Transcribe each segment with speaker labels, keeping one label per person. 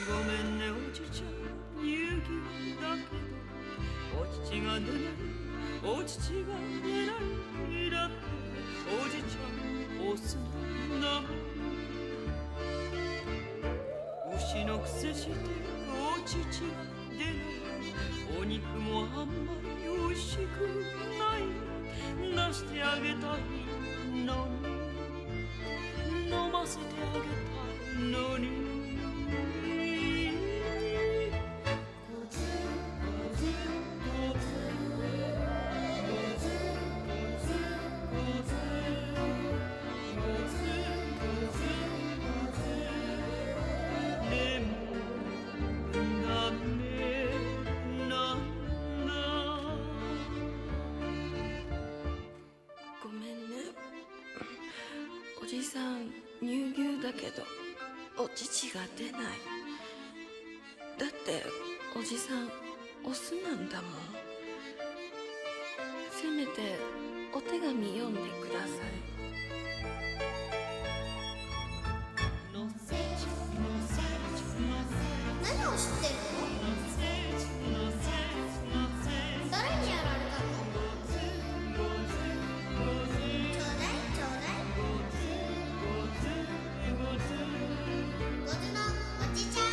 Speaker 1: ごめんねおじちゃん、勇気だけどお乳が出ないお乳が出ないだっておじちゃんオスなんだもん。牛のくせしてお乳が出ないお肉もあんまりおいしくない出してあげたいのに飲ませてあげたいのに
Speaker 2: おじさん乳牛だけどお乳が出ない。だっておじさんオスなんだもん。せめてお手紙読んでください。
Speaker 3: 何を知ってるの？誰にやられたの？ちょうだいちょうだい。ごずのおじちゃ
Speaker 1: ん。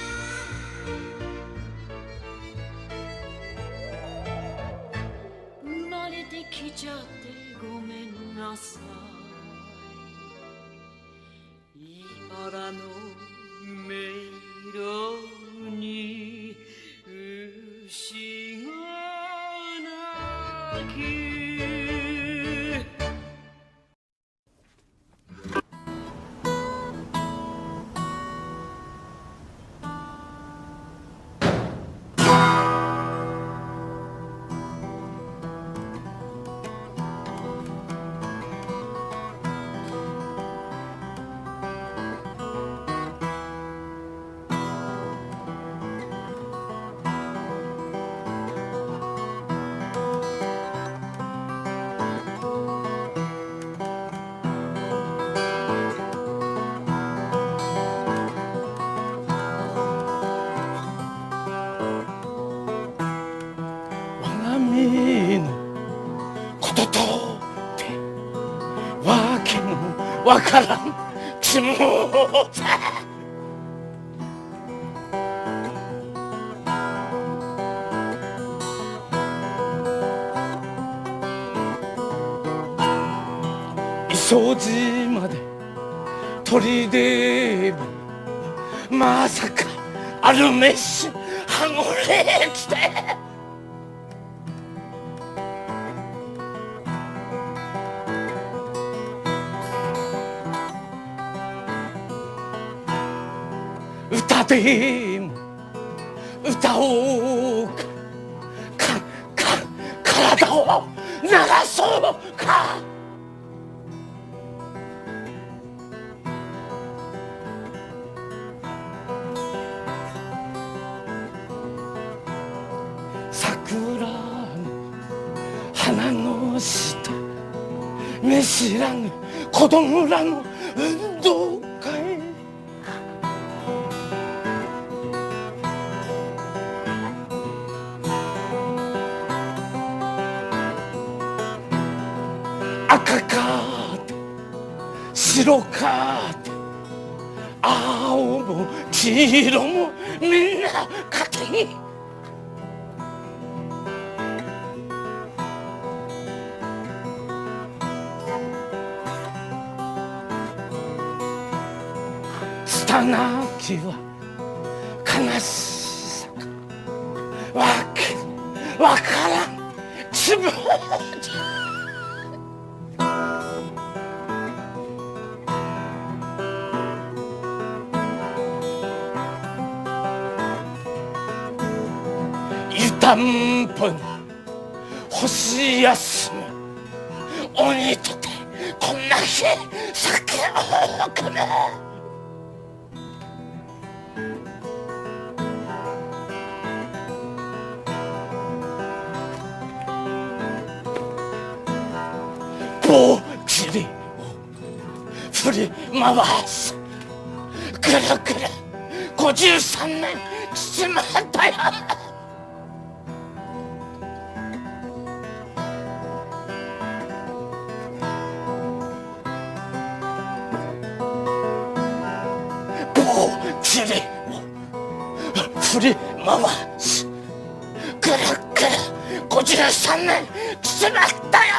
Speaker 1: 生まれてきちゃってごめんなさい。茨の迷路に牛が鳴き
Speaker 4: 民のこととってわけのわからん気持ち磯路まで鳥でまさかあるめしはごれきて歌でも歌おうか体を流そうか桜の花の下見知らぬ子供らの運動会赤かって白かって青も黄色もみんな勝手に拙きは悲しさかわけわからん気分じゃ湯たんぽに星休む鬼とてこんな日酒をくめ棒切りを振り回すぐるぐる53年しまったよポチリを振り回しぐるぐる53年しまったよ。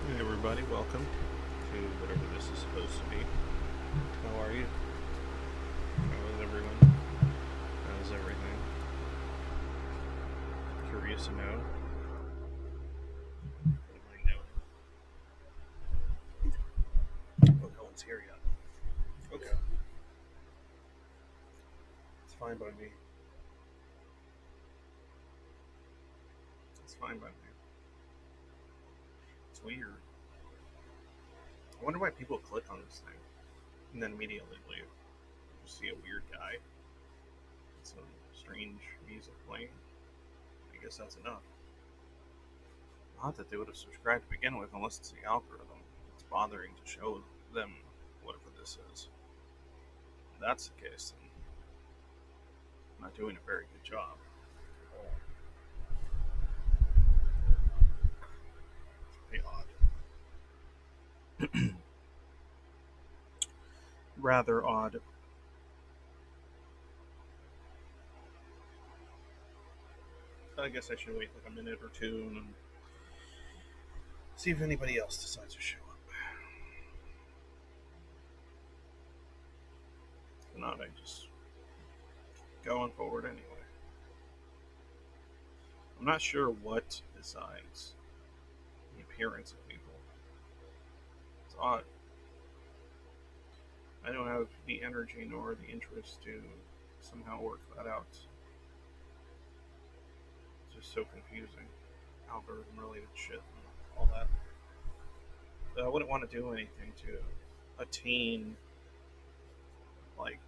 Speaker 5: Hey everybody, welcome to whatever this is supposed to be. How are you? How is everyone? How's everything? Curious to know. What am I knowing? Oh, no one's here yet. Okay. It's fine by me. It's fine by me. It's weird. I wonder why people click on this thing and then immediately leave. You see a weird guy with some strange music playing. I guess that's enough. Not that they would have subscribed to begin with unless it's the algorithm that's bothering to show them whatever this is. If that's the case, then I'm not doing a very good job. Pretty odd. Rather odd. I guess I should wait like a minute or two and see if anybody else decides to show up. If not, I just going forward anyway. I'm not sure what decides the appearance of people. It's odd. I don't have the energy nor the interest to somehow work that out. It's just so confusing. Algorithm related shit and all that. But I wouldn't want to do anything to attain like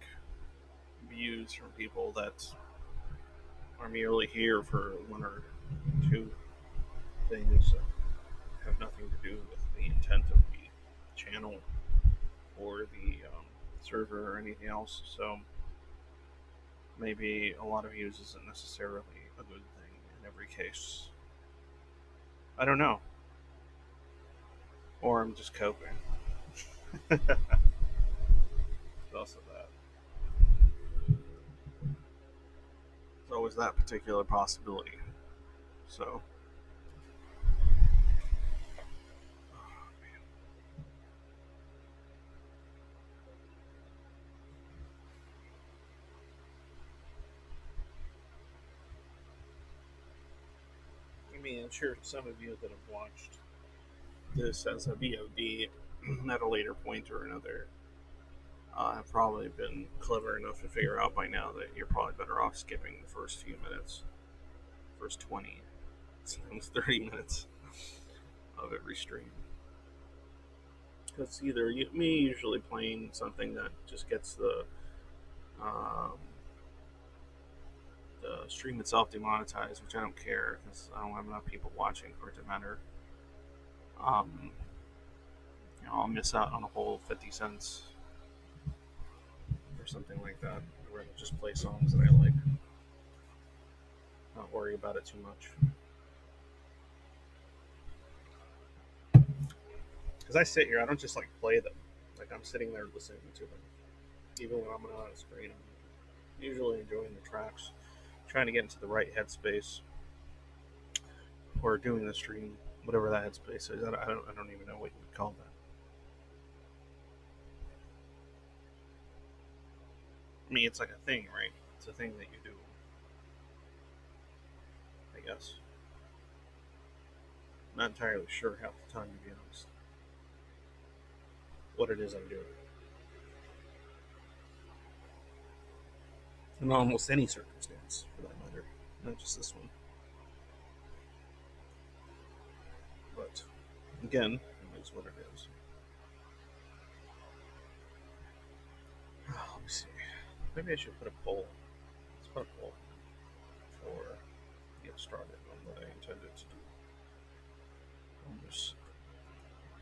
Speaker 5: views from people that are merely here for one or two things that have nothing to do with the intent of the channel or the server or anything else. So maybe a lot of views isn't necessarily a good thing in every case. I don't know. Or I'm just coping. It's also that. There's always that particular possibility. So. Oh, man. I mean, I'm sure some of you that have watched this as a VOD at a later point or another have probably been clever enough to figure out by now that you're probably better off skipping the first few minutes, first 20, sometimes 30 minutes of every stream. Because either me usually playing something that just gets um, the stream itself demonetized, which I don't care because I don't have enough people watching for it to matter. I'll miss out on a whole 50 cents or something like that, where I'll just play songs that I like. Not worry about it too much. Because I sit here, I don't just like play them. Like I'm sitting there listening to them, even when I'm not on a screen. I'm usually enjoying the tracks, trying to get into the right headspace, or doing the stream, whatever that headspace is. I don't even know what you would call that. I mean, it's like a thing, right? It's a thing that you do, I guess. I'm not entirely sure half the time, to be honest, what it is I'm doing. in almost any circumstance, for that matter, not just this one. But again, it is what it is. Let me see. Maybe I should put a poll. Let's put a poll before we get started on what I intended to do.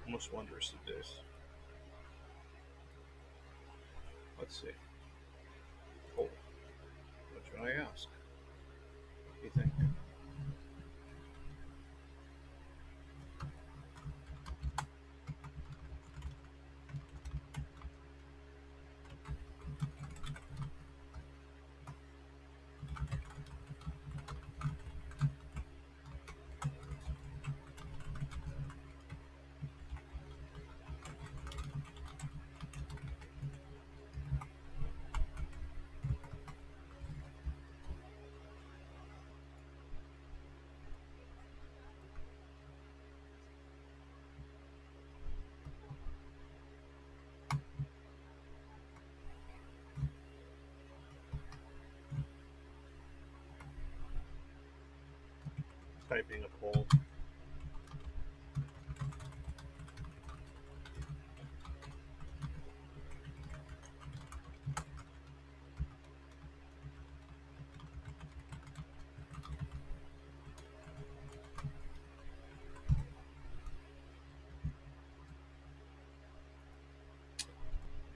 Speaker 5: Almost wondrous of this. Let's see. Poll. What should I ask? What do you think? Typing a poll.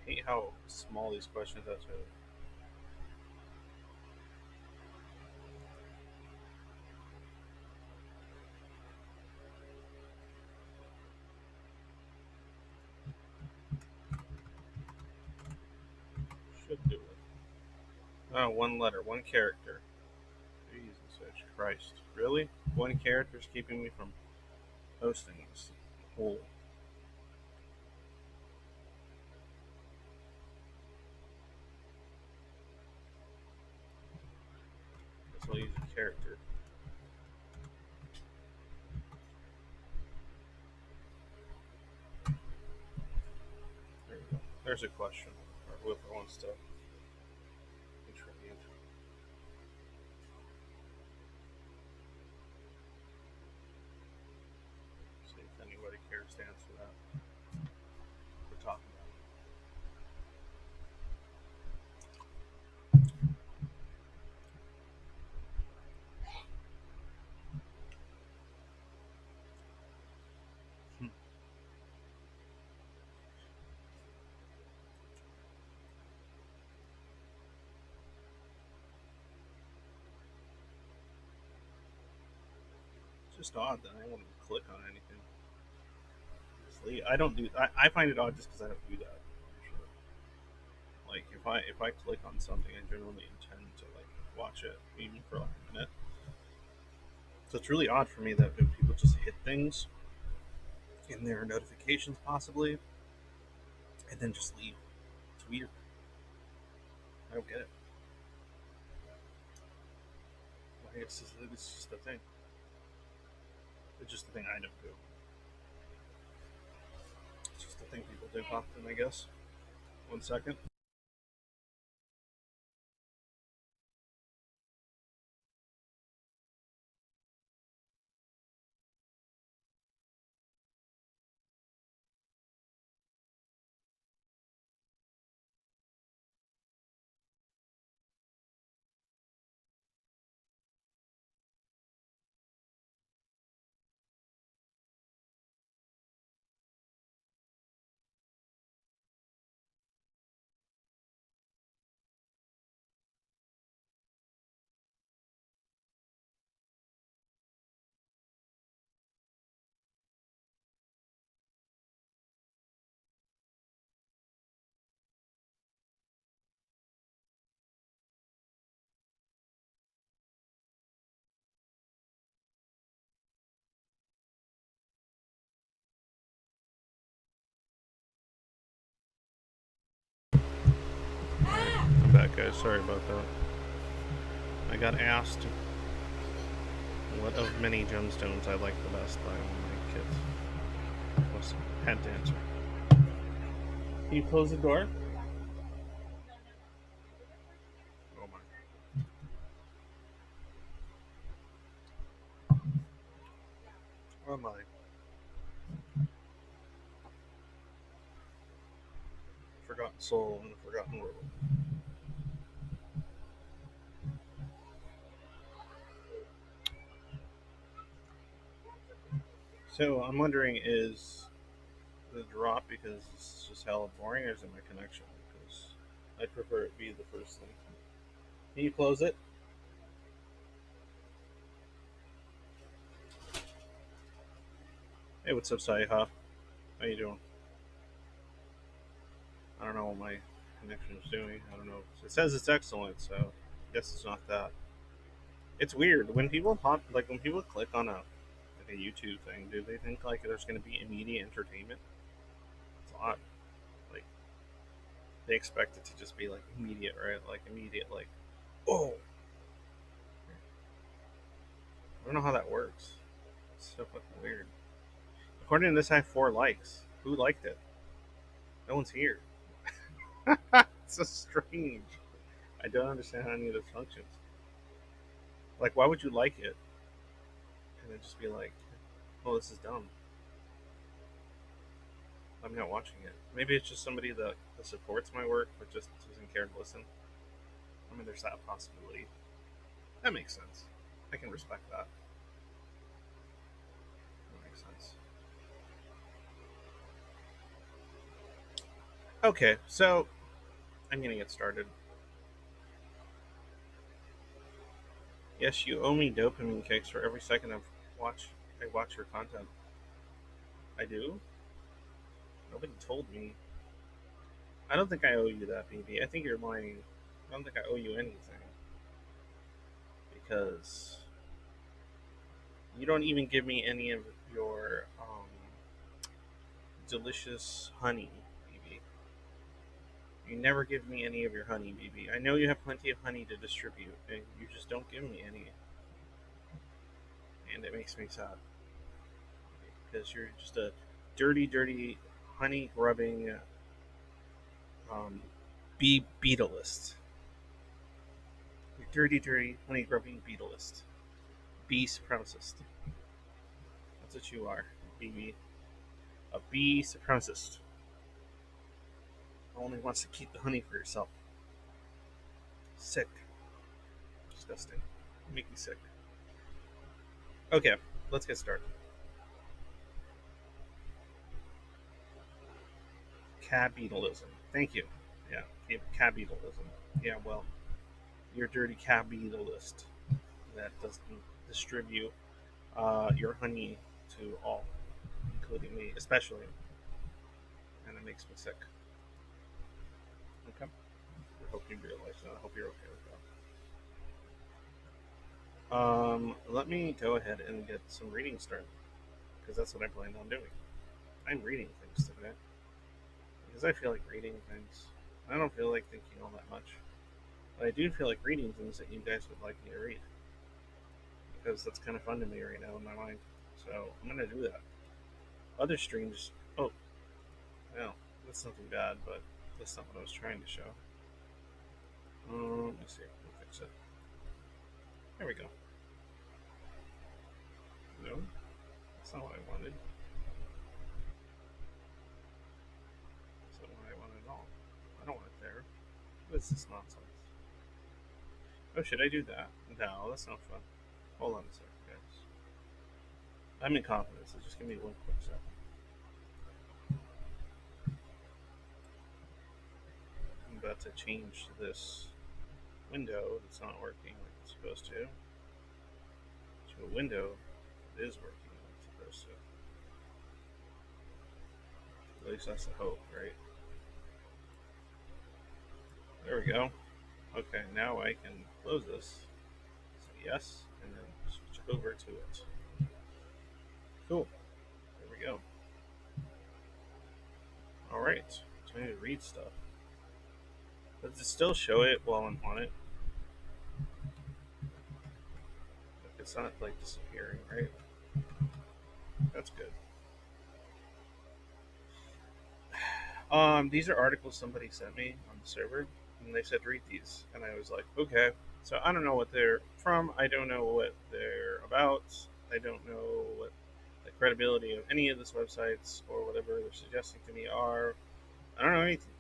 Speaker 5: I hate how small these questions are. Should do it. Oh, one letter, one character. Jesus H. Christ. Really? One character is keeping me from posting this whole. Guess I'll use a character. There we go. There's a question. Or whoever wants to contribute. See if anybody cares to answer that. We're talking about. It's just odd that I want to click on anything. I don't do. I find it odd just because I don't do that. Actually. Like if I click on something, I generally intend to like watch it even for like a minute. So it's really odd for me that people just hit things in their notifications, possibly, and then just leave. It's weird. I don't get it. I guess it's just the thing. It's just the thing I don't do. It's just the thing people do often, I guess. 1 second. I'm back, guys. Sorry about that. I got asked what of many gemstones I like the best by one of my kids. Had to answer. Can you close the door? Oh my. am I? Forgotten soul in a forgotten world. So I'm wondering, is the drop because it's just hella boring, or is it my connection? Because I'd prefer it be the first thing. Can you close it? Hey, what's up, Saiha? How you doing? I don't know what my connection is doing. I don't know. It says it's excellent, so I guess it's not that. It's weird when people when people click on a YouTube thing. Do they think like there's going to be immediate entertainment? It's odd. Like they expect it to just be like immediate, right? Like immediate, like oh. I don't know how that works. It's so fucking weird. According to this, I have 4 likes. Who liked it? No one's here. It's so strange. I don't understand how any of this functions. Like, why would you like it and then just be like, "Oh, this is dumb. I'm not watching it." Maybe it's just somebody that supports my work but just doesn't care to listen. I mean, there's that possibility. That makes sense. I can respect that. That makes sense. Okay, so I'm gonna get started. Yes, you owe me dopamine kicks for every second watch I watch your content. I do. Nobody told me. I don't think I owe you that, BB. I think you're lying. I don't think I owe you anything because you don't even give me any of your delicious honey, BB. You never give me any of your honey, BB. I know you have plenty of honey to distribute, and you just don't give me any, and it makes me sad because you're just a dirty, dirty honey grubbing um, bee beetlist. You're dirty, dirty honey grubbing beetlist, bee supremacist. That's what you are, BB. A bee supremacist who only wants to keep the honey for yourself. Sick. Disgusting. You make me sick. Okay, let's get started. Capitalism. Thank you. Yeah, capitalism. Yeah, well, you're a dirty capitalist that doesn't distribute your honey to all, including me, especially, and it makes me sick. Okay, I hope you realize that. I hope you're okay with that. Let me go ahead and get some reading started because that's what I planned on doing. I'm reading things today because I feel like reading things. I don't feel like thinking all that much, but I do feel like reading things that you guys would like me to read because that's kind of fun to me right now in my mind. So I'm gonna do that. Other streams. Oh, well, that's nothing bad, but that's not what I was trying to show. Let me see. We'll fix it. There we go. No, that's not what I wanted. That's not what I wanted at all. I don't want it there. What is this nonsense? Oh, should I do that? No, that's not fun. Hold on a second, guys. I'm in confidence, so just give me one quick second. I'm about to change this window that's not working like it's supposed to a window that is working like it's supposed to. At least that's the hope, right? There we go. Okay, now I can close this. Say yes, and then switch over to it. Cool. There we go. Alright. So I need to read stuff. Does it still show it while I'm on it? It's not like disappearing, right? That's good. These are articles somebody sent me on the server, and they said read these, and I was like, okay. So I don't know what they're from. I don't know what they're about. I don't know what the credibility of any of these websites or whatever they're suggesting to me are, I don't know anything.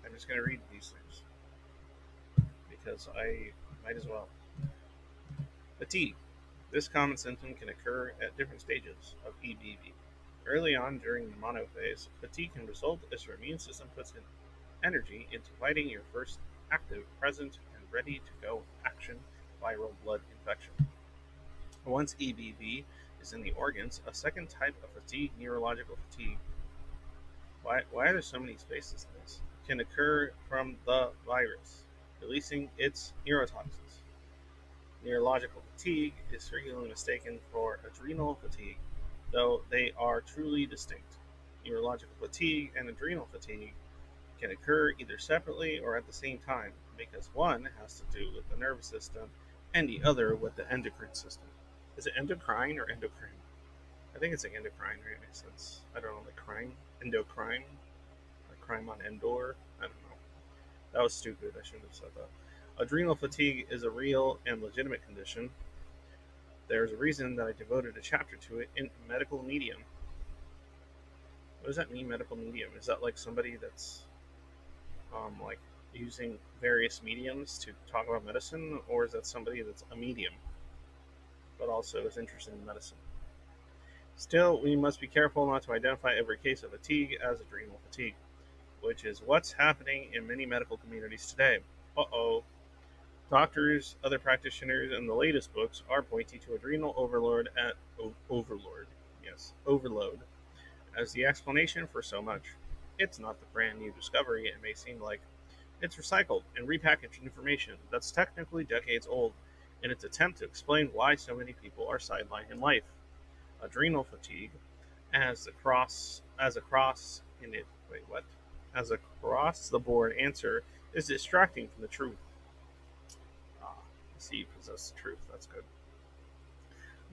Speaker 5: I'm just going to read these things because I might as well. Fatigue. This common symptom can occur at different stages of EBV. Early on during the mono phase, fatigue can result as your immune system puts in energy into fighting your first active, present, and ready to go action viral blood infection. Once EBV is in the organs, a second type of fatigue, neurological fatigue, why are there so many spaces in this, can occur from the virus, releasing its neurotoxins. Neurological fatigue is frequently mistaken for adrenal fatigue, though they are truly distinct. Neurological fatigue and adrenal fatigue can occur either separately or at the same time because one has to do with the nervous system and the other with the endocrine system. Is it endocrine or endocrine? I think it's like endocrine, right? Makes sense. I don't know, like crime, endocrine, like crime on Endor. I don't know. That was stupid. I shouldn't have said that. Adrenal fatigue is a real and legitimate condition. There's a reason that I devoted a chapter to it in medical medium. What does that mean, medical medium? Is that like somebody that's like using various mediums to talk about medicine, or is that somebody that's a medium but also is interested in medicine? Still, we must be careful not to identify every case of fatigue as adrenal fatigue, which is what's happening in many medical communities today. Uh-oh. Doctors, other practitioners, and the latest books are pointing to adrenal overload as the explanation for so much. It's not the brand new discovery it may seem like. It's recycled and repackaged information that's technically decades old in its attempt to explain why so many people are sidelined in life. Adrenal fatigue, as across in it. Wait, what? As across the board answer is distracting from the truth. Ah, see, you possess the truth. That's good.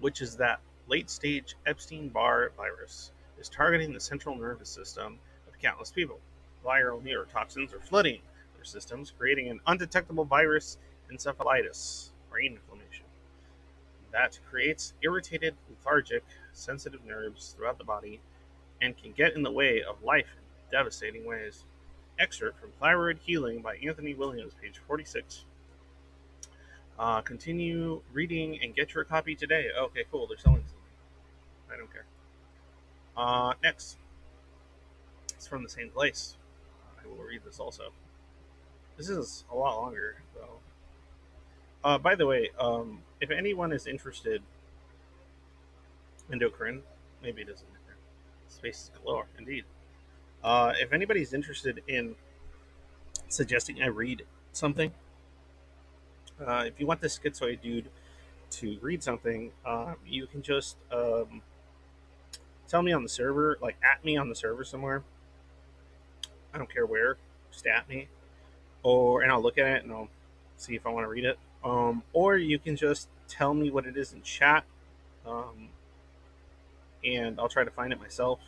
Speaker 5: Which is that late stage Epstein Barr virus is targeting the central nervous system of countless people. Viral neurotoxins are flooding their systems, creating an undetectable virus encephalitis, brain inflammation, that creates irritated, lethargic, sensitive nerves throughout the body and can get in the way of life in devastating ways. Excerpt from Thyroid Healing by Anthony Williams, page 46. Continue reading and get your copy today. Okay, cool. They're selling something. I don't care. Next. It's from the same place. I will read this also. This is a lot longer, though. By the way, if anyone is interested, endocrine, maybe it isn't. Space is galore, indeed. If anybody's interested in suggesting I read something, if you want this schizoid dude to read something, you can just tell me on the server, like at me on the server somewhere. I don't care where, just at me, and I'll look at it and I'll see if I want to read it. Or you can just tell me what it is in chat, um, and I'll try to find it myself,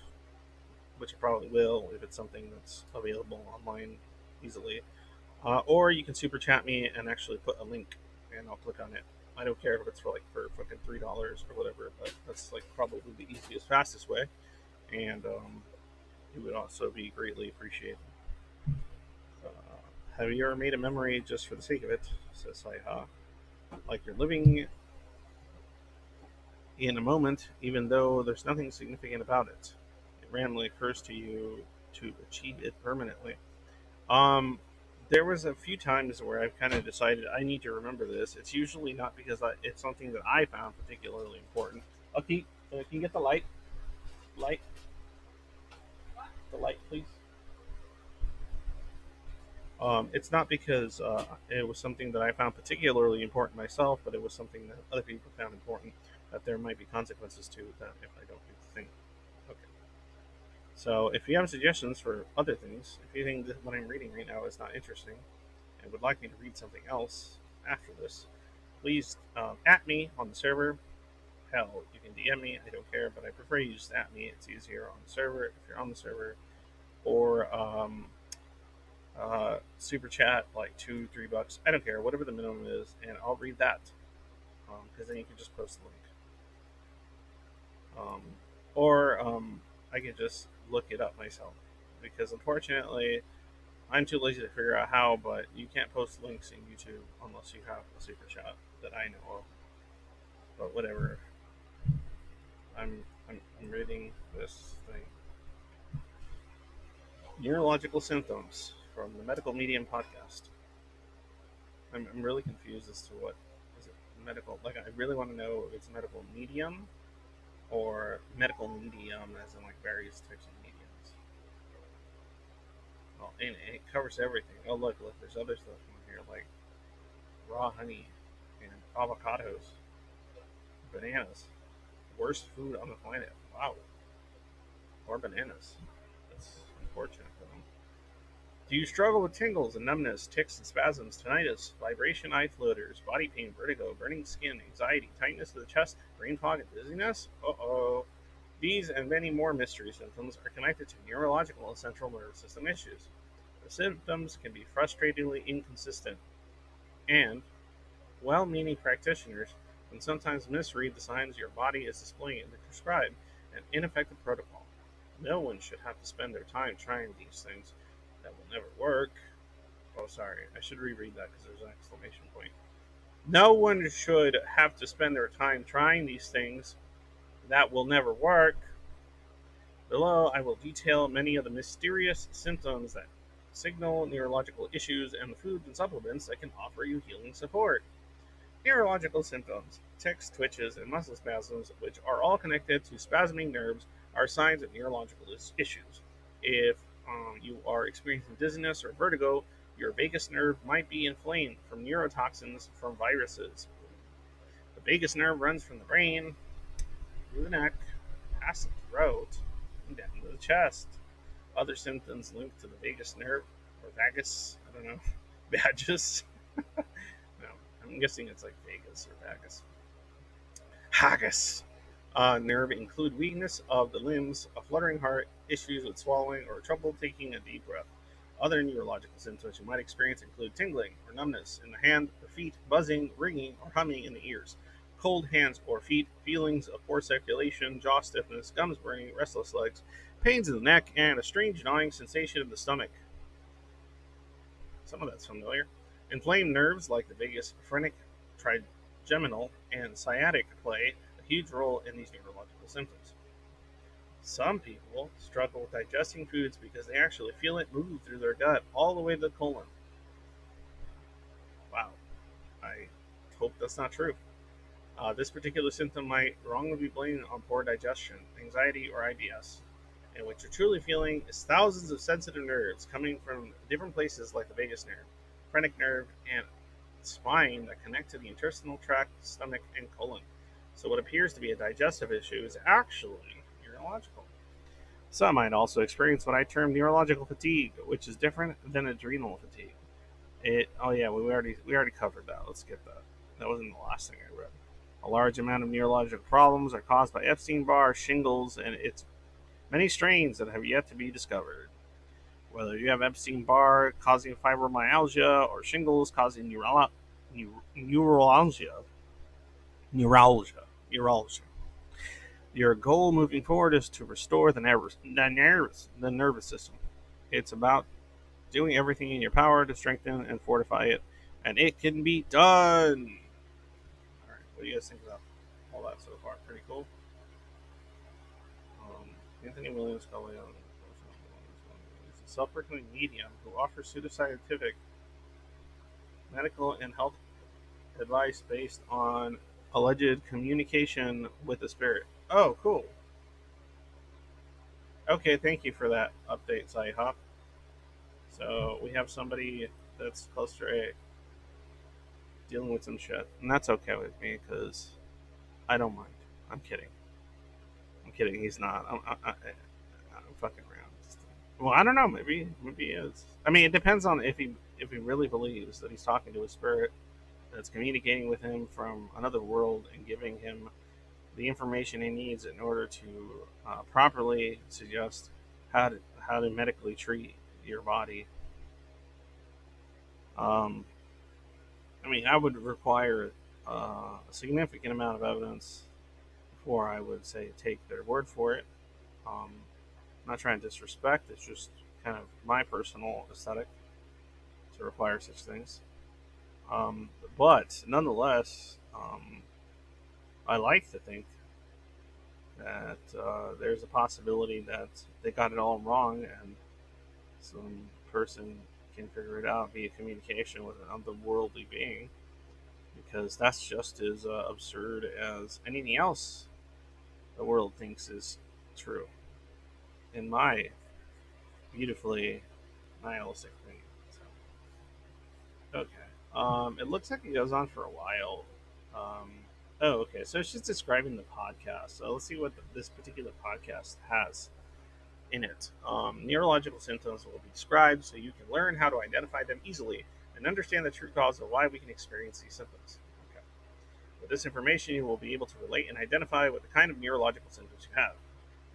Speaker 5: which I probably will if it's something that's available online easily. Or you can super chat me and actually put a link, and I'll click on it. I don't care if it's for fucking $3 or whatever, but that's like probably the easiest, fastest way, and it would also be greatly appreciated. Uh, have you ever made a memory just for the sake of it? Says Saiha. Like you're living in a moment, even though there's nothing significant about it. It randomly occurs to you to achieve it permanently. Um, there was a few times where I've kind of decided I need to remember this. It's usually not because it's something that I found particularly important. Okay, can you get the light? Light, the light, please. It's not because it was something that I found particularly important myself, but it was something that other people found important. That there might be consequences to that if I don't do the thing. Okay. So if you have suggestions for other things, if you think that what I'm reading right now is not interesting, and would like me to read something else after this, please at me on the server. Hell, you can DM me. I don't care, but I prefer you just at me. It's easier on the server if you're on the server, or super chat like $2-3. I don't care, whatever the minimum is, and I'll read that because then you can just post the link. or I could just look it up myself. Because unfortunately, I'm too lazy to figure out how. But you can't post links in YouTube unless you have a super shot that I know of. But whatever. I'm reading this thing. Neurological symptoms from the Medical Medium podcast. I'm really confused as to what is it medical. Like, I really want to know if it's medical medium or medical medium, as in like various types of mediums. Well, and it covers everything. Oh, look, there's other stuff in here like raw honey and avocados, bananas. Worst food on the planet. Wow, or bananas. That's unfortunate for them. Do you struggle with tingles and numbness, tics and spasms, tinnitus, vibration eye floaters, body pain, vertigo, burning skin, anxiety, tightness of the chest, brain fog, and dizziness? Uh-oh. These and many more mystery symptoms are connected to neurological and central nervous system issues. The symptoms can be frustratingly inconsistent, and well-meaning practitioners can sometimes misread the signs your body is displaying and prescribe an ineffective protocol. No one should have to spend their time trying these things that will never work. Oh, sorry, I should reread that because there's an exclamation point. No one should have to spend their time trying these things that will never work. Below, I will detail many of the mysterious symptoms that signal neurological issues and the foods and supplements that can offer you healing support. Neurological symptoms, tics, twitches, and muscle spasms, which are all connected to spasming nerves, are signs of neurological issues. If you are experiencing dizziness or vertigo, your vagus nerve might be inflamed from neurotoxins from viruses. The vagus nerve runs from the brain through the neck, past the throat, and down to the chest. Other symptoms linked to the vagus nerve, or vagus, I don't know, vagus. No, I'm guessing it's like Vegas or vagus. Haggis. Nerve include weakness of the limbs, a fluttering heart, issues with swallowing, or trouble taking a deep breath. Other neurological symptoms you might experience include tingling or numbness in the hand or feet, buzzing, ringing, or humming in the ears, cold hands or feet, feelings of poor circulation, jaw stiffness, gums burning, restless legs, pains in the neck, and a strange gnawing sensation in the stomach. Some of that's familiar. Inflamed nerves like the vagus, phrenic, trigeminal, and sciatic play a huge role in these neurological symptoms. Some people struggle with digesting foods because they actually feel it move through their gut all the way to the colon. Wow, I hope that's not true. This particular symptom might wrongly be blamed on poor digestion, anxiety, or IBS. And what you're truly feeling is thousands of sensitive nerves coming from different places like the vagus nerve, phrenic nerve, and spine that connect to the intestinal tract, stomach, and colon. So what appears to be a digestive issue is actually neurological. Some might also experience what I term neurological fatigue, which is different than adrenal fatigue. Oh yeah, we already covered that. Let's get that. That wasn't the last thing I read. A large amount of neurological problems are caused by Epstein-Barr, shingles, and its many strains that have yet to be discovered. Whether you have Epstein-Barr causing fibromyalgia or shingles causing neuralgia. Your goal moving forward is to restore the nervous system. It's about doing everything in your power to strengthen and fortify it, and it can be done. All right, what do you guys think about all that so far? Pretty cool. Anthony Williams Scully is a self-proclaimed medium who offers pseudoscientific medical and health advice based on alleged communication with the spirit. Oh, cool. Okay, thank you for that update, Sci-Hop. So we have somebody that's cluster A dealing with some shit, and that's okay with me because I don't mind. I'm kidding. He's not. I'm fucking around. Well, I don't know. Maybe he is. I mean, it depends on if he really believes that he's talking to a spirit that's communicating with him from another world and giving him the information he needs in order to properly suggest how to medically treat your body. I mean, I would require a significant amount of evidence or I would say take their word for it. I'm not trying to disrespect, it's just kind of my personal aesthetic to require such things. But nonetheless, I like to think that there's a possibility that they got it all wrong and some person can figure it out via communication with an otherworldly being, because that's just as absurd as anything else the world thinks is true, in my beautifully nihilistic opinion. So, okay. It looks like it goes on for a while. Um, oh, okay. So it's just describing the podcast. So let's see what this particular podcast has in it. Neurological symptoms will be described so you can learn how to identify them easily and understand the true cause of why we can experience these symptoms. Okay. With this information, you will be able to relate and identify what the kind of neurological symptoms you have.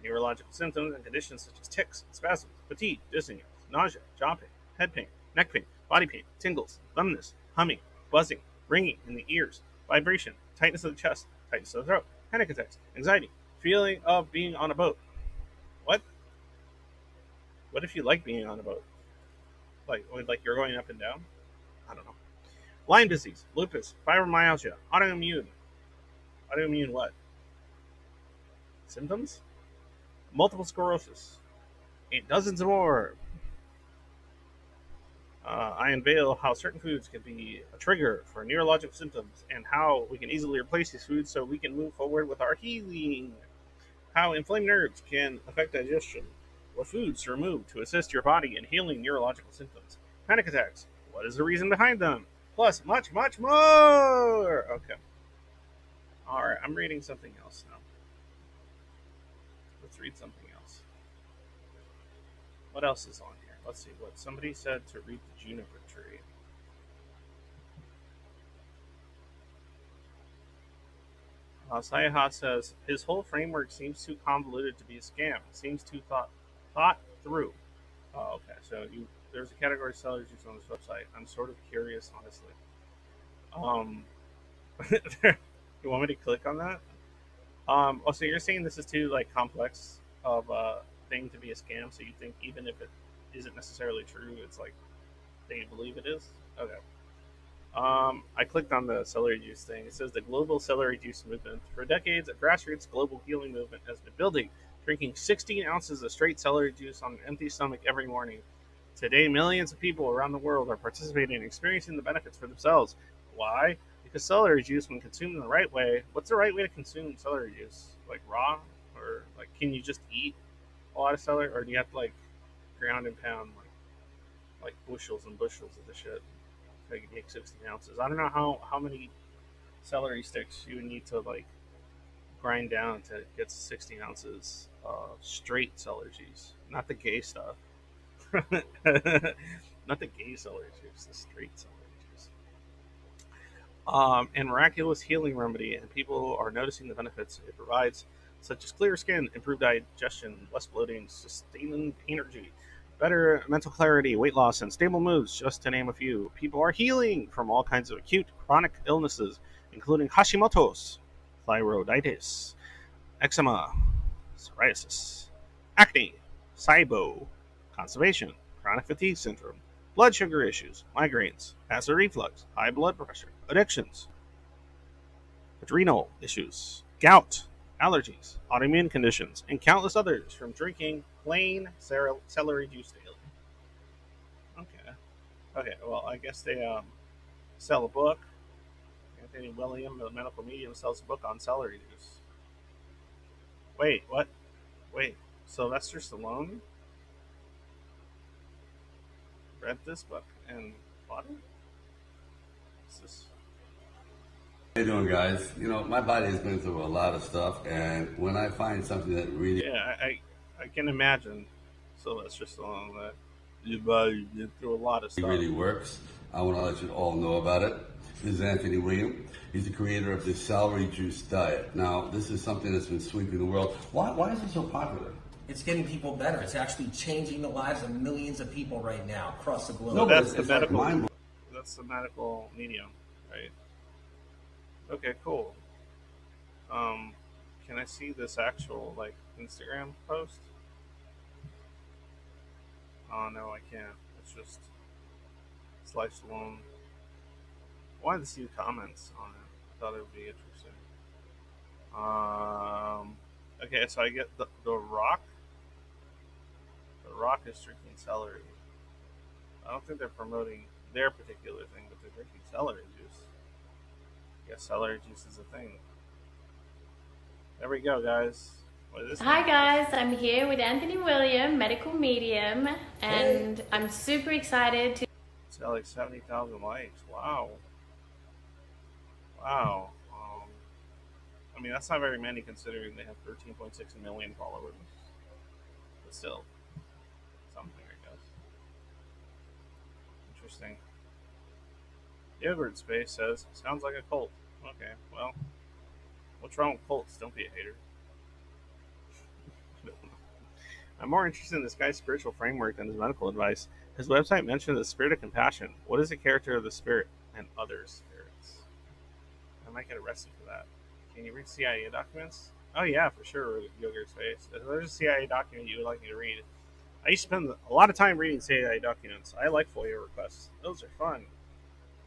Speaker 5: Neurological symptoms and conditions such as tics, spasms, fatigue, dizziness, nausea, jaw pain, head pain, neck pain, body pain, tingles, numbness, humming, buzzing, ringing in the ears, vibration, tightness of the chest, tightness of the throat, panic attacks, anxiety, feeling of being on a boat. What? What if you like being on a boat? Like you're going up and down? I don't know. Lyme disease, lupus, fibromyalgia, autoimmune. Autoimmune what? Symptoms? Multiple sclerosis, and dozens more. I unveil how certain foods can be a trigger for neurological symptoms and how we can easily replace these foods so we can move forward with our healing. How inflamed nerves can affect digestion. What foods to remove to assist your body in healing neurological symptoms. Panic attacks. What is the reason behind them? Plus, much, much more. Okay. Alright, I'm reading something else now. Let's read something else. What else is on here? Let's see what somebody said to read the juniper tree. Sayahat says his whole framework seems too convoluted to be a scam. It seems too thought through. Oh, okay. So there's a category of sellers juice on this website. I'm sort of curious, honestly. You want me to click on that? So you're saying this is too like complex of a thing to be a scam, so you think even if it isn't necessarily true, it's like they believe it is? Okay. I clicked on the celery juice thing. It says the global celery juice movement. For decades, a grassroots global healing movement has been building, drinking 16 ounces of straight celery juice on an empty stomach every morning. Today, millions of people around the world are participating and experiencing the benefits for themselves. Why? Because celery juice, when consumed in the right way, what's the right way to consume celery juice? Like raw? Or like can you just eat a lot of celery? Or do you have to like ground and pound like bushels and bushels of the shit? So you can make 16 ounces. I don't know how many celery sticks you would need to like grind down to get 16 ounces of straight celery juice, not the gay stuff. Not the gay celery juice, the straight celery juice. And miraculous healing remedy, and people are noticing the benefits it provides, such as clear skin, improved digestion, less bloating, sustaining energy, better mental clarity, weight loss, and stable moods, just to name a few. People are healing from all kinds of acute chronic illnesses, including Hashimoto's, thyroiditis, eczema, psoriasis, acne, SIBO, constipation, chronic fatigue syndrome, blood sugar issues, migraines, acid reflux, high blood pressure, addictions, adrenal issues, gout, allergies, autoimmune conditions, and countless others from drinking plain celery juice daily. Okay. Okay, well, I guess they sell a book. Anthony William, the medical medium, sells a book on celery juice. Wait, what? Wait, Sylvester Stallone read this book and bought it? What's this?
Speaker 6: How you doing, guys? You know, my body has been through a lot of stuff, and when I find something that really...
Speaker 5: Yeah, I can imagine Sylvester Stallone that your body been through a lot of stuff.
Speaker 6: really works, I want to let you all know about it. This is Anthony William. He's the creator of the celery juice diet. Now, this is something that's been sweeping the world. Why is it so popular?
Speaker 7: It's getting people better. It's actually changing the lives of millions of people right now across the globe.
Speaker 6: No,
Speaker 5: That's the
Speaker 6: it's like
Speaker 5: medical.
Speaker 6: mind-blowing.
Speaker 5: That's the medical medium, right? Okay, cool. Can I see this actual like Instagram post? Oh no, I can't. It's just sliced alone. I wanted to see the comments on it. I thought it would be interesting. Okay, so I get the Rock. The Rock is drinking celery. I don't think they're promoting their particular thing, but they're drinking celery juice. I guess celery juice is a thing. There we go, guys. What is this?
Speaker 8: Hi guys, I'm here with Anthony William, medical medium, and I'm super excited to
Speaker 5: It's got like 70,000 likes. Wow. Wow. I mean, that's not very many considering they have 13.6 million followers. But still, something, I guess. Interesting. Yogurt Space says, sounds like a cult. Okay, well, what's wrong with cults? Don't be a hater. I'm more interested in this guy's spiritual framework than his medical advice. His website mentioned the spirit of compassion. What is the character of the spirit and other spirits? I might get arrested for that. Can you read CIA documents? Oh yeah, for sure, Yogurt Space. If there's a CIA document you would like me to read, I used to spend a lot of time reading CIA documents. I like FOIA requests. Those are fun.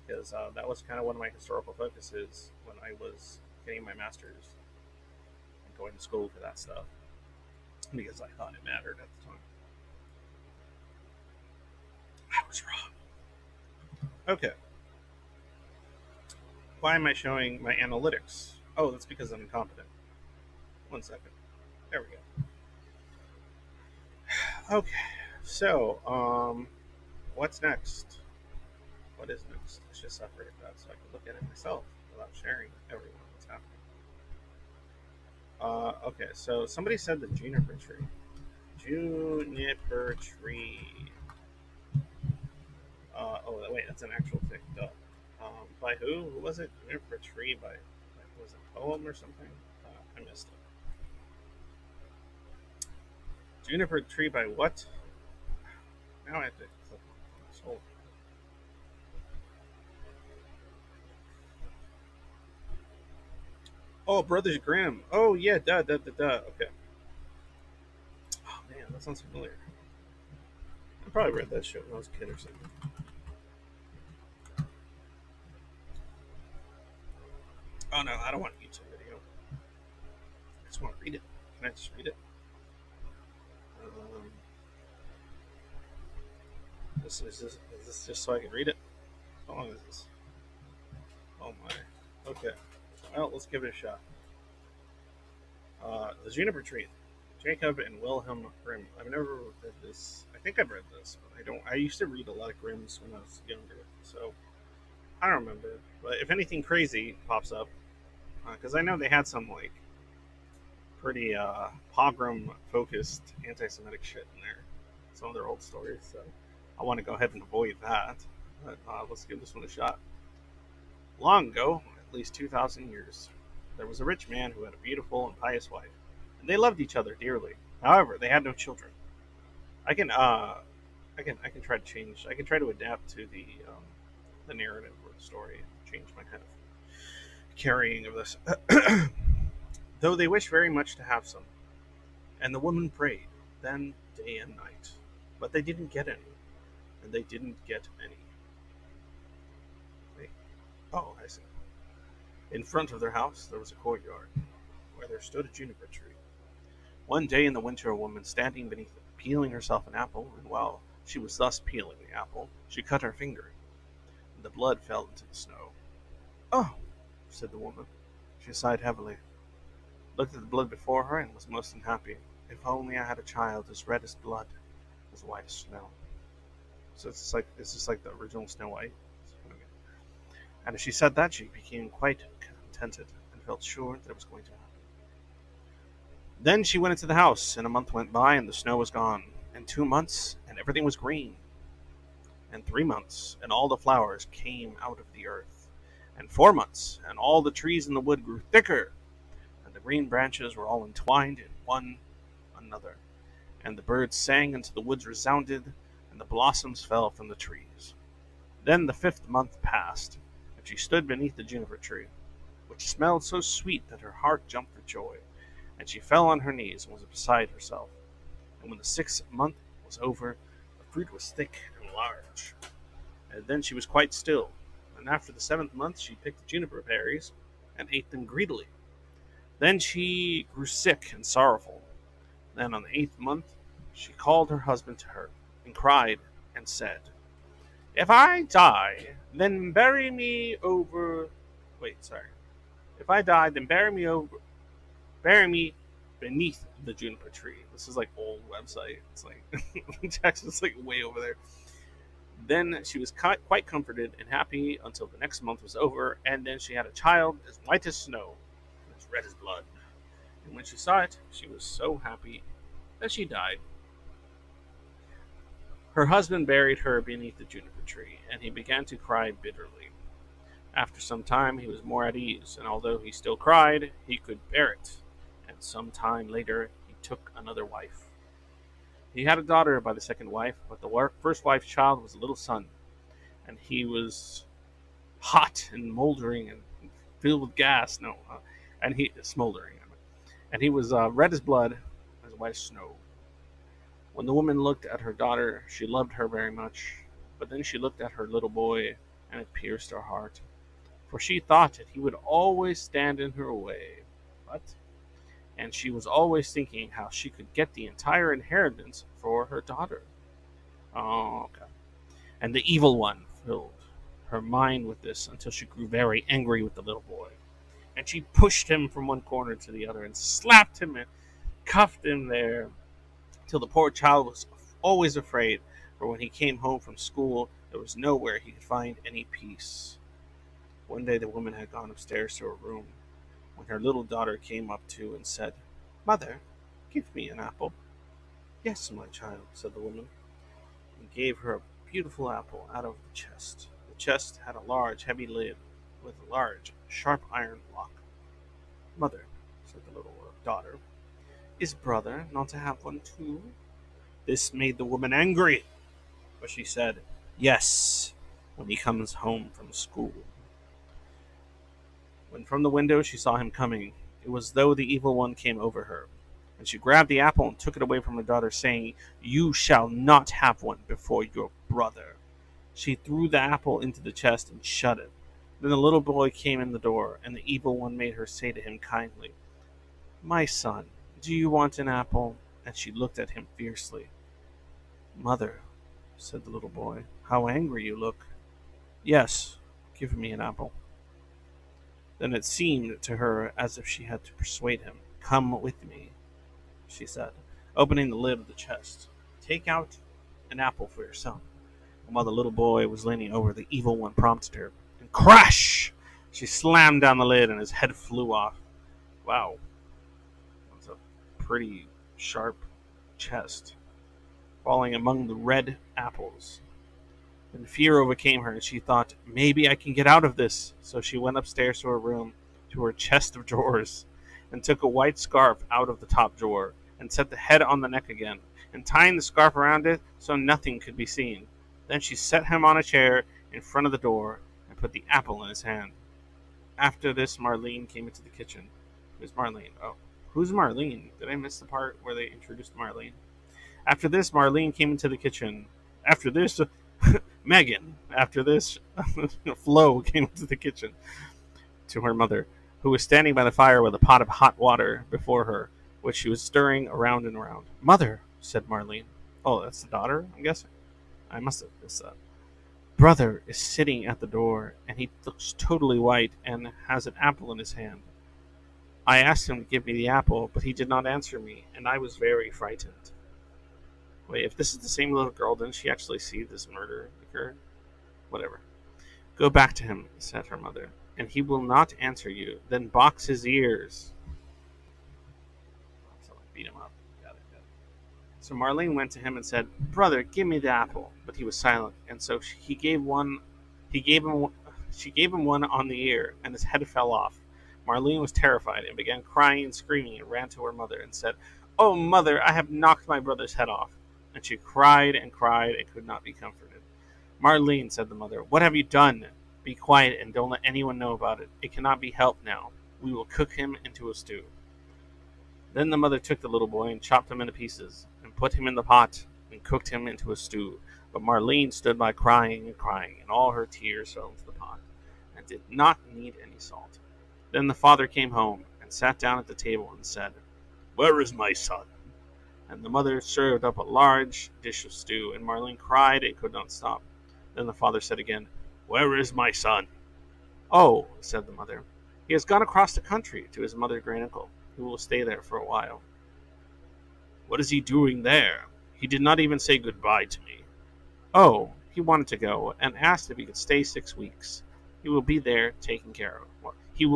Speaker 5: Because that was kind of one of my historical focuses when I was getting my master's and going to school for that stuff. Because I thought it mattered at the time. I was wrong. Okay. Why am I showing my analytics? Oh, that's because I'm incompetent. 1 second. There we go. Okay. So, what's next? What is next? Let's just separate that so I can look at it myself without sharing everyone what's happening. Okay, so somebody said the juniper tree. Juniper tree. Oh, wait, that's an actual thing. Duh. By who? Who was it? Juniper tree by was it a poem or something? I missed it. Juniper tree by what? Now I have to click on this whole. Oh, Brothers Grimm. Oh, yeah, duh. Okay. Oh, man, that sounds familiar. I probably read that shit when I was a kid or something. Oh, no, I don't want a YouTube video. I just want to read it. Can I just read it? Is this just so I can read it? How long is this? Oh, my. Okay. Well, let's give it a shot. The Juniper Tree. Jacob and Wilhelm Grimm. I've never read this. I think I've read this, but I don't. I used to read a lot of Grimms when I was younger, so I don't remember. But if anything crazy pops up, because I know they had some like pretty pogrom-focused anti-Semitic shit in there, some of their old stories. So I want to go ahead and avoid that. But let's give this one a shot. Long ago, at least 2,000 years, there was a rich man who had a beautiful and pious wife, and they loved each other dearly. However, they had no children. I can try to change. I can try to adapt to the narrative or the story and change my kind of carrying of this. Though they wished very much to have some, and the woman prayed, then day and night, but they didn't get any, and they didn't get any. Wait. Oh, I see. In front of their house there was a courtyard, where there stood a juniper tree. One day in the winter, a woman standing beneath it, peeling herself an apple, and while she was thus peeling the apple, she cut her finger, and the blood fell into the snow. "Oh," said the woman. She sighed heavily, looked at the blood before her, and was most unhappy. "If only I had a child as red as blood, as white as snow." So it's just like the original Snow White. And as she said that, she became quite contented and felt sure that it was going to happen. Then she went into the house, and a month went by, and the snow was gone, and 2 months, and everything was green, and 3 months, and all the flowers came out of the earth, and 4 months, and all the trees in the wood grew thicker, and the green branches were all entwined in one another, and the birds sang until the woods resounded, and the blossoms fell from the trees. Then the 5th month passed, and she stood beneath the juniper tree, which smelled so sweet that her heart jumped for joy. and she fell on her knees and was beside herself. And when the 6th month was over, the fruit was thick and large. And then she was quite still. And after the 7th month, she picked the juniper berries and ate them greedily. Then she grew sick and sorrowful. Then on the 8th month, she called her husband to her and cried and said, "If I die, then bury me over. Wait, sorry. If I die, then bury me beneath the juniper tree." This is like old website. It's like text is like way over there. Then she was quite comforted and happy until the next month was over, and then she had a child as white as snow and as red as blood. And when she saw it, she was so happy that she died. Her husband buried her beneath the juniper tree, and he began to cry bitterly. After some time, he was more at ease, and although he still cried, he could bear it. And some time later, he took another wife. He had a daughter by the second wife, but the first wife's child was a little son, and he was hot and moldering and filled with gas. And he smoldering, and he was red as blood, as white as snow. When the woman looked at her daughter, she loved her very much, but then she looked at her little boy, and it pierced her heart, for she thought that he would always stand in her way. And she was always thinking how she could get the entire inheritance for her daughter. Oh, okay. And the evil one filled her mind with this until she grew very angry with the little boy. And she pushed him from one corner to the other and slapped him and cuffed him there till the poor child was always afraid, for when he came home from school, there was nowhere he could find any peace. One day the woman had gone upstairs to her room, when her little daughter came up to and said, "Mother, give me an apple." "Yes, my child," said the woman, and gave her a beautiful apple out of the chest. The chest had a large, heavy lid with a large, sharp iron lock. "Mother," said the little daughter, "is brother not to have one too?" This made the woman angry, but she said, "Yes, when he comes home from school." When from the window she saw him coming, it was as though the evil one came over her, and she grabbed the apple and took it away from her daughter, saying, "You shall not have one before your brother." She threw the apple into the chest and shut it. Then the little boy came in the door, and the evil one made her say to him kindly, "My son, do you want an apple?" And she looked at him fiercely. "Mother," said the little boy, "how angry you look." "Yes, give me an apple." Then it seemed to her as if she had to persuade him. "Come with me," she said, opening the lid of the chest. "Take out an apple for yourself." And while the little boy was leaning over, the evil one prompted her, and crash! She slammed down the lid, and his head flew off. Wow, that's a pretty sharp chest, falling among the red apples. Then fear overcame her, and she thought, "Maybe I can get out of this." So she went upstairs to her room, to her chest of drawers, and took a white scarf out of the top drawer, and set the head on the neck again, and tying the scarf around it so nothing could be seen. Then she set him on a chair in front of the door, and put the apple in his hand. After this, Marlene came into the kitchen. Who's Marlene? Oh, who's Marlene? Did I miss the part where they introduced Marlene? After this, Marlene came into the kitchen. After this, Megan. After this, Flo came into the kitchen to her mother, who was standing by the fire with a pot of hot water before her, which she was stirring around and around. "Mother," said Marlene. Oh, that's the daughter, I'm guessing. I must have missed that. "Brother is sitting at the door, and he looks totally white and has an apple in his hand. I asked him to give me the apple, but he did not answer me, and I was very frightened." Wait, if this is the same little girl, didn't she actually see this murder occur? Whatever. "Go back to him," said her mother, "and he will not answer you. Then box his ears." So beat him up. Got it. So Marlene went to him and said, "Brother, give me the apple." But he was silent, and so she gave him one on the ear, and his head fell off. Marlene was terrified and began crying and screaming, and ran to her mother and said, "Oh, mother, I have knocked my brother's head off." And she cried and could not be comforted. "Marlene," said the mother, "what have you done? Be quiet and don't let anyone know about it. It cannot be helped now. We will cook him into a stew." Then the mother took the little boy and chopped him into pieces, and put him in the pot, and cooked him into a stew. But Marlene stood by crying and crying, and all her tears fell into the pot, and did not need any salt. Then the father came home, and sat down at the table, and said, "Where is my son?" And the mother served up a large dish of stew, and Marlene cried and could not stop. Then the father said again, "Where is my son?" "Oh," said the mother, "he has gone across the country to his mother great-uncle, who will stay there for a while." "What is he doing there? He did not even say goodbye to me." "Oh, he wanted to go, and asked if he could stay 6 weeks. He will be there taken care of. Well, he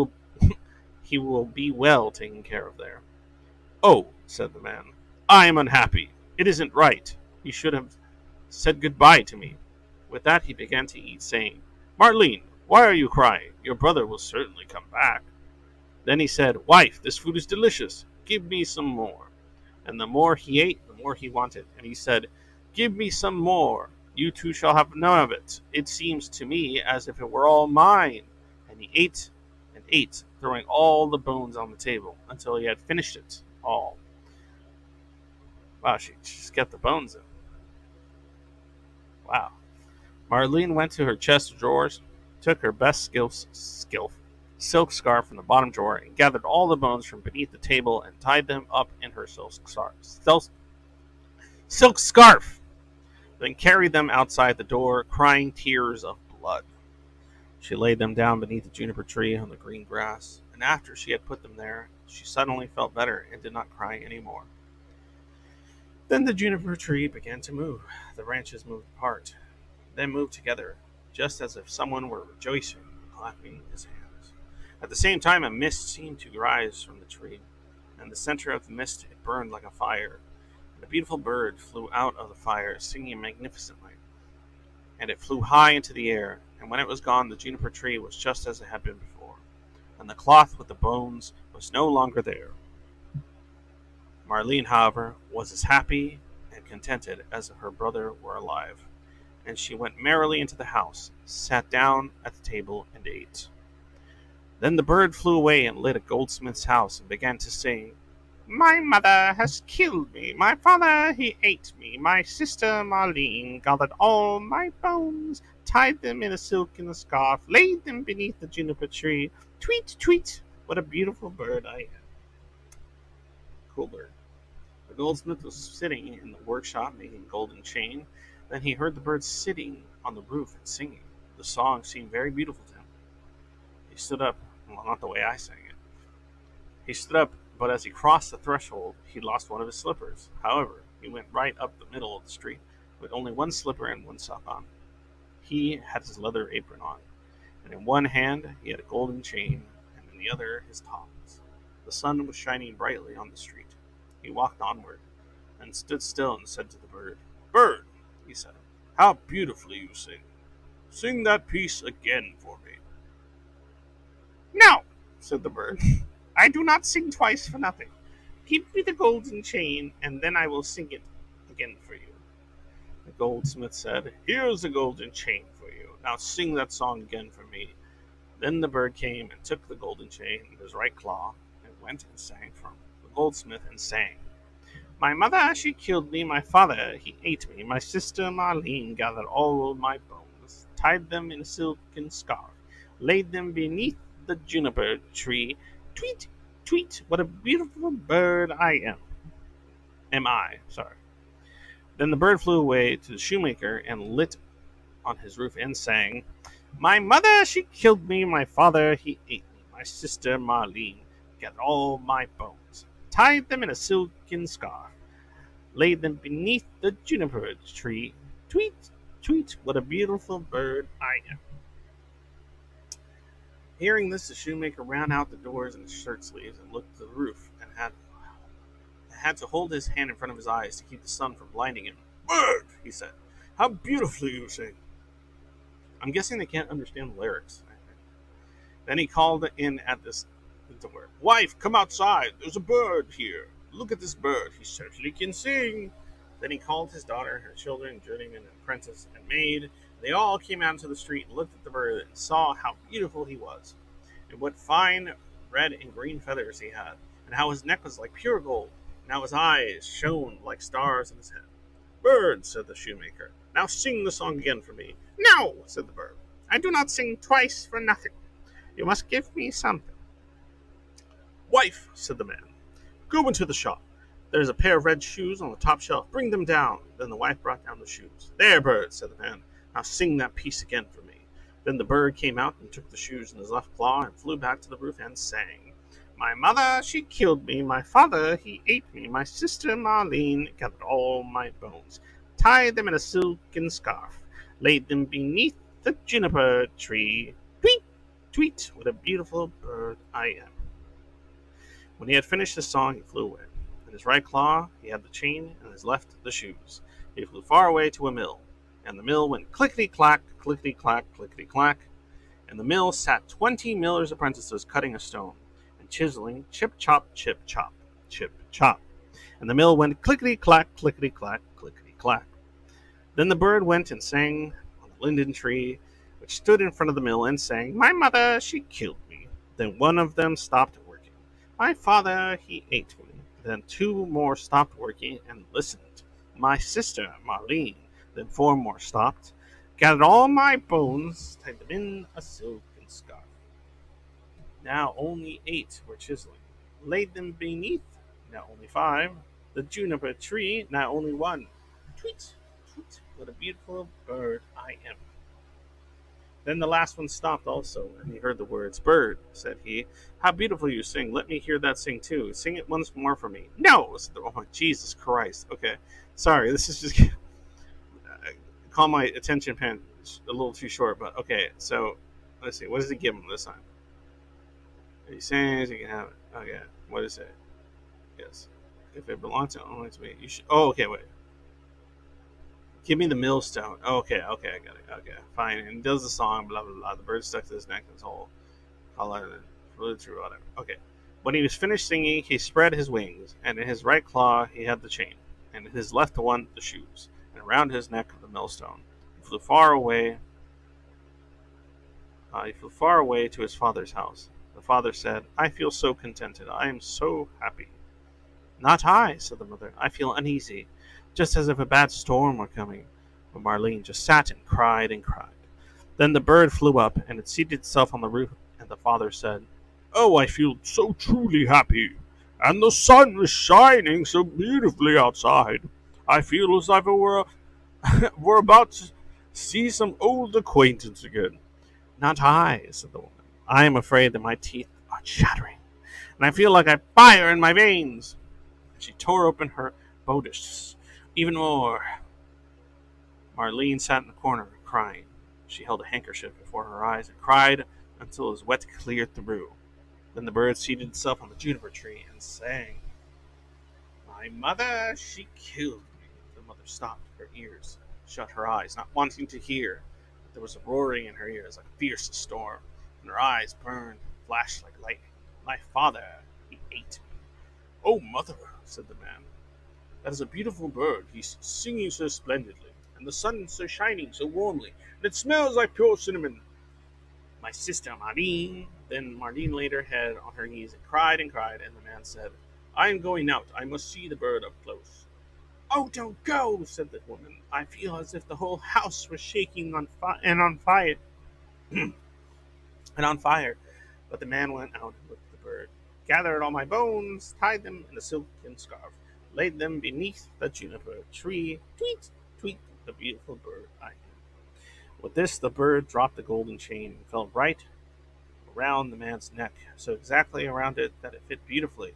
Speaker 5: will be well taken care of there." "Oh," said the man, "I am unhappy. It isn't right. He should have said goodbye to me." With that he began to eat, saying, "Marlene, why are you crying? Your brother will certainly come back." Then he said, "Wife, this food is delicious. Give me some more." And the more he ate, the more he wanted. And he said, "Give me some more. You two shall have none of it. It seems to me as if it were all mine." And he ate and ate, throwing all the bones on the table, until he had finished it all. Wow, she just kept the bones in. Wow. Marlene went to her chest of drawers, took her best silk scarf from the bottom drawer, and gathered all the bones from beneath the table and tied them up in her silk scarf, then carried them outside the door, crying tears of blood. She laid them down beneath the juniper tree on the green grass, and after she had put them there, she suddenly felt better and did not cry any more. Then the juniper tree began to move. The branches moved apart, then moved together, just as if someone were rejoicing and clapping his hands. At the same time, a mist seemed to rise from the tree. In the center of the mist it burned like a fire, and a beautiful bird flew out of the fire, singing magnificently. And it flew high into the air, and when it was gone, the juniper tree was just as it had been before, and the cloth with the bones was no longer there. Marlene, however, was as happy and contented as if her brother were alive, and she went merrily into the house, sat down at the table, and ate. Then the bird flew away and lit a goldsmith's house, and began to sing, "My mother has killed me, my father he ate me, my sister Marlene gathered all my bones, tied them in a silken scarf, laid them beneath the juniper tree. Tweet, tweet, what a beautiful bird I am." Cool bird. The goldsmith was sitting in the workshop making a golden chain. Then he heard the bird sitting on the roof and singing. The song seemed very beautiful to him. He stood up. Well, not the way I sang it. He stood up, but as he crossed the threshold, he lost one of his slippers. However, he went right up the middle of the street with only one slipper and one sock on. He had his leather apron on, and in one hand he had a golden chain, and in the other his tongs. The sun was shining brightly on the street. He walked onward, and stood still and said to the bird, "Bird," he said, "how beautifully you sing. Sing that piece again for me." "No," said the bird, "I do not sing twice for nothing. Give me the golden chain, and then I will sing it again for you." The goldsmith said, "Here's the golden chain for you. Now sing that song again for me." Then the bird came and took the golden chain in his right claw, and went and sang from the goldsmith, and sang, "My mother, she killed me, my father, he ate me, my sister Marlene gathered all my bones, tied them in a silken scarf, laid them beneath the juniper tree. Tweet, tweet, what a beautiful bird am I, sorry." Then the bird flew away to the shoemaker and lit on his roof and sang, "My mother, she killed me, my father, he ate me, my sister Marlene gathered all my bones, tied them in a silken scarf, laid them beneath the juniper tree. Tweet, tweet, what a beautiful bird I am." Hearing this, the shoemaker ran out the doors in his shirt sleeves and looked to the roof, and had to hold his hand in front of his eyes to keep the sun from blinding him. "Bird," he said, "how beautifully you sing." I'm guessing they can't understand the lyrics. Then he called in at the door, "Wife, come outside. There's a bird here. Look at this bird. He certainly can sing." Then he called his daughter, her children, journeyman, apprentice, and maid. They all came out into the street and looked at the bird and saw how beautiful he was, and what fine red and green feathers he had, and how his neck was like pure gold, and how his eyes shone like stars in his head. Bird, said the shoemaker, now sing the song again for me. No, said the bird, I do not sing twice for nothing. You must give me something. Wife, said the man, go into the shop. There's a pair of red shoes on the top shelf. Bring them down. Then the wife brought down the shoes. There, bird, said the man. Now sing that piece again for me. Then the bird came out and took the shoes in his left claw and flew back to the roof and sang. My mother, she killed me. My father, he ate me. My sister, Marlene, gathered all my bones, tied them in a silken scarf, laid them beneath the juniper tree. Tweet, tweet, what a beautiful bird I am. When he had finished his song, he flew away. In his right claw he had the chain, and in his left the shoes. He flew far away to a mill, and the mill went clickety-clack, clickety-clack, clickety-clack. In the mill sat 20 millers' apprentices cutting a stone, and chiseling chip-chop, chip-chop, chip-chop. And the mill went clickety-clack, clickety-clack, clickety-clack. Then the bird went and sang on the linden tree, which stood in front of the mill, and sang, My mother, she killed me. Then one of them stopped working. My father, he ate me. Then two more stopped working and listened. My sister, Marlene. Then four more stopped, gathered all my bones, tied them in a silken scarf. Now only 8 were chiseling, laid them beneath, now only 5, the juniper tree, now only 1. Tweet, tweet, what a beautiful bird I am. Then the last one stopped also, and he heard the words. Bird, said he, how beautiful you sing. Let me hear that sing too. Sing it once more for me. No, said the woman. Jesus Christ. Okay, sorry, this is just call my attention span a little too short, but okay. So let's see. What does he give him this time? He sings. He can have it. Okay. What is it? Yes. If it belongs to only to me, you should. Oh, okay. Wait. Give me the millstone. Oh, okay, I got it. Okay, fine. And he does the song, blah, blah, blah. The bird stuck to his neck and his whole collar and flew through, whatever. Okay. When he was finished singing, he spread his wings, and in his right claw he had the chain, and in his left one the shoes, and around his neck the millstone. He flew far away. To his father's house. The father said, I feel so contented. I am so happy. Not I, said the mother. I feel uneasy, just as if a bad storm were coming. But Marlene just sat and cried and cried. Then the bird flew up, and it seated itself on the roof, and the father said, Oh, I feel so truly happy, and the sun is shining so beautifully outside. I feel as if we're about to see some old acquaintance again. Not I, said the woman. I am afraid that my teeth are chattering, and I feel like I fire in my veins. She tore open her bodice even more. Marlene sat in the corner, crying. She held a handkerchief before her eyes and cried until it was wet clear through. Then the bird seated itself on the juniper tree and sang. My mother, she killed me. The mother stopped, her ears, shut her eyes, not wanting to hear. But there was a roaring in her ears like a fierce storm, and her eyes burned, flashed like lightning. My father, he ate me. Oh, mother, said the man. That is a beautiful bird. He's singing so splendidly, and the sun is so shining so warmly, and it smells like pure cinnamon. My sister Marlene. Then Marlene laid her head on her knees and cried, and the man said, I am going out. I must see the bird up close. Oh, don't go, said the woman. I feel as if the whole house was shaking on fire. and on fire. But the man went out with the bird, gathered all my bones, tied them in a silken scarf, laid them beneath the juniper tree. Tweet, tweet, the beautiful bird I am. With this, the bird dropped the golden chain and fell right around the man's neck, so exactly around it that it fit beautifully.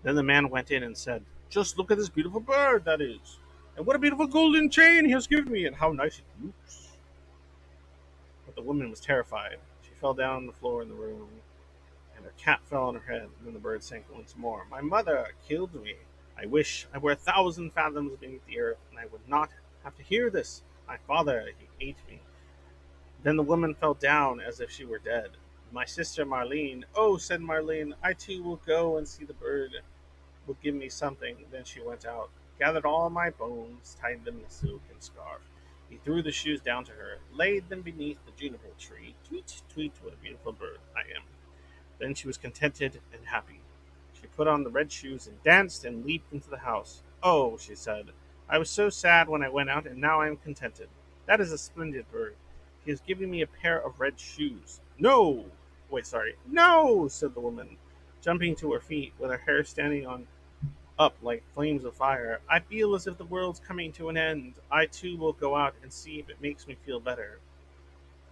Speaker 5: Then the man went in and said, Just look at this beautiful bird, that is. And what a beautiful golden chain he has given me, and how nice it looks. But the woman was terrified. She fell down on the floor in the room, and her cap fell on her head. And then the bird sank once more. My mother killed me. I wish I were 1,000 fathoms beneath the earth, and I would not have to hear this. My father, he ate me. Then the woman fell down as if she were dead. My sister Marlene, oh, said Marlene, I too will go and see the bird. Will give me something. Then she went out, gathered all my bones, tied them in a silken scarf. He threw the shoes down to her, laid them beneath the juniper tree. Tweet, tweet, what a beautiful bird I am. Then she was contented and happy. She put on the red shoes, and danced and leaped into the house. "Oh," she said, "I was so sad when I went out, and now I am contented. That is a splendid bird. He is giving me a pair of red shoes." "No!" Wait, sorry. "No!" said the woman, jumping to her feet, with her hair standing on up like flames of fire. "I feel as if the world's coming to an end. I too will go out and see if it makes me feel better."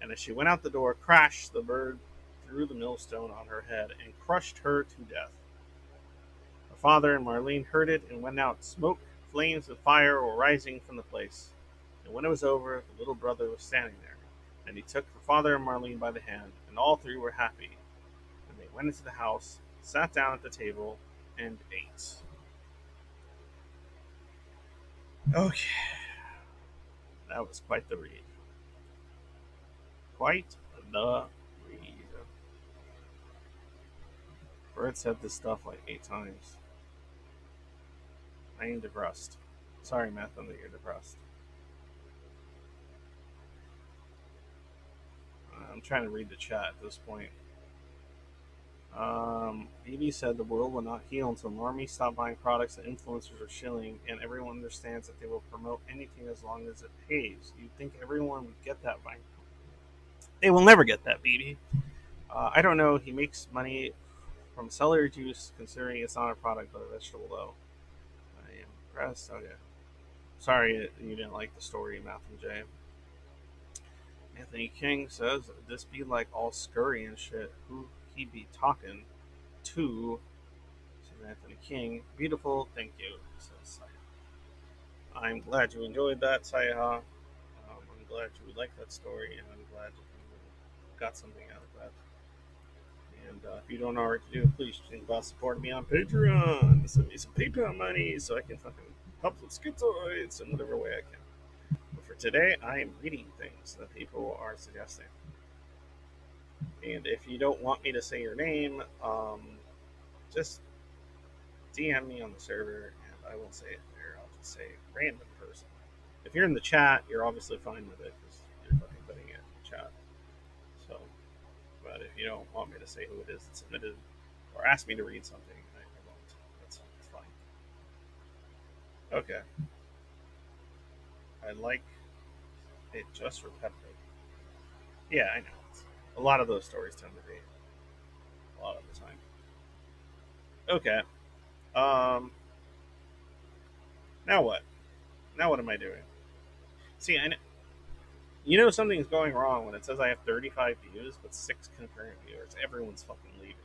Speaker 5: And as she went out the door, crash, the bird threw the millstone on her head and crushed her to death. Her father and Marlene heard it and went out. Smoke, flames, and fire were rising from the place. And when it was over, the little brother was standing there, and he took her father and Marlene by the hand, and all three were happy. And they went into the house, sat down at the table, and ate. Okay, that was quite the read. Quite the read. Bird said this stuff like 8 times. I am depressed. Sorry, Matthew, that you're depressed. I'm trying to read the chat at this point. BB said the world will not heal until normies stop buying products that influencers are shilling, and everyone understands that they will promote anything as long as it pays. You'd think everyone would get that by. They will never get that, BB. I don't know. He makes money from celery juice, considering it's not a product but a vegetable, though. I am impressed. Okay. Sorry you didn't like the story, Matthew J. Anthony King says, "This be like all scurry and shit. Who he be talking to?" Says Anthony King. "Beautiful, thank you," says Saya. "I'm glad you enjoyed that, Saya. I'm glad you liked that story, and I'm glad you got something out of that. And if you don't know what to do, please think about supporting me on Patreon. Send me some Patreon money so I can fucking help with schizoids in whatever way I can. But for today, I am reading things that people are suggesting. And if you don't want me to say your name, just DM me on the server, and I won't say it there. I'll just say random person. If you're in the chat, you're obviously fine with it because you're fucking putting it in the chat. So, but if you don't want me to say who it is that submitted or ask me to read something, I won't. That's fine. Okay. I like it just repetitive. Yeah, I know. A lot of those stories tend to be a lot of the time. Okay. Now what? Now what am I doing? See, I know, you know something's going wrong when it says I have 35 views but 6 concurrent viewers. Everyone's fucking leaving.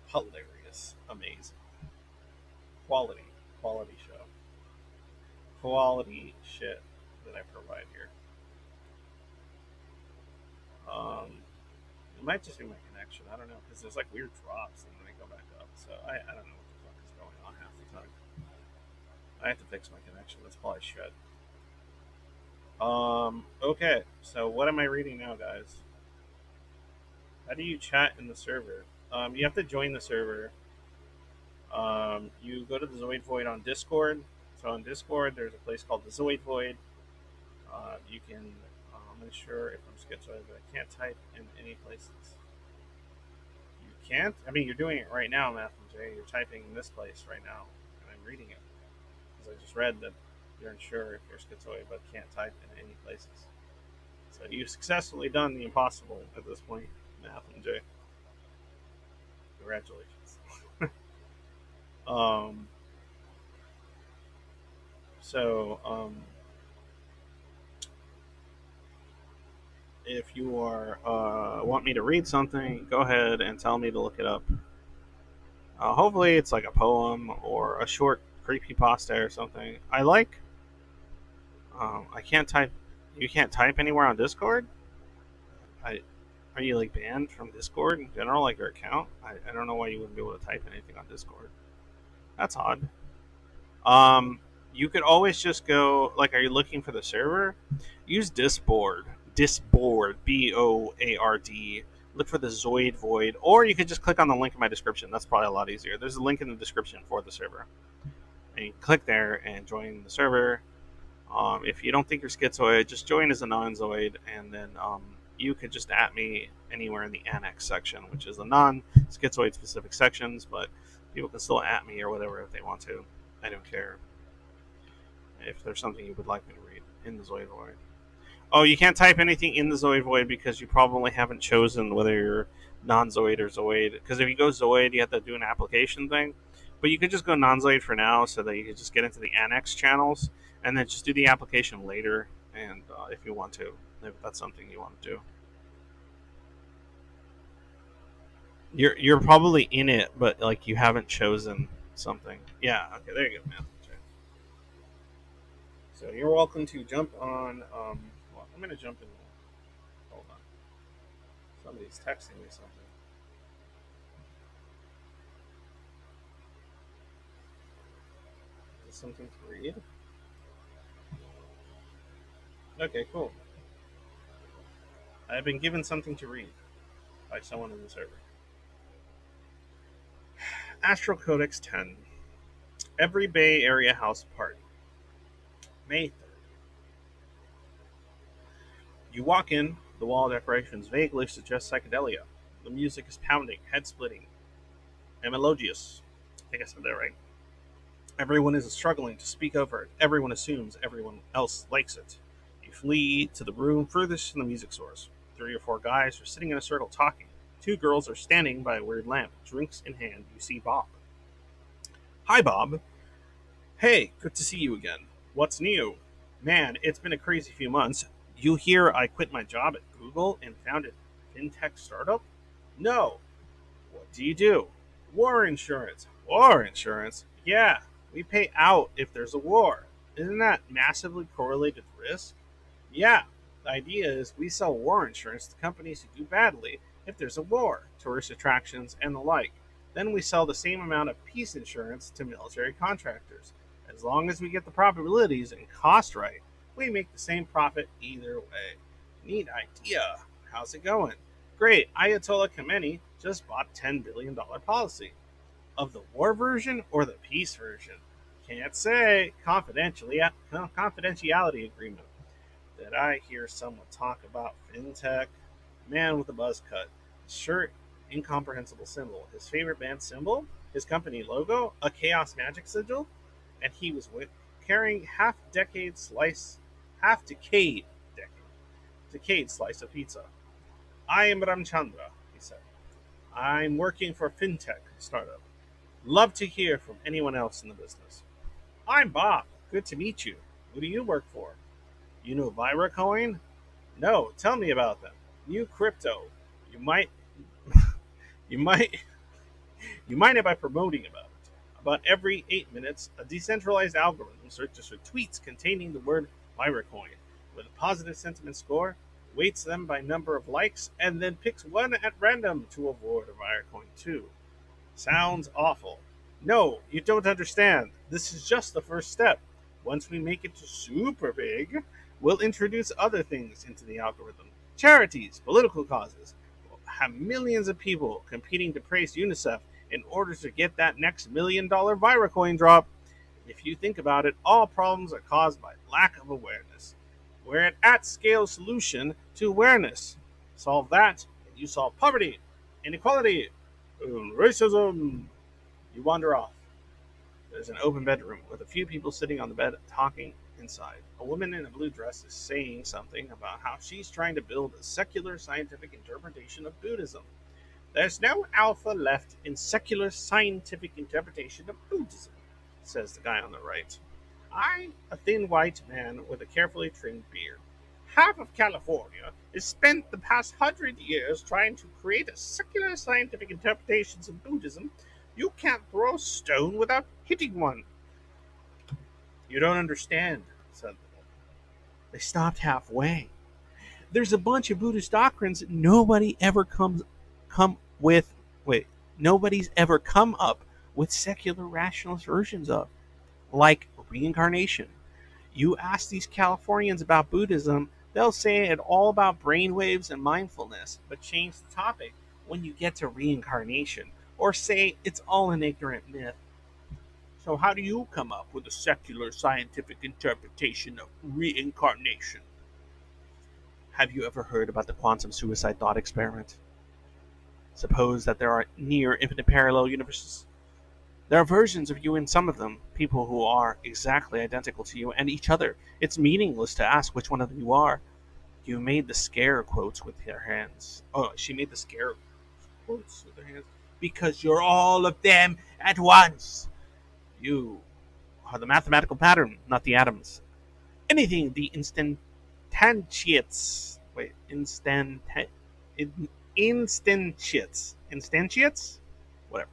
Speaker 5: Hilarious. Amazing. Quality. Quality show. Quality shit that I provide here. It might just be my connection. I don't know, because there's like weird drops and then they go back up. So I don't know what the fuck is going on half the time. I have to fix my connection. That's probably shit. Okay. So what am I reading now, guys? How do you chat in the server? You have to join the server. You go to the Zoid Void on Discord. So on Discord, there's a place called the Zoid Void. You can. I'm not sure if I'm schizoid, but I can't type in any places. You can't? I mean, you're doing it right now, Matthew J. You're typing in this place right now, and I'm reading it. Because I just read that you're unsure if you're schizoid, but can't type in any places. So you've successfully done the impossible at this point, Matthew J. Congratulations. So, if you are want me to read something, go ahead and tell me to look it up. Hopefully, it's like a poem or a short creepypasta or something. I like. I can't type. You can't type anywhere on Discord. Are you like banned from Discord in general, like your account? I don't know why you wouldn't be able to type anything on Discord. That's odd. You could always just go, like, are you looking for the server? Use Disboard. Disboard. BOARD. Look for the Zoid Void. Or you could just click on the link in my description. That's probably a lot easier. There's a link in the description for the server. And you click there and join the server. If you don't think you're schizoid, just join as a non-zoid, and then you could just at me anywhere in the annex section, which is the non-schizoid specific sections, but People can still at me or whatever if they want to. I don't care. If there's something you would like me to read in the Zoid Void. Oh, you can't type anything in the Zoid Void because you probably haven't chosen whether you're non-Zoid or Zoid. Because if you go Zoid, you have to do an application thing. But you could just go non-Zoid for now so that you can just get into the annex channels and then just do the application later. And if you want to, if that's something you want to do. You're probably in it, but like you haven't chosen something. Yeah, okay, there you go, man. So you're welcome to jump on. Well, I'm gonna jump in. Hold on. Somebody's texting me something. Is this something to read? Okay, cool. I've been given something to read by someone in the server. Astral Codex 10. Every Bay Area house party. May 3rd. You walk in, the wall decorations vaguely suggest psychedelia. The music is pounding, head splitting, and melodious. I think I said that right. Everyone is struggling to speak over it. Everyone assumes everyone else likes it. You flee to the room furthest from the music source. 3 or 4 guys are sitting in a circle talking. 2 girls are standing by a weird lamp. Drinks in hand, you see Bob. Hi, Bob. Hey, good to see you again. What's new? Man, it's been a crazy few months. You hear I quit my job at Google and founded a fintech startup? No. What do you do? War insurance. War insurance? Yeah, we pay out if there's a war. Isn't that massively correlated risk? Yeah, the idea is we sell war insurance to companies who do badly if there's a war, tourist attractions, and the like. Then we sell the same amount of peace insurance to military contractors. As long as we get the probabilities and cost right, we make the same profit either way. Neat idea. How's it going? Great. Ayatollah Khamenei just bought a $10 billion policy. Of the war version or the peace version? Can't say. Confidentiality agreement. Did I hear someone talk about fintech? Man with a buzz cut. Shirt, incomprehensible symbol. His favorite band symbol? His company logo? A chaos magic sigil? And he was carrying half-decade slice of pizza. I am Ramchandra, he said. I'm working for a fintech startup. Love to hear from anyone else in the business. I'm Bob. Good to meet you. Who do you work for? You know Litecoin? No, tell me about them. New crypto. You might if I'm promoting about it. About every 8 minutes, a decentralized algorithm searches for tweets containing the word Litecoin with a positive sentiment score, weights them by number of likes, and then picks one at random to award a Litecoin to. Sounds awful. No, you don't understand. This is just the first step. Once we make it super big, we'll introduce other things into the algorithm. Charities, political causes. We'll have millions of people competing to praise UNICEF in order to get that next $1 million Viracoin drop. If you think about it, all problems are caused by lack of awareness. We're an at-scale solution to awareness. Solve that, and you solve poverty, inequality, racism. You wander off. There's an open bedroom with a few people sitting on the bed talking inside. A woman in a blue dress is saying something about how she's trying to build a secular scientific interpretation of Buddhism. There's no alpha left in secular scientific interpretation of Buddhism, says the guy on the right. I'm a thin white man with a carefully trimmed beard. Half of California has spent the past 100 years trying to create a secular scientific interpretation of Buddhism. You can't throw a stone without hitting one. You don't understand, said the woman. They stopped halfway. There's a bunch of Buddhist doctrines that nobody's ever come up with secular rationalist versions of, like reincarnation. You ask these Californians about Buddhism, they'll say it's all about brainwaves and mindfulness, but change the topic when you get to reincarnation, or say it's all an ignorant myth. So how do you come up with a secular scientific interpretation of reincarnation? Have you ever heard about the quantum suicide thought experiment? Suppose that there are near infinite parallel universes. There are versions of you in some of them, people who are exactly identical to you and each other. It's meaningless to ask which one of them you are. You made the scare quotes with your hands. Oh, she made the scare quotes with her hands. Because you're all of them at once. You are the mathematical pattern, not the atoms. Anything the instantiates. Wait, instantiates? Whatever.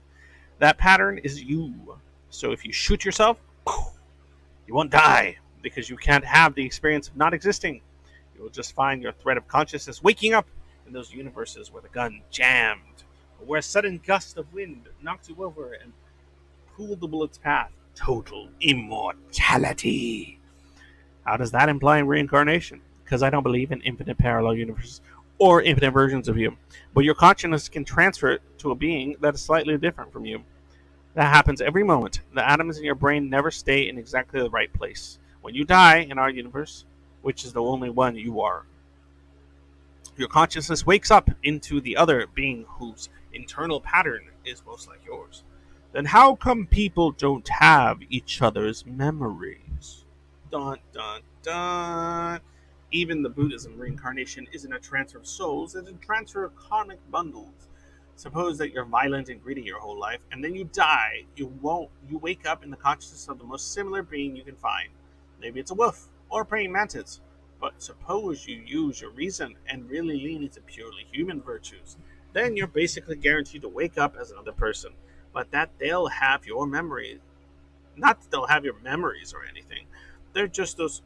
Speaker 5: That pattern is you. So if you shoot yourself, you won't die because you can't have the experience of not existing. You will just find your thread of consciousness waking up in those universes where the gun jammed, or where a sudden gust of wind knocked you over and cooled the bullet's path. Total immortality. How does that imply reincarnation? Because I don't believe in infinite parallel universes or infinite versions of you. But your consciousness can transfer it to a being that is slightly different from you. That happens every moment. The atoms in your brain never stay in exactly the right place. When you die in our universe, which is the only one you are, your consciousness wakes up into the other being whose internal pattern is most like yours. Then how come people don't have each other's memories? Dun dun dun. Even the Buddhism reincarnation isn't a transfer of souls, it's a transfer of karmic bundles. Suppose that you're violent and greedy your whole life, and then you die. You wake up in the consciousness of the most similar being you can find. Maybe it's a wolf or a praying mantis. But suppose you use your reason and really lean into purely human virtues. Then you're basically guaranteed to wake up as another person. But that they'll have your memories. Not that they'll have your memories or anything. They're just whose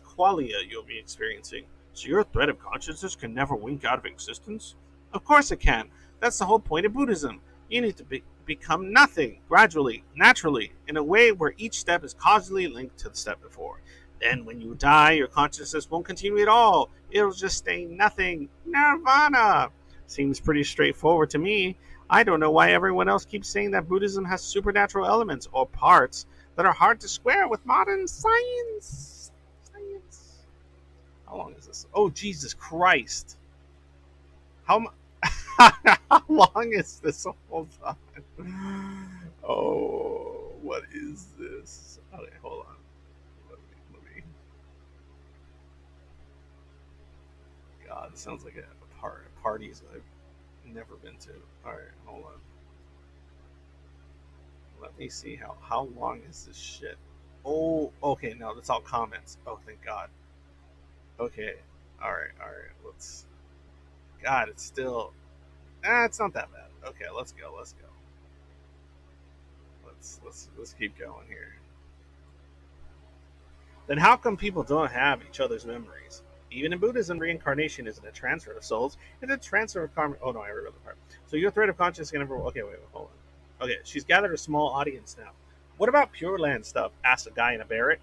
Speaker 5: qualia you'll be experiencing. So your thread of consciousness can never wink out of existence? Of course it can. That's the whole point of Buddhism. You need to become nothing, gradually, naturally, in a way where each step is causally linked to the step before. Then when you die, your consciousness won't continue at all. It'll just stay nothing. Nirvana! Seems pretty straightforward to me. I don't know why everyone else keeps saying that Buddhism has supernatural elements or parts that are hard to square with modern science. How long is this? Oh, Jesus Christ. How long is this? Hold on. Oh, what is this? Okay, hold on. Let me. God, it sounds like a parties I've never been to. All right, hold on. Let me see how long is this shit. Oh, okay, no, that's all comments. Oh, thank God. Okay, all right. Let's. God, it's still. It's not that bad. Okay, let's go. Let's keep going here. Then how come people don't have each other's memories? Even in Buddhism, reincarnation isn't a transfer of souls; it's a transfer of karma. Oh no, I read the part. So your thread of consciousness can never. Okay, wait, hold on. Okay, she's gathered a small audience now. What about Pure Land stuff? Asked a guy in a beret.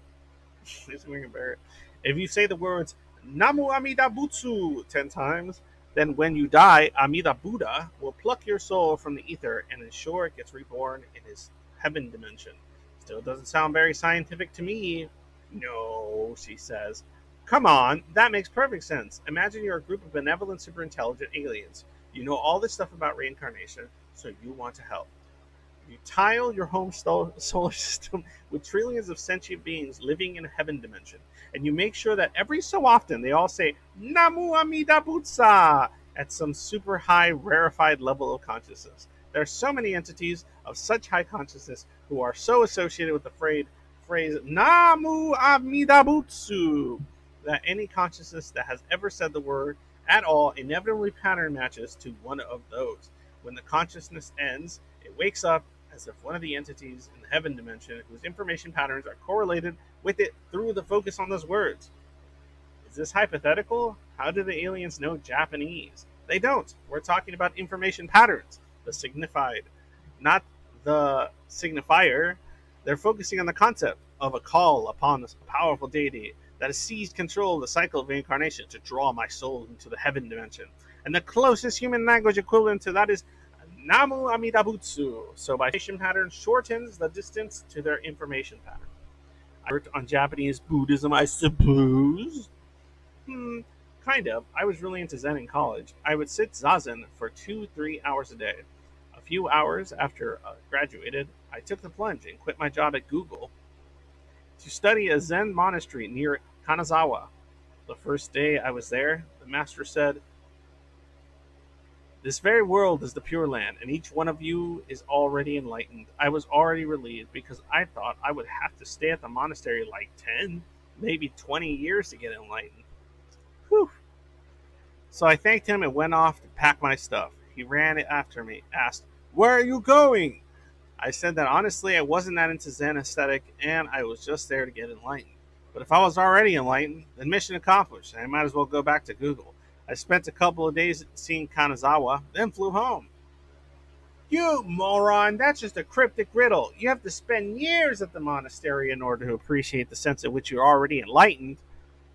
Speaker 5: He's wearing a beret. If you say the words Namu Amida Butsu 10 times, then when you die, Amida Buddha will pluck your soul from the ether and ensure it gets reborn in his heaven dimension. Still doesn't sound very scientific to me. No, she says. Come on, that makes perfect sense. Imagine you're a group of benevolent, super intelligent aliens. You know all this stuff about reincarnation, so you want to help. You tile your home solar system with trillions of sentient beings living in a heaven dimension, and you make sure that every so often they all say Namu Amida Butsa at some super high rarefied level of consciousness. There are so many entities of such high consciousness who are so associated with the phrase Namu Amida Butsu that any consciousness that has ever said the word at all inevitably pattern matches to one of those. When the consciousness ends, it wakes up as if one of the entities in the heaven dimension whose information patterns are correlated with it through the focus on those words. Is this hypothetical? How do the aliens know Japanese? They don't. We're talking about information patterns, the signified, not the signifier. They're focusing on the concept of a call upon this powerful deity that has seized control of the cycle of reincarnation to draw my soul into the heaven dimension. And the closest human language equivalent to that is Namu Amida Butsu. So by information pattern shortens the distance to their information pattern. I worked on Japanese Buddhism, I suppose. Kind of. I was really into Zen in college. I would sit zazen for 2-3 hours a day. A few hours after I graduated, I took the plunge and quit my job at Google to study a Zen monastery near Kanazawa. The first day I was there, the master said, "This very world is the Pure Land, and each one of you is already enlightened." I was already relieved because I thought I would have to stay at the monastery like 10, maybe 20 years to get enlightened. Whew. So I thanked him and went off to pack my stuff. He ran after me, asked, "Where are you going?" I said that honestly I wasn't that into Zen aesthetic and I was just there to get enlightened. But if I was already enlightened, then mission accomplished, and I might as well go back to Google. I spent a couple of days seeing Kanazawa, then flew home. "You moron, that's just a cryptic riddle. You have to spend years at the monastery in order to appreciate the sense at which you're already enlightened."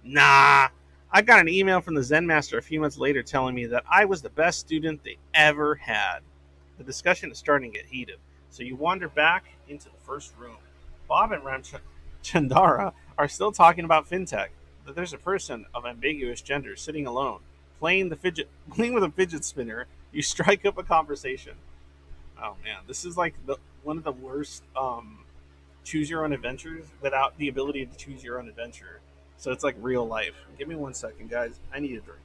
Speaker 5: Nah. I got an email from the Zen master a few months later telling me that I was the best student they ever had. The discussion is starting to get heated, so you wander back into the first room. Bob and Ramchandara are still talking about fintech, but there's a person of ambiguous gender sitting alone, playing with a fidget spinner. You strike up a conversation. Oh man, this is like one of the worst choose your own adventures without the ability to choose your own adventure. So it's like real life. Give me 1 second, guys. I need a drink.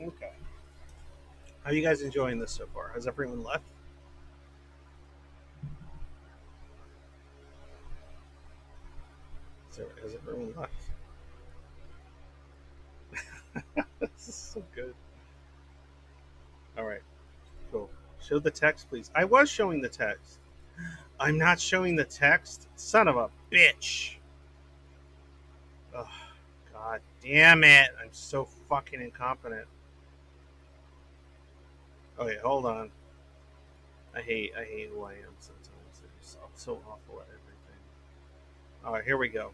Speaker 5: Okay. How are you guys enjoying this so far? Has everyone left? Has everyone left? This is so good. All right. Cool. Show the text, please. I was showing the text. I'm not showing the text? Son of a bitch. Oh, God damn it. I'm so fucking incompetent. Okay, hold on. I hate who I am sometimes. I'm so awful at everything. All right, here we go.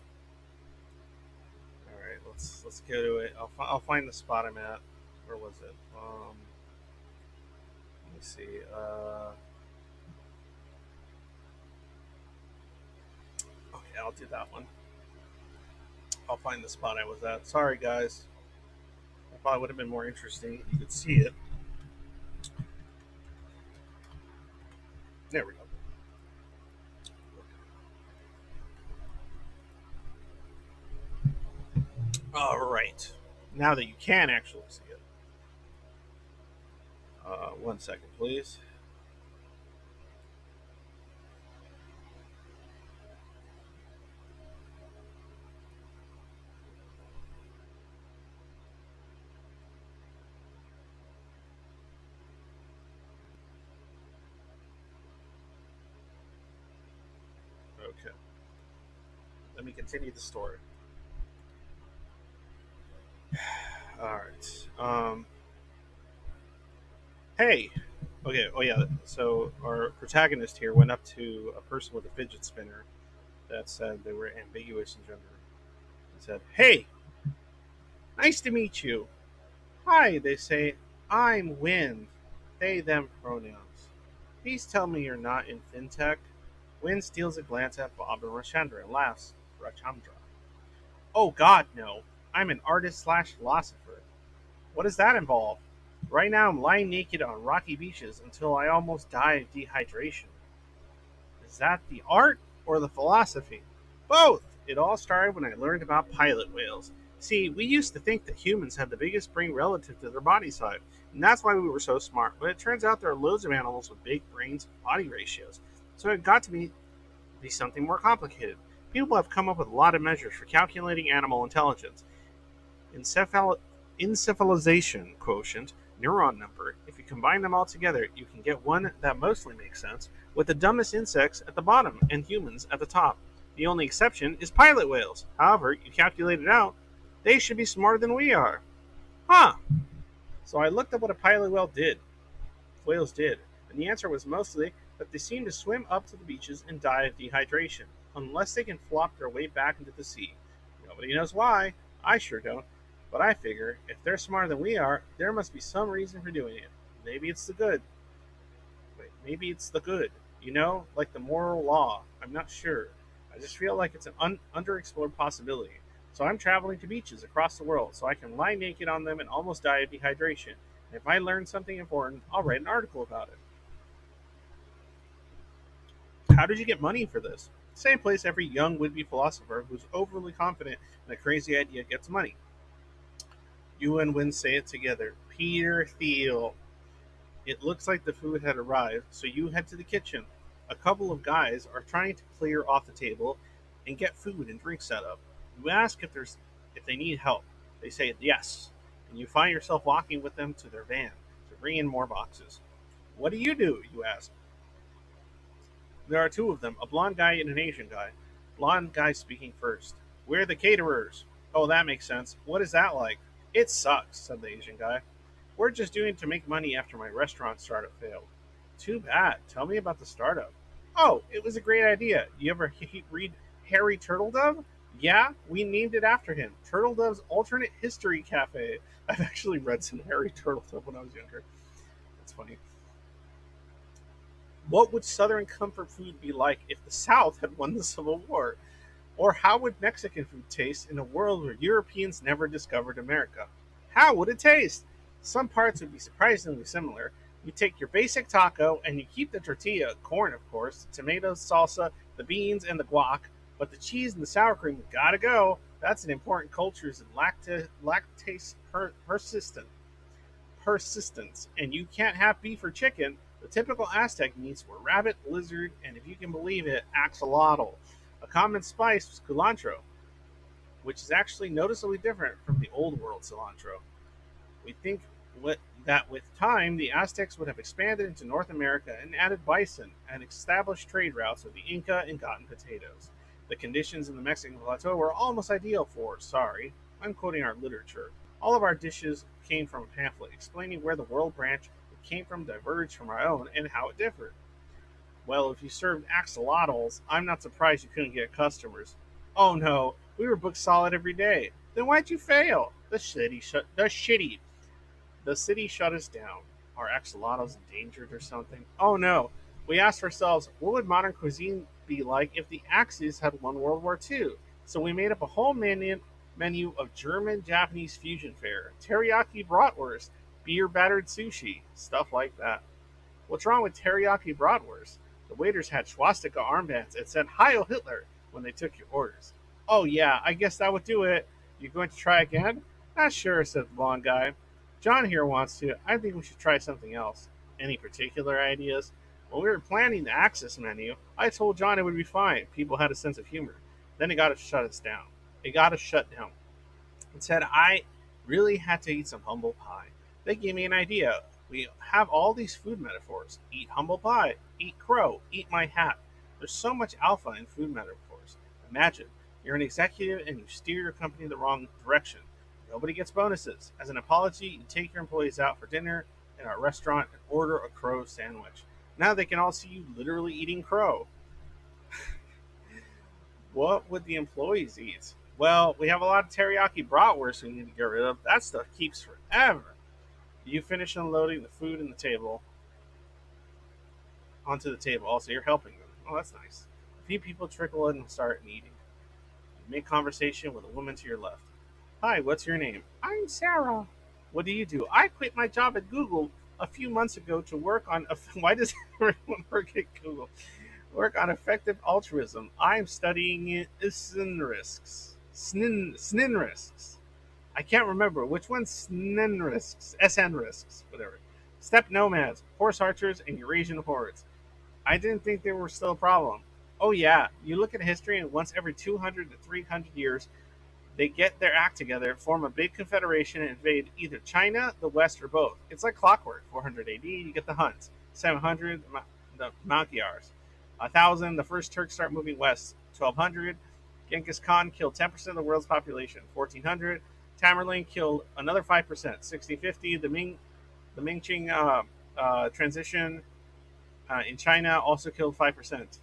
Speaker 5: All right, let's go to it. I'll find the spot I'm at. Where was it? Let me see. Okay, I'll do that one. I'll find the spot I was at. Sorry, guys. I thought it would have been more interesting. You could see it. There we go. All right. Now that you can actually see it. 1 second, please. Okay. Let me continue the story. All right. Hey. Okay. Oh yeah. So our protagonist here went up to a person with a fidget spinner that said they were ambiguous in gender. He said, "Hey, nice to meet you." "Hi," they say. "I'm Wind." They them pronouns. "Please tell me you're not in fintech." Wind steals a glance at Bob and Rashandra and laughs. Rachandra. "Oh God, no. I'm an artist slash philosopher." "What does that involve?" "Right now I'm lying naked on rocky beaches until I almost die of dehydration." "Is that the art or the philosophy?" Both! It all started when I learned about pilot whales. See, we used to think that humans had the biggest brain relative to their body size, and that's why we were so smart. But it turns out there are loads of animals with big brains and body ratios. So it got to be something more complicated. People have come up with a lot of measures for calculating animal intelligence. Encephalization quotient, neuron number. If you combine them all together, you can get one that mostly makes sense, with the dumbest insects at the bottom and humans at the top. The only exception is pilot whales. However, you calculate it out, they should be smarter than we are. Huh. So I looked up what a pilot whales did, and the answer was mostly that they seem to swim up to the beaches and die of dehydration, unless they can flop their way back into the sea. Nobody knows why. I sure don't. But I figure if they're smarter than we are, there must be some reason for doing it. Maybe it's the good. Maybe it's the good. Like the moral law. I'm not sure. I just feel like it's an underexplored possibility. So I'm traveling to beaches across the world so I can lie naked on them and almost die of dehydration. And if I learn something important, I'll write an article about it. How did you get money for this? Same place every young would-be philosopher who's overly confident in a crazy idea gets money. You and Win say it together. Peter Thiel. It looks like the food had arrived, so you head to the kitchen. A couple of guys are trying to clear off the table and get food and drink set up. You ask if they need help. They say yes, and you find yourself walking with them to their van to bring in more boxes. What do? You ask. There are two of them, a blonde guy and an Asian guy. Blonde guy speaking first. We're the caterers. Oh, that makes sense. What is that like? It sucks, said the Asian guy. We're just doing it to make money after my restaurant startup failed. Too bad. Tell me about the startup. Oh, it was a great idea. You ever read Harry Turtledove? Yeah, we named it after him. Turtledove's Alternate History Cafe. I've actually read some Harry Turtledove when I was younger. That's funny. What would Southern comfort food be like if the South had won the Civil War? Or how would Mexican food taste in a world where Europeans never discovered America? How would it taste? Some parts would be surprisingly similar. You take your basic taco and you keep the tortilla, corn of course, the tomatoes, salsa, the beans, and the guac, but the cheese and the sour cream gotta go. That's an important culture's lactase persistence, and you can't have beef or chicken. The typical Aztec meats were rabbit, lizard, and if you can believe it, axolotl. A common spice was culantro, which is actually noticeably different from the old world cilantro. We think that with time, the Aztecs would have expanded into North America and added bison and established trade routes with the Inca and gotten potatoes. The conditions in the Mexican plateau were almost ideal for, sorry, I'm quoting our literature. All of our dishes came from a pamphlet explaining where the world branch it came from diverged from our own and how it differed. Well, if you served axolotls, I'm not surprised you couldn't get customers. Oh no, we were booked solid every day. Then why'd you fail? The city shut us down. Are axolotls endangered or something? Oh no. We asked ourselves, what would modern cuisine be like if the Axis had won World War II? So we made up a whole menu of German Japanese fusion fare, teriyaki bratwurst, beer battered sushi, stuff like that. What's wrong with teriyaki bratwurst? The waiters had swastika armbands and said Heil Hitler when they took your orders. Oh yeah, I guess that would do it. You going to try again? Not sure, said the blonde guy. John here wants to. I think we should try something else. Any particular ideas? When we were planning the Axis menu, I told John it would be fine. People had a sense of humor. Then it got to shut us down. It got us shut down. It said I really had to eat some humble pie. They gave me an idea. We have all these food metaphors. Eat humble pie, eat crow, eat my hat. There's so much alpha in food metaphors. Imagine, you're an executive and you steer your company in the wrong direction. Nobody gets bonuses. As an apology, you take your employees out for dinner in our restaurant and order a crow sandwich. Now they can all see you literally eating crow. What would the employees eat? Well, we have a lot of teriyaki bratwurst we need to get rid of. That stuff keeps forever. You finish unloading the food in the table onto the table. Also, you're helping them. Oh, that's nice. A few people trickle in and start eating. You make conversation with a woman to your left. Hi, what's your name? I'm Sarah. What do you do? I quit my job at Google a few months ago to work on. Why does everyone work at Google? Work on effective altruism. I'm studying SN risks. SNN risks. I can't remember which one's SNN risks. SN risks. Whatever. Steppe nomads, horse archers, and Eurasian hordes. I didn't think they were still a problem. Oh yeah, you look at history and once every 200 to 300 years, they get their act together, form a big confederation, and invade either China, the West, or both. It's like clockwork. 400 AD, you get the Huns. 700, the Magyars. 1000, the first Turks start moving west. 1200, Genghis Khan killed 10% of the world's population. 1400, Tamerlane killed another 5%. 1650, the Ming Qing transition in China also killed 5%.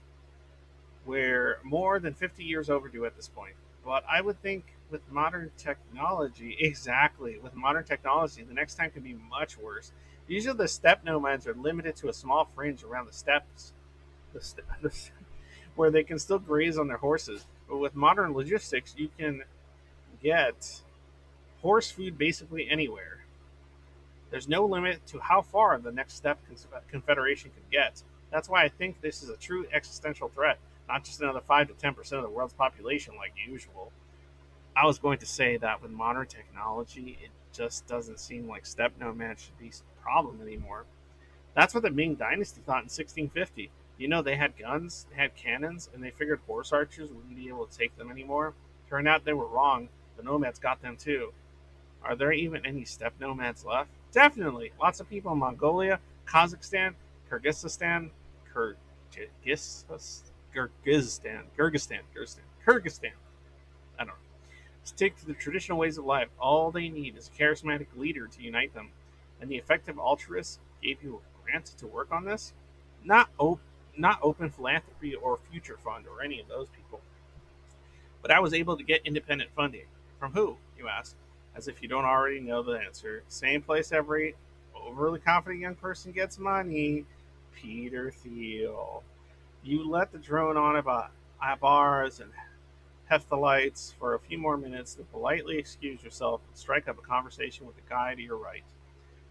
Speaker 5: We're more than 50 years overdue at this point. But I would think with modern technology, exactly, with modern technology, the next time could be much worse. Usually the steppe nomads are limited to a small fringe around the steppes, where they can still graze on their horses. But with modern logistics, you can get horse food basically anywhere. There's no limit to how far the next step confederation can get. That's why I think this is a true existential threat, not just another 5 to 10% of the world's population like usual. I was going to say that with modern technology, it just doesn't seem like steppe nomads should be a problem anymore. That's what the Ming Dynasty thought in 1650. You know, they had guns, they had cannons, and they figured horse archers wouldn't be able to take them anymore. Turned out they were wrong. The nomads got them too. Are there even any steppe nomads left? Definitely. Lots of people in Mongolia, Kazakhstan, Kyrgyzstan, Kyrgyzstan. I don't know. Stick to the traditional ways of life. All they need is a charismatic leader to unite them. And the effective altruist gave you a grant to work on this? Not, not open philanthropy or future fund or any of those people. But I was able to get independent funding. From who, you ask? As if you don't already know the answer. Same place every overly confident young person gets money. Peter Thiel. You let the drone on about bars and hephthalites for a few more minutes, then politely excuse yourself and strike up a conversation with the guy to your right.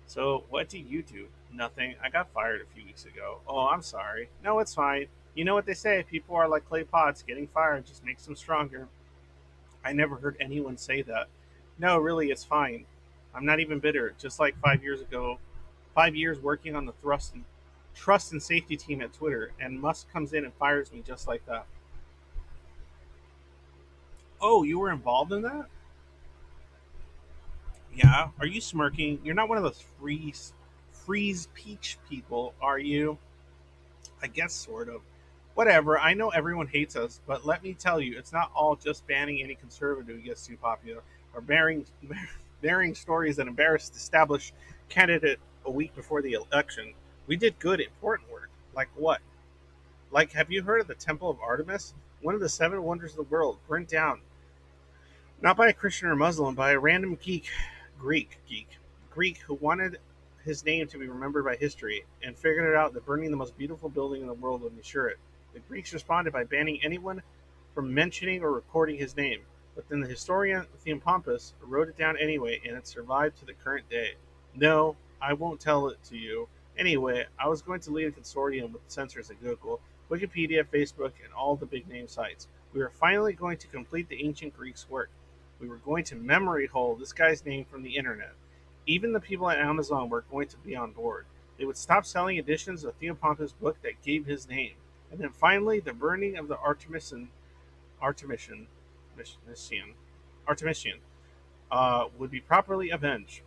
Speaker 5: So, what do you do? Nothing. I got fired a few weeks ago. Oh, I'm sorry. No, it's fine. You know what they say, people are like clay pots. Getting fired just makes them stronger. I never heard anyone say that. No, really, it's fine. I'm not even bitter. Just like 5 years ago, 5 years working on the trust and safety team at Twitter, and Musk comes in and fires me just like that. Oh, you were involved in that? Yeah. Are you smirking? You're not one of those freeze peach people, are you? I guess sort of. Whatever. I know everyone hates us, but let me tell you, it's not all just banning any conservative who gets too popular or bearing stories that embarrass the established candidate a week before the election. We did good, important work. Like what? Like, have you heard of the Temple of Artemis? One of the seven wonders of the world, burnt down not by a Christian or Muslim, by a random Greek who wanted his name to be remembered by history and figured it out that burning the most beautiful building in the world would ensure it. The Greeks responded by banning anyone from mentioning or recording his name, but then the historian Theopompus wrote it down anyway, and it survived to the current day. No, I won't tell it to you. Anyway, I was going to lead a consortium with censors at Google, Wikipedia, Facebook, and all the big name sites. We were finally going to complete the ancient Greeks' work. We were going to memory hole this guy's name from the internet. Even the people at Amazon were going to be on board. They would stop selling editions of Theopompus' book that gave his name. And then finally, the burning of the Artemisian, Artemisian would be properly avenged.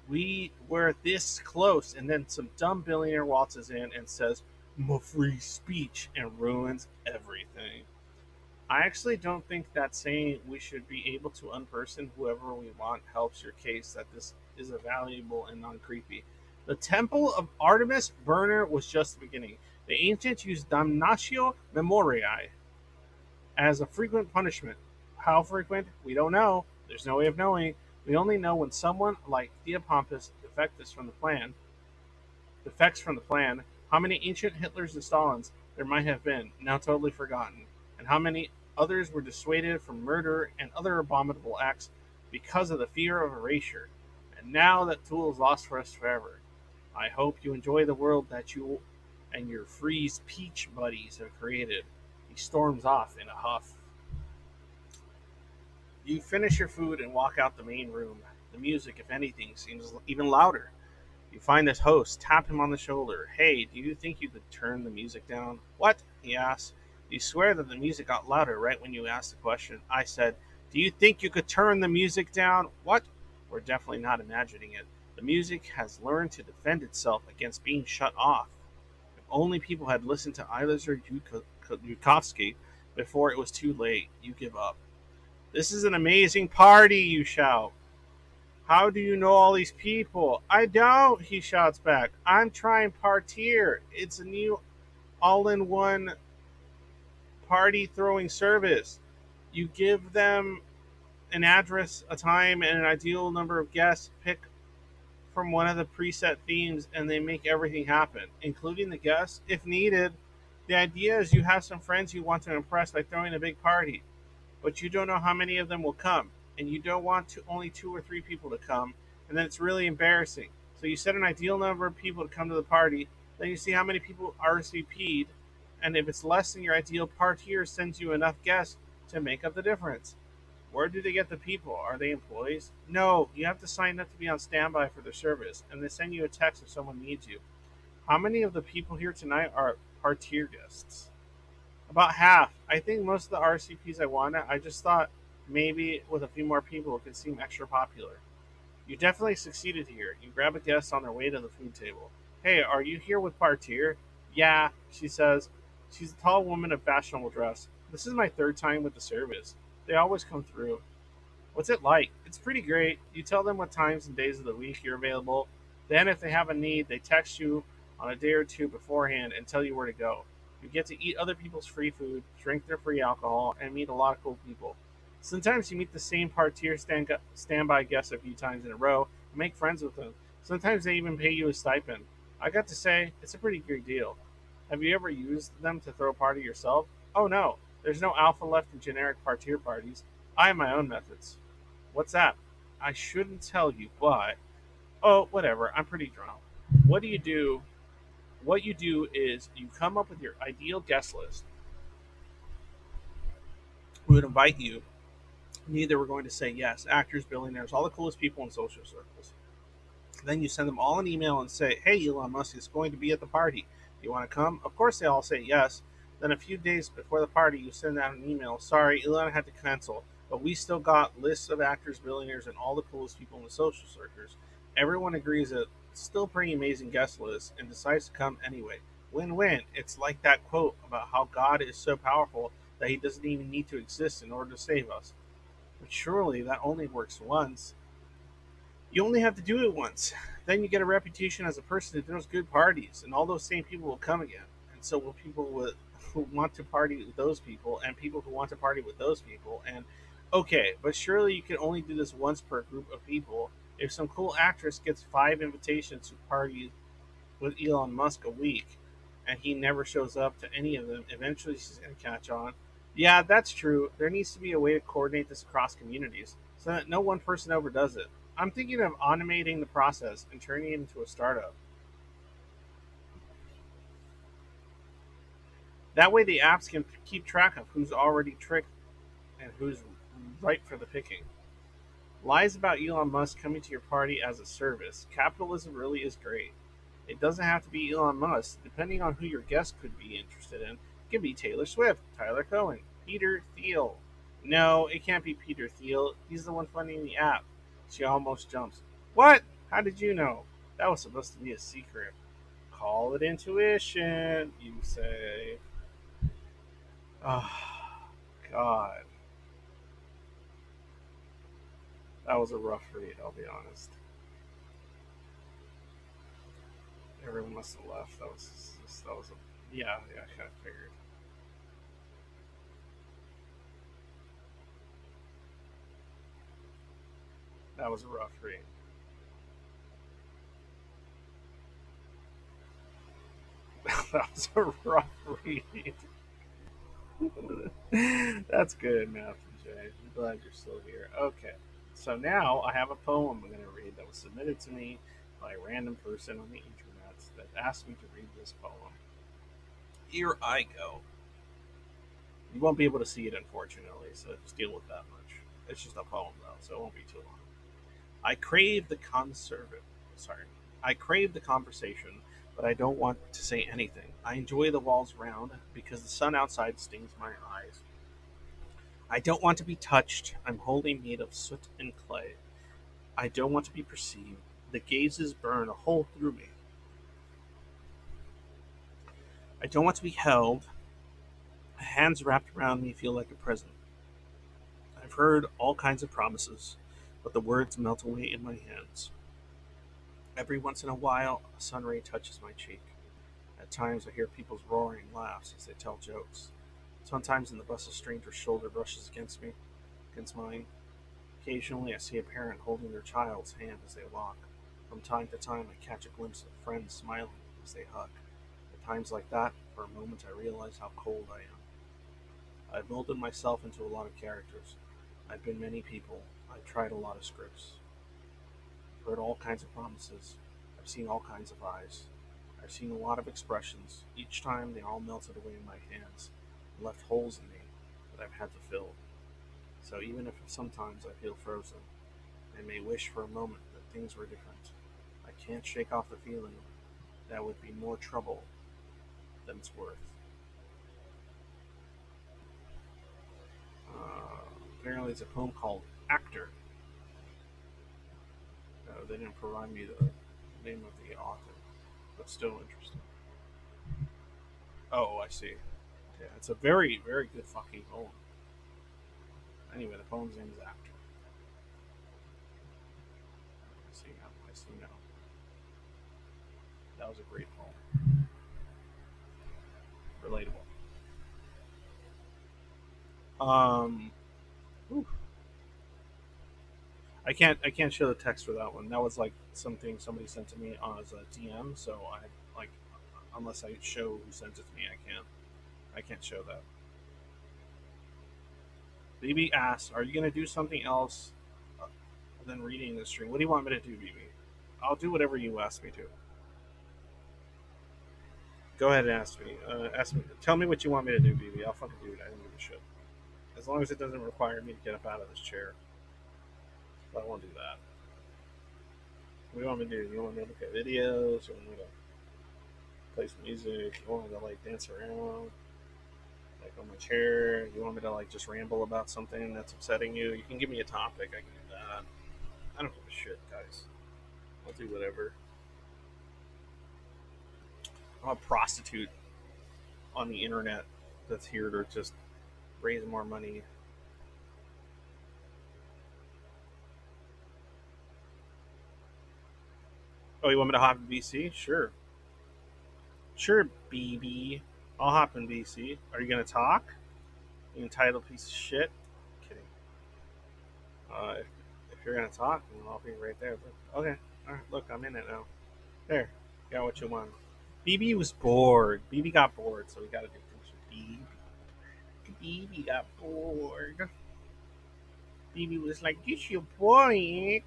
Speaker 5: We were this close, and then some dumb billionaire waltzes in and says, "My free speech," and ruins everything. I actually don't think that saying we should be able to unperson whoever we want helps your case that this is a valuable and non creepy. The Temple of Artemis burner was just the beginning. The ancients used damnatio memoriae as a frequent punishment. How frequent? We don't know. There's no way of knowing. We only know when someone like Theopompus defects from the plan, how many ancient Hitlers and Stalins there might have been, now totally forgotten, and how many others were dissuaded from murder and other abominable acts because of the fear of erasure. And now that tool is lost for us forever. I hope you enjoy the world that you and your freeze peach buddies have created. He storms off in a huff. You finish your food and walk out the main room. The music, if anything, seems even louder. You find this host, tap him on the shoulder. Hey, do you think you could turn the music down? What? He asks. You swear that the music got louder right when you asked the question. I said, do you think you could turn the music down? What? We're definitely not imagining it. The music has learned to defend itself against being shut off. If only people had listened to Eilizer Yukovsky before it was too late. You give up. This is an amazing party, you shout. How do you know all these people? I don't, he shouts back. I'm trying Partier. It's a new all in one party throwing service. You give them an address, a time, and an ideal number of guests. Pick from one of the preset themes, and they make everything happen, including the guests if needed. The idea is you have some friends you want to impress by throwing a big party, but you don't know how many of them will come, and you don't want only 2 or 3 people to come, and then it's really embarrassing. So you set an ideal number of people to come to the party, then you see how many people RSVP'd, and if it's less than your ideal, partier sends you enough guests to make up the difference. Where do they get the people? Are they employees? No, you have to sign up to be on standby for their service, and they send you a text if someone needs you. How many of the people here tonight are partier guests? About half. I think most of the RCPs I wanted, I just thought maybe with a few more people it could seem extra popular. You definitely succeeded here. You grab a guest on their way to the food table. Hey, are you here with Partier? Yeah, she says. She's a tall woman of fashionable dress. This is my 3rd time with the service. They always come through. What's it like? It's pretty great. You tell them what times and days of the week you're available. Then, if they have a need, they text you on a day or two beforehand and tell you where to go. You get to eat other people's free food, drink their free alcohol, and meet a lot of cool people. Sometimes you meet the same partier standby guests a few times in a row and make friends with them. Sometimes they even pay you a stipend. I got to say, it's a pretty great deal. Have you ever used them to throw a party yourself? Oh no, there's no alpha left in generic partier parties. I have my own methods. What's that? I shouldn't tell you, but oh, whatever. I'm pretty drunk. What do you do? What you do is you come up with your ideal guest list who would invite you. Neither were going to say yes. Actors, billionaires, all the coolest people in social circles. Then you send them all an email and say, hey, Elon Musk is going to be at the party. Do you want to come? Of course, they all say yes. Then a few days before the party, you send out an email. Sorry, Elon had to cancel, but we still got lists of actors, billionaires, and all the coolest people in the social circles. Everyone agrees that it's still a pretty amazing guest list and decides to come anyway. Win-win. It's like that quote about how God is so powerful that he doesn't even need to exist in order to save us. But surely that only works once. You only have to do it once. Then you get a reputation as a person who throws good parties, and all those same people will come again. And so will people who want to party with those people, and people who want to party with those people. And okay, but surely you can only do this once per group of people. If some cool actress gets 5 invitations to party with Elon Musk a week, and he never shows up to any of them, eventually she's going to catch on. Yeah, that's true. There needs to be a way to coordinate this across communities so that no one person overdoes it. I'm thinking of automating the process and turning it into a startup. That way, the apps can keep track of who's already tricked and who's ripe for the picking. Lies about Elon Musk coming to your party as a service. Capitalism really is great. It doesn't have to be Elon Musk. Depending on who your guest could be interested in, it could be Taylor Swift, Tyler Cohen, Peter Thiel. No, it can't be Peter Thiel. He's the one funding the app. She almost jumps. What? How did you know? That was supposed to be a secret. Call it intuition, you say. Oh, God. That was a rough read, I'll be honest. Everyone must have left. Yeah, I kind of figured. That was a rough read. That was a rough read. That's good, Matthew J. I'm glad you're still here. Okay, so now I have a poem I'm going to read that was submitted to me by a random person on the internet that asked me to read this poem. here I go. You won't be able to see it, unfortunately, so just deal with that much. It's just a poem, though, so it won't be too long. I crave the I crave the conversation, but I don't want to say anything. I enjoy the walls round because the sun outside stings my eyes. I don't want to be touched. I'm wholly made of soot and clay. I don't want to be perceived. The gazes burn a hole through me. I don't want to be held. Hands wrapped around me feel like a prison. I've heard all kinds of promises, but the words melt away in my hands. Every once in a while, a sun ray touches my cheek. At times, I hear people's roaring laughs as they tell jokes. Sometimes, in the bus, a stranger's shoulder brushes against mine. Occasionally, I see a parent holding their child's hand as they walk. From time to time, I catch a glimpse of friends smiling as they hug. At times like that, for a moment, I realize how cold I am. I've molded myself into a lot of characters. I've been many people. I've tried a lot of scripts. I've heard all kinds of promises. I've seen all kinds of eyes. I've seen a lot of expressions. Each time, they all melted away in my hands and left holes in me that I've had to fill. So even if sometimes I feel frozen, I may wish for a moment that things were different. I can't shake off the feeling that would be more trouble than it's worth. Apparently, it's a poem called Actor. They didn't provide me the name of the author, but still interesting. Oh, I see. Yeah, it's a very, very good fucking poem. Anyway, the poem's name is Actor. I see now. I see now. That was a great poem. Relatable. Whew. I can't show the text for that one. That was like something somebody sent to me as a DM. So I like unless I show who sent it to me, I can't show that. BB asks, "Are you gonna do something else than reading the stream? What do you want me to do, BB? I'll do whatever you ask me to. Go ahead and ask me. Ask me. Tell me what you want me to do, BB. I'll fucking do it. I don't give a shit. As long as it doesn't require me to get up out of this chair. But I won't do that. What do you want me to do? You want me to look at videos? You want me to play some music? You want me to like dance around? Like on my chair? You want me to like just ramble about something that's upsetting you? You can give me a topic. I can do that. I don't give a shit, guys. I'll do whatever. I'm a prostitute on the internet that's here to just raise more money. Oh, you want me to hop in BC? Sure. Sure, BB. I'll hop in BC. Are you going to talk? You entitled piece of shit? Kidding. If you're going to talk, then I'll be right there. But, okay. All right, look, I'm in it now. There. Got what you want. BB was bored. BB got bored, so we got to do things with BB. BB got bored. BB was like, "This you're boring.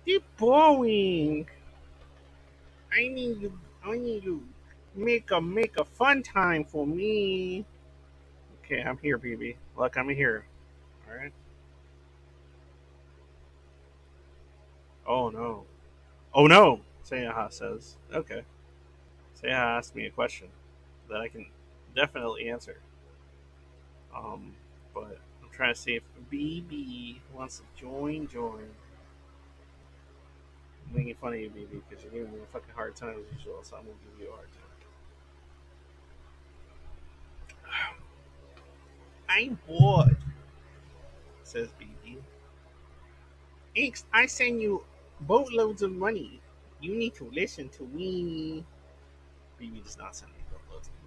Speaker 5: You're boring. I need you make a fun time for me." Okay, I'm here, BB. Look, I'm here. All right. Oh no. Oh no. Sayaha says. Okay. Sayaha asked me a question that I can definitely answer. But I'm trying to see if BB wants to join. I'm making fun of you, BB, because you're giving me a fucking hard time as usual, so I'm gonna give you a hard time. I'm bored, says BB. Inks, I send you boatloads of money. You need to listen to me. BB does not send me boatloads of money.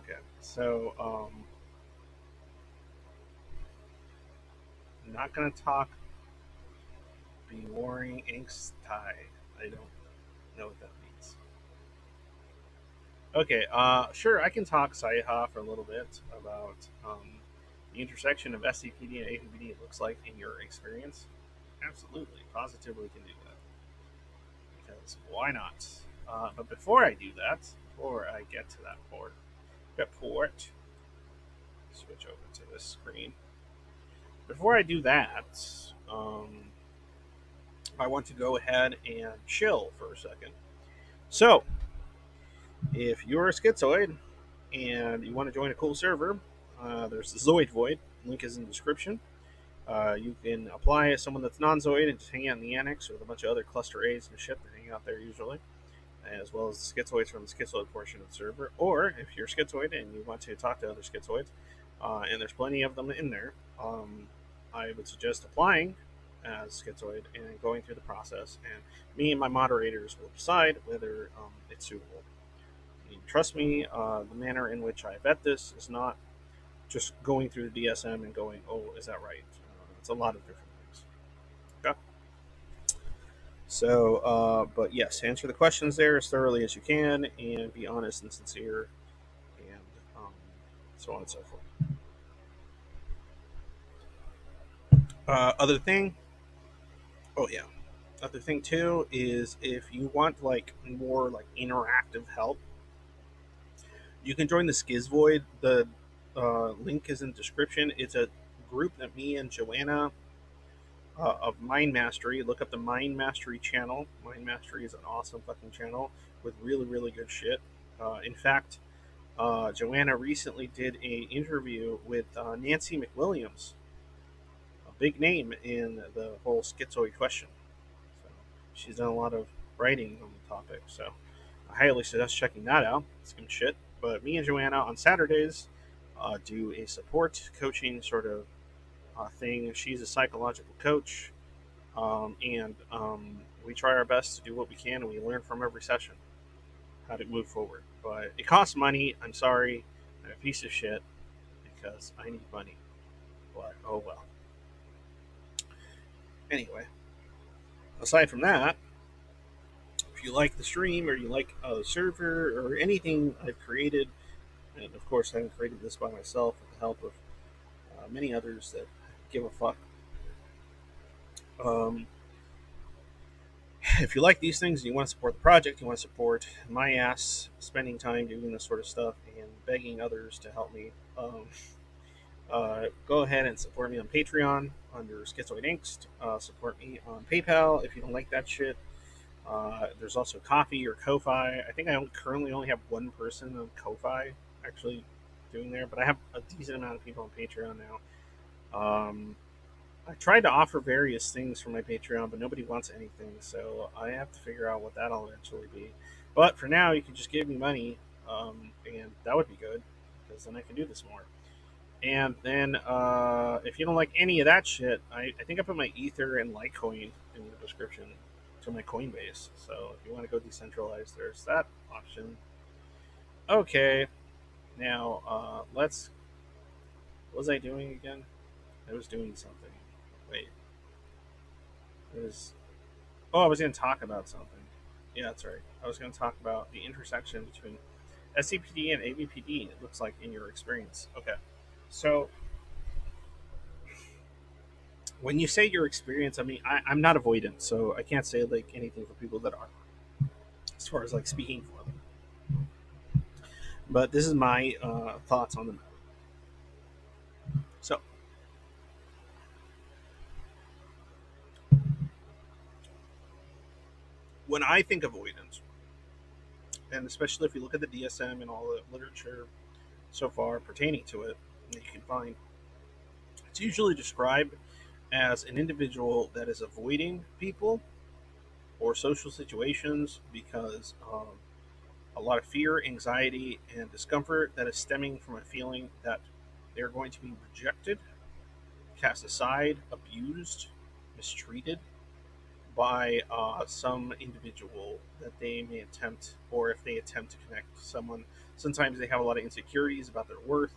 Speaker 5: Okay, so I'm not gonna talk. Be warring Inks tie. I don't know what that means. Okay, sure, I can talk Saiha for a little bit about the intersection of SCPD and APPD looks like in your experience. Absolutely, positively can do that. Because why not? But before I do that, before I get to that port, switch over to this screen. Before I do that, I want to go ahead and chill for a second. So, if you're a schizoid and you want to join a cool server, there's the Zoid Void. Link is in the description. You can apply as someone that's non-Zoid and just hang out in the annex with a bunch of other cluster A's and shit that hang out there usually, as well as the schizoids from the schizoid portion of the server. Or if you're schizoid and you want to talk to other schizoids, and there's plenty of them in there, I would suggest applying as schizoid and going through the process. And me and my moderators will decide whether it's suitable. And trust me, the manner in which I vet this is not just going through the DSM and going, "Oh, is that right?" It's a lot of different things. Okay. So, but yes, answer the questions there as thoroughly as you can, and be honest and sincere, and so on and so forth. Other thing, oh yeah, other thing too is if you want like more like interactive help, you can join the Skizvoid. The link is in the description. It's a group that me and Joanna of Mind Mastery. Look up the Mind Mastery channel. Mind Mastery is an awesome fucking channel with really, really good shit. In fact, Joanna recently did a interview with Nancy McWilliams, a big name in the whole schizoid question. So she's done a lot of writing on the topic. So I highly suggest checking that out. It's good shit. But me and Joanna on Saturdays do a support coaching sort of thing. She's a psychological coach, and we try our best to do what we can, and we learn from every session how to move forward. But it costs money. I'm sorry, I'm a piece of shit because I need money. But oh well. Anyway, aside from that, if you like the stream or you like the server or anything I've created, and of course I haven't created this by myself with the help of many others that give a fuck. If you like these things and you want to support the project, you want to support my ass spending time doing this sort of stuff and begging others to help me, go ahead and support me on Patreon under Schizoid Angst. Support me on PayPal if you don't like that shit. There's also Ko-fi or Ko-fi. I think I currently only have one person on Ko-fi actually doing there, but I have a decent amount of people on Patreon now. I tried to offer various things for my Patreon, but nobody wants anything, so I have to figure out what that'll eventually be. But for now, you can just give me money, and that would be good, because then I can do this more. And then, if you don't like any of that shit, I think I put my Ether and Litecoin in the description to my Coinbase. So if you want to go decentralized, there's that option. Okay, now let's. What was I doing again? I was doing something. Wait. It was. Oh, I was going to talk about something. Yeah, that's right. I was going to talk about the intersection between SCPD and ABPD, it looks like, in your experience. Okay. So, when you say your experience, I mean, I'm not avoidant, so I can't say, like, anything for people that are, as far as, like, speaking for them. But this is my thoughts on the matter. So, when I think avoidance, and especially if you look at the DSM and all the literature so far pertaining to it that you can find, it's usually described as an individual that is avoiding people or social situations because a lot of fear, anxiety, and discomfort that is stemming from a feeling that they're going to be rejected, cast aside, abused, mistreated by some individual that they may attempt, or if they attempt to connect to someone, sometimes they have a lot of insecurities about their worth,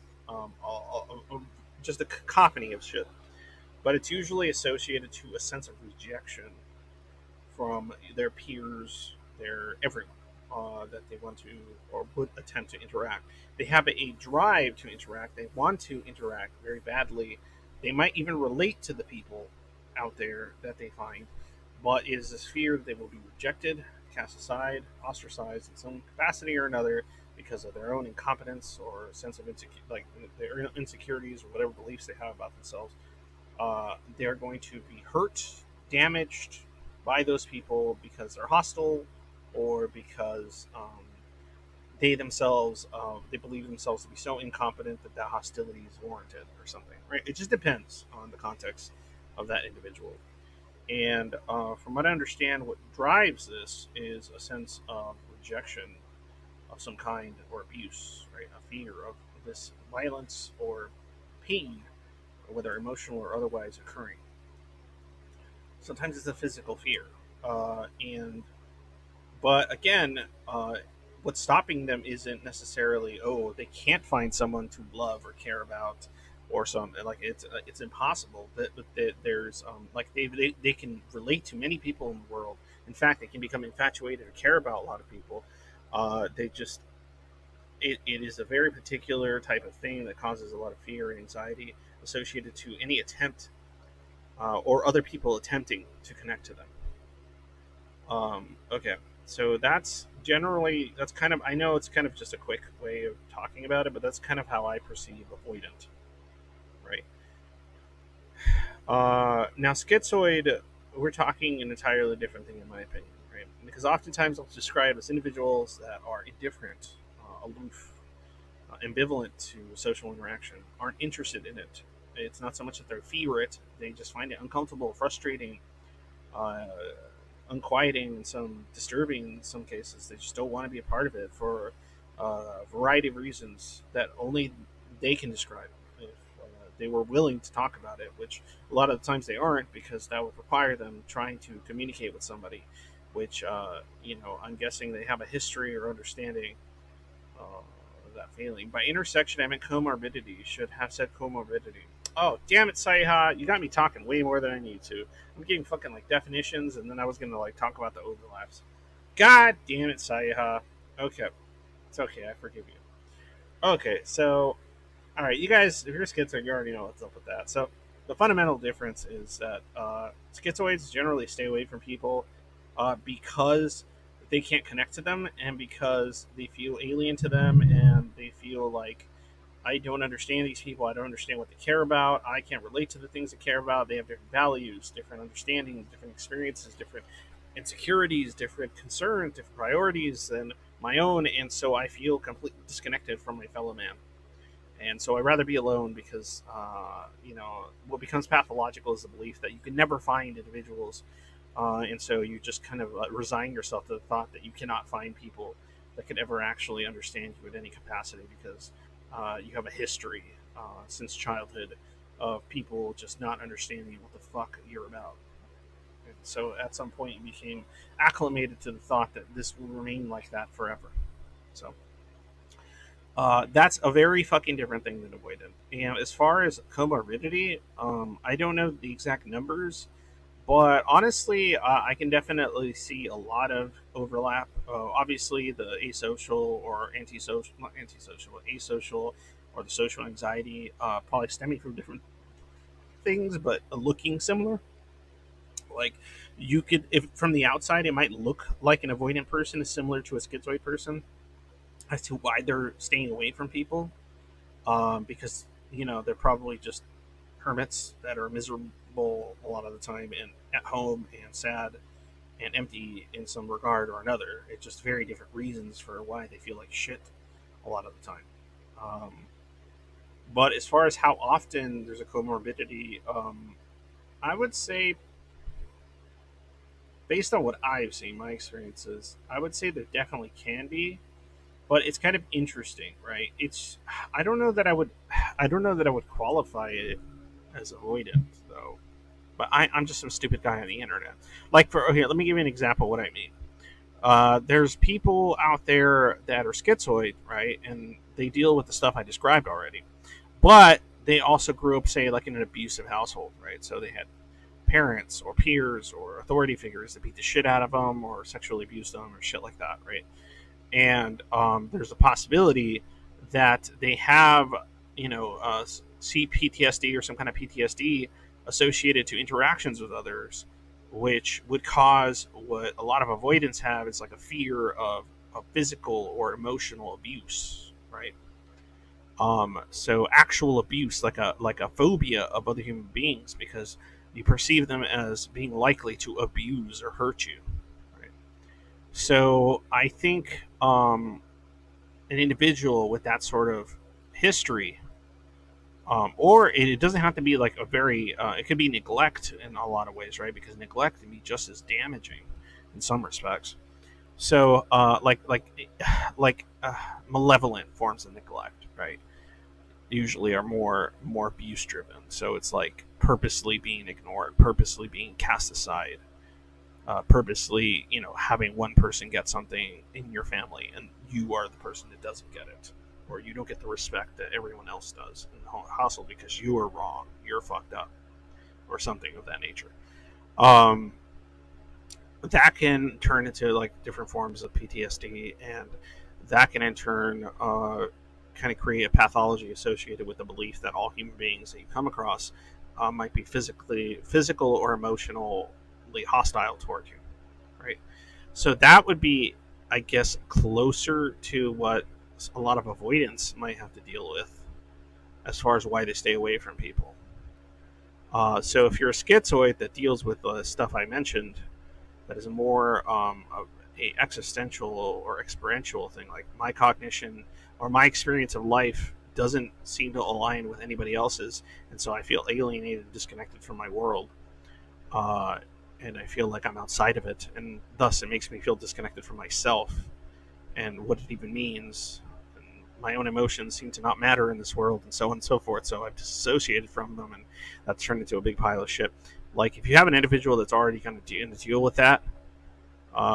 Speaker 5: just a cacophony of shit. But it's usually associated to a sense of rejection from their peers, their everyone that they want to or would attempt to interact. They have a drive to interact. They want to interact very badly. They might even relate to the people out there that they find, but it is this fear that they will be rejected, cast aside, ostracized in some capacity or another because of their own incompetence or sense of like their insecurities or whatever beliefs they have about themselves. They're going to be hurt, damaged by those people because they're hostile or because they themselves they believe themselves to be so incompetent that that hostility is warranted or something. Right? It just depends on the context of that individual. And from what I understand, what drives this is a sense of rejection of some kind or abuse, right? A fear of this violence or pain, whether emotional or otherwise, occurring. Sometimes it's a physical fear, and but again, what's stopping them isn't necessarily they can't find someone to love or care about, or something like it's impossible. That there's like they can relate to many people in the world. In fact, they can become infatuated or care about a lot of people. They just it is a very particular type of thing that causes a lot of fear and anxiety associated to any attempt or other people attempting to connect to them. Okay, so that's kind of, I know it's kind of just a quick way of talking about it, but that's kind of how I perceive avoidant, right? Now, schizoid, we're talking an entirely different thing, in my opinion, right? Because oftentimes I'll describe as individuals that are indifferent, aloof, ambivalent to social interaction, aren't interested in it. It's not so much that they fear it; they just find it uncomfortable, frustrating, uh, unquieting, and some disturbing in some cases. They just don't want to be a part of it for a variety of reasons that only they can describe. If they were willing to talk about it, which a lot of the times they aren't, because that would require them trying to communicate with somebody, which I'm guessing they have a history or understanding of that feeling. By intersection, I meant comorbidity. Should have said comorbidity. Oh, damn it, Saiha. You got me talking way more than I need to. I'm getting fucking like definitions, and then I was going to like talk about the overlaps. God damn it, Saiha. Okay. It's okay. I forgive you. Okay, so, all right, you guys, if you're schizoid, you already know what's up with that. So, the fundamental difference is that schizoids generally stay away from people because they can't connect to them and because they feel alien to them and they feel like I don't understand these people. I don't understand what they care about. I can't relate to the things they care about. They have different values, different understandings, different experiences, different insecurities, different concerns, different priorities than my own. And so I feel completely disconnected from my fellow man. And so I'd rather be alone because, what becomes pathological is the belief that you can never find individuals. And so you just kind of resign yourself to the thought that you cannot find people that could ever actually understand you in any capacity because you have a history since childhood of people just not understanding what the fuck you're about. And so at some point you became acclimated to the thought that this will remain like that forever. So that's a very fucking different thing than avoidant. And as far as comorbidity, I don't know the exact numbers, but honestly, I can definitely see a lot of overlap. Obviously, the asocial or antisocial, not antisocial, but asocial or the social anxiety probably stemming from different things, but looking similar. Like you could, if from the outside, it might look like an avoidant person is similar to a schizoid person as to why they're staying away from people, because they're probably just hermits that are miserable a lot of the time and at home and sad and empty in some regard or another. It's just very different reasons for why they feel like shit a lot of the time. Um, but as far as how often there's a comorbidity, I would say, based on what I've seen, my experiences, I would say there definitely can be, but it's kind of interesting, right? I don't know that I would qualify it as avoidant though. But I'm just some stupid guy on the internet. Like for here, let me give you an example of what I mean. There's people out there that are schizoid, right, and they deal with the stuff I described already, but they also grew up, say, like in an abusive household, right? So they had parents or peers or authority figures that beat the shit out of them or sexually abused them or shit like that, right? And there's a possibility that they have, CPTSD or some kind of PTSD associated to interactions with others which would cause what a lot of avoidants have is like a fear of physical or emotional abuse, right? So actual abuse, like a phobia of other human beings, because you perceive them as being likely to abuse or hurt you, right? So I think an individual with that sort of history, or it doesn't have to be like a very, it could be neglect in a lot of ways, right? Because neglect can be just as damaging in some respects. So, malevolent forms of neglect, right? Usually are more abuse driven. So it's like purposely being ignored, purposely being cast aside, purposely, having one person get something in your family and you are the person that doesn't get it, or you don't get the respect that everyone else does in the household because you are wrong, you're fucked up, or something of that nature. Um, that can turn into like different forms of PTSD, and that can in turn kind of create a pathology associated with the belief that all human beings that you come across might be physical or emotionally hostile toward you, right? So that would be, I guess, closer to what a lot of avoidance might have to deal with as far as why they stay away from people. So if you're a schizoid that deals with the stuff I mentioned, that is more of a existential or experiential thing, like my cognition or my experience of life doesn't seem to align with anybody else's, and so I feel alienated and disconnected from my world. Uh, and I feel like I'm outside of it, and thus it makes me feel disconnected from myself and what it even means. And my own emotions seem to not matter in this world, and so on and so forth. So I've disassociated from them, and that's turned into a big pile of shit. Like if you have an individual that's already going to deal with that,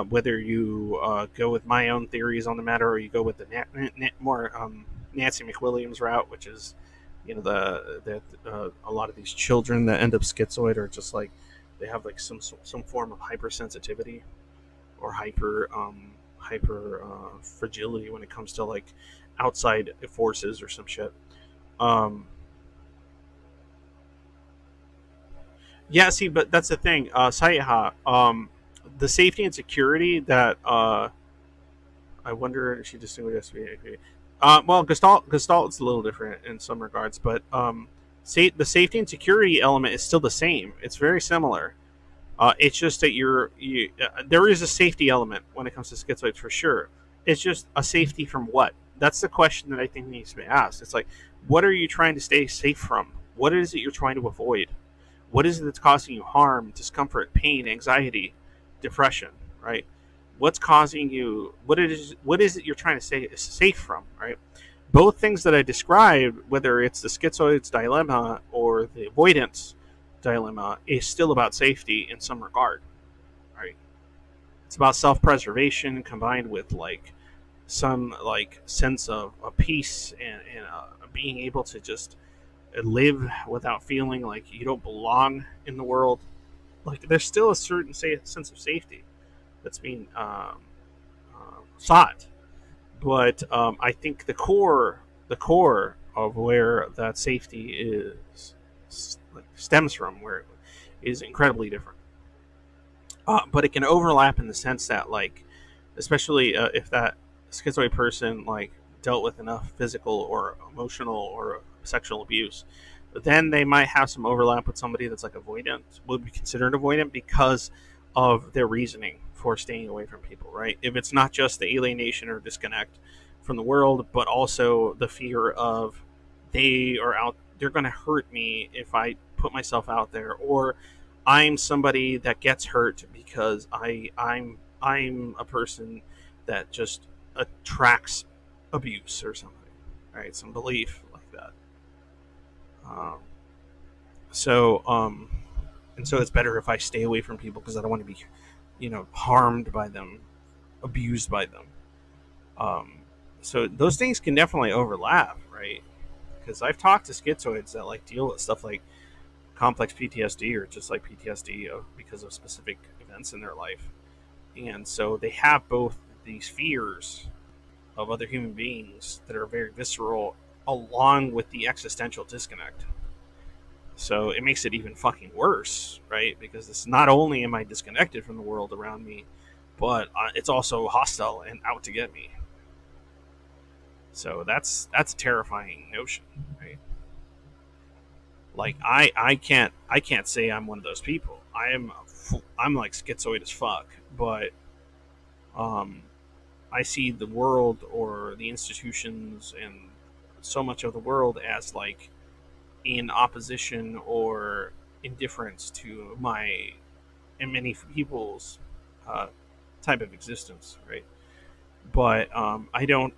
Speaker 5: whether you go with my own theories on the matter or you go with the more Nancy McWilliams route, which is, a lot of these children that end up schizoid are just like they have like some form of hypersensitivity or hyper fragility when it comes to like outside forces or some shit. Um, yeah, see, but that's the thing, Sayaha. The safety and security that I wonder if she distinguishes SVA. Well, Gestalt is a little different in some regards, but the safety and security element is still the same. It's very similar. It's just that there is a safety element when it comes to schizoids for sure. It's just a safety from what? That's the question that I think needs to be asked. It's like, what are you trying to stay safe from? What is it you're trying to avoid? What is it that's causing you harm, discomfort, pain, anxiety, depression, right? What's causing you? What is it you're trying to stay safe from, right? Both things that I described, whether it's the schizoid's dilemma or the avoidance dilemma, is still about safety in some regard, right? It's about self-preservation combined with like some like sense of peace and being able to just live without feeling like you don't belong in the world. Like there's still a certain sense of safety that's being sought, but I think the core of where that safety stems from, where it is incredibly different. But it can overlap in the sense that, like, especially if that schizoid person like dealt with enough physical or emotional or sexual abuse, then they might have some overlap with somebody that's like avoidant, would be considered avoidant because of their reasoning for staying away from people, right? If it's not just the alienation or disconnect from the world, but also the fear of they're going to hurt me if I put myself out there, or I'm somebody that gets hurt because I'm a person that just attracts abuse or something, right? Some belief like that. Um, so and so it's better if I stay away from people because I don't want to be, harmed by them, abused by them. Um, so those things can definitely overlap, right? Because I've talked to schizoids that like deal with stuff like complex PTSD or just like PTSD because of specific events in their life, and so they have both these fears of other human beings that are very visceral, along with the existential disconnect. So it makes it even fucking worse, right? Because it's not only am I disconnected from the world around me, but it's also hostile and out to get me. So that's a terrifying notion, right? Like I can't say I'm one of those people. I'm like schizoid as fuck, but um, I see the world or the institutions and so much of the world as like in opposition or indifference to my and many people's uh, type of existence, right? But I don't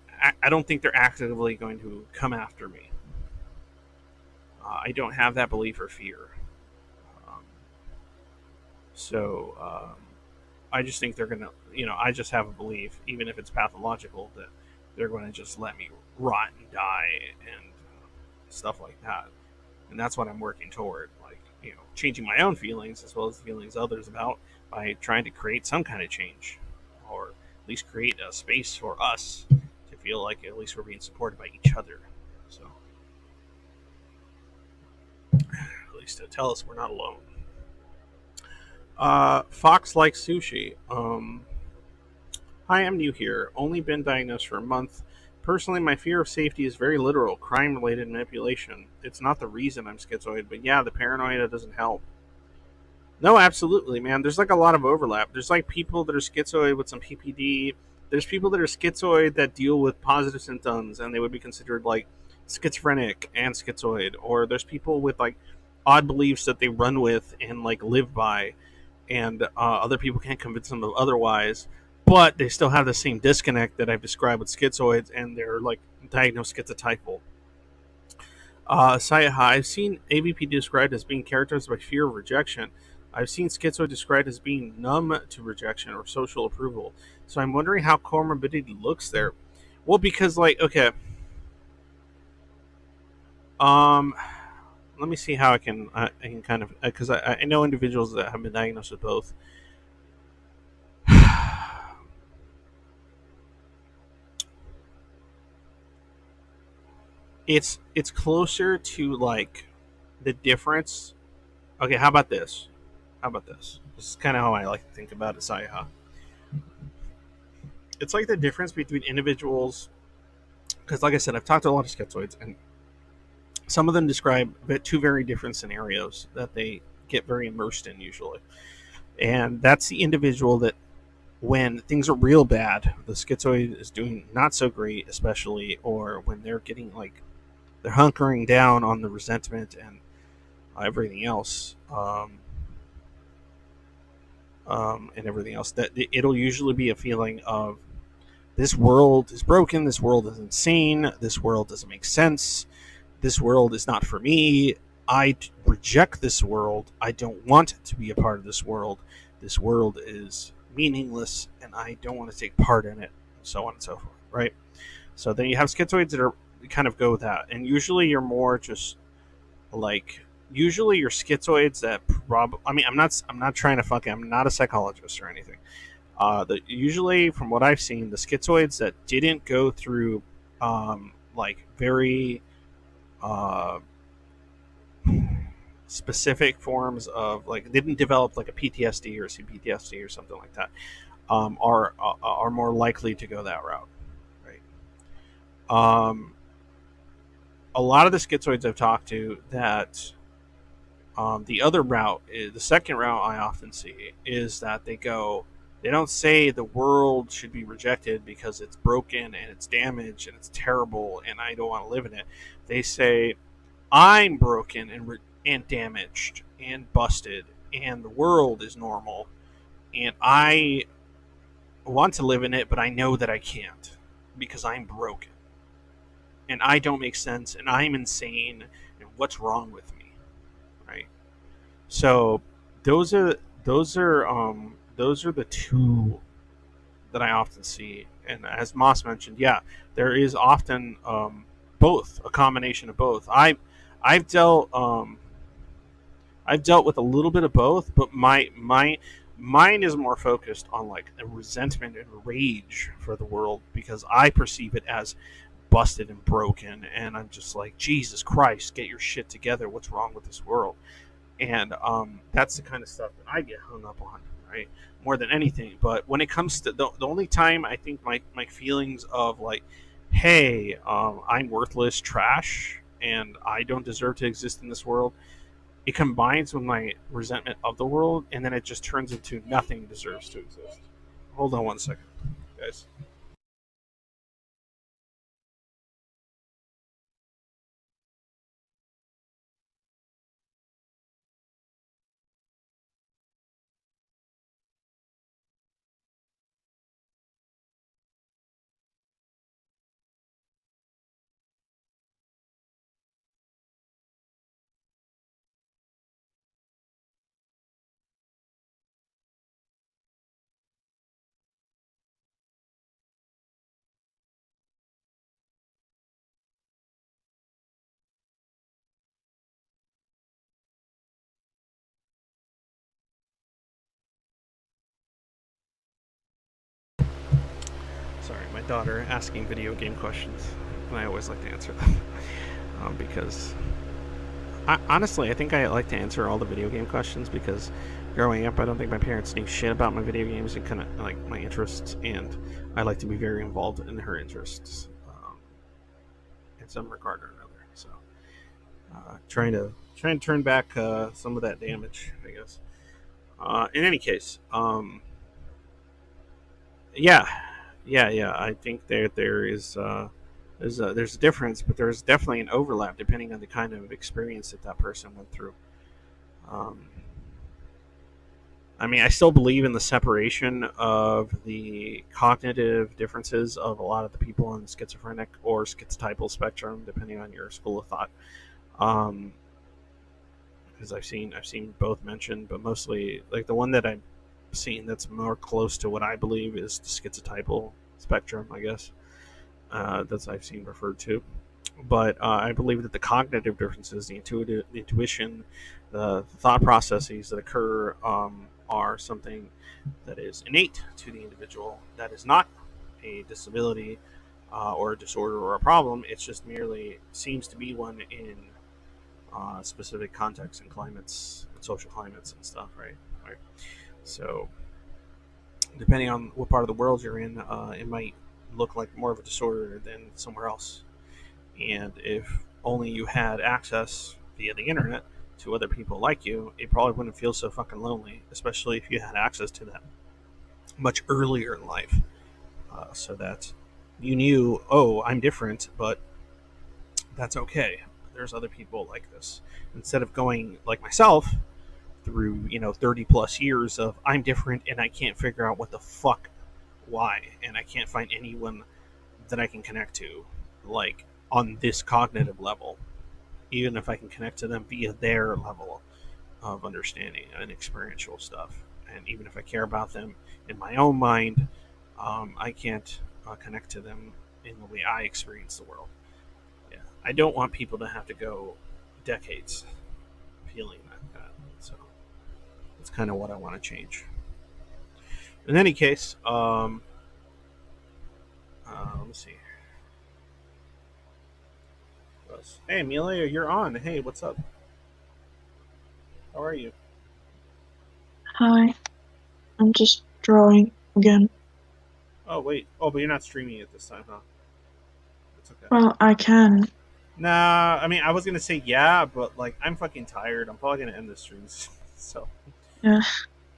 Speaker 5: think they're actively going to come after me. I don't have that belief or fear. Um, so I just think they're gonna, I just have a belief, even if it's pathological, that they're going to just let me rot and die and stuff like that. And that's what I'm working toward, like, changing my own feelings as well as the feelings of others about by trying to create some kind of change, or at least create a space for us to feel like at least we're being supported by each other. So at least to tell us we're not alone. Fox likes sushi. Hi, I'm new here. Only been diagnosed for a month. Personally, my fear of safety is very literal, crime-related manipulation. It's not the reason I'm schizoid, but yeah, the paranoia doesn't help. No, absolutely, man. There's like a lot of overlap. There's like people that are schizoid with some PPD. There's people that are schizoid that deal with positive symptoms, and they would be considered like schizophrenic and schizoid. Or there's people with like odd beliefs that they run with and like live by, and other people can't convince them of otherwise. But they still have the same disconnect that I've described with schizoids, and they're like diagnosed schizotypal. Sayaha, I've seen AVP described as being characterized by fear of rejection. I've seen schizoid described as being numb to rejection or social approval. So I'm wondering how comorbidity looks there. Well, because like, okay, let me see how I can kind of, because I know individuals that have been diagnosed with both. It's closer to like the difference. Okay, how about this? How about this? This is kind of how I like to think about it, Sayaha. It's like the difference between individuals, because like I said, I've talked to a lot of schizoids, and some of them describe two very different scenarios that they get very immersed in usually. And that's the individual that when things are real bad, the schizoid is doing not so great, especially, or when they're getting like, they're hunkering down on the resentment and everything else, and everything else, that it'll usually be a feeling of this world is broken, this world is insane, this world doesn't make sense, this world is not for me, I reject this world, I don't want to be a part of this world is meaningless, and I don't want to take part in it, so on and so forth, right? So then you have schizoids that are kind of go with that, and usually you're more just like, usually you're schizoids that I'm not trying to I'm not a psychologist or anything. Usually, from what I've seen, the schizoids that didn't go through like very specific forms of, like, didn't develop like a PTSD or CPTSD or something like that, are more likely to go that route, right? A lot of the schizoids I've talked to that the other route, the second route I often see, is that they don't say the world should be rejected because it's broken and it's damaged and it's terrible and I don't want to live in it. They say, I'm broken and damaged and busted and the world is normal and I want to live in it, but I know that I can't because I'm broken and I don't make sense and I'm insane and what's wrong with me, right? So those are the two that I often see. And as Moss mentioned, yeah, there is often both, a combination of both. I've dealt with a little bit of both, but mine is more focused on like a resentment and rage for the world because I perceive it as busted and broken, and I'm just like, Jesus Christ, get your shit together. What's wrong with this world? And that's the kind of stuff that I get hung up on, right? More than anything. But when it comes to the only time I think my feelings of like, hey, I'm worthless trash and I don't deserve to exist in this world, it combines with my resentment of the world, and then it just turns into nothing deserves to exist. Hold on one second, guys. Sorry, my daughter asking video game questions, and I always like to answer them because honestly, I think I like to answer all the video game questions because growing up, I don't think my parents knew shit about my video games and kind of like my interests, and I like to be very involved in her interests in some regard or another. So, trying to turn back some of that damage, I guess. In any case, yeah, yeah. I think there is. There's a difference, but there's definitely an overlap depending on the kind of experience that person went through. Um, I mean, I still believe in the separation of the cognitive differences of a lot of the people on the schizophrenic or schizotypal spectrum, depending on your school of thought. Um, because I've seen both mentioned, but mostly like the one that I've seen that's more close to what I believe is the schizotypal spectrum, I guess. That's I've seen referred to. But I believe that the cognitive differences, the intuition, the thought processes that occur are something that is innate to the individual. That is not a disability or a disorder or a problem. It's just merely seems to be one in specific contexts and climates, and social climates and stuff, right? Right. So depending on what part of the world you're in, it might look like more of a disorder than somewhere else. And if only you had access via the internet to other people like you, it probably wouldn't feel so fucking lonely, especially if you had access to them much earlier in life, so that you knew, oh, I'm different, but that's okay. There's other people like this. Instead of going like myself through 30 plus years of I'm different and I can't figure out what the fuck why, and I can't find anyone that I can connect to, like on this cognitive level, even if I can connect to them via their level of understanding and experiential stuff. And even if I care about them in my own mind, I can't connect to them in the way I experience the world. Yeah, I don't want people to have to go decades feeling like that. So that's kind of what I want to change. In any case, let me see. Hey, Amelia, you're on. Hey, what's up? How are you?
Speaker 9: Hi, I'm just drawing again.
Speaker 5: Oh, wait. Oh, but you're not streaming it this time, huh? It's okay.
Speaker 9: Well, I can.
Speaker 5: Nah, I mean, I was gonna say yeah, but like, I'm fucking tired. I'm probably gonna end the streams. So,
Speaker 9: Yeah.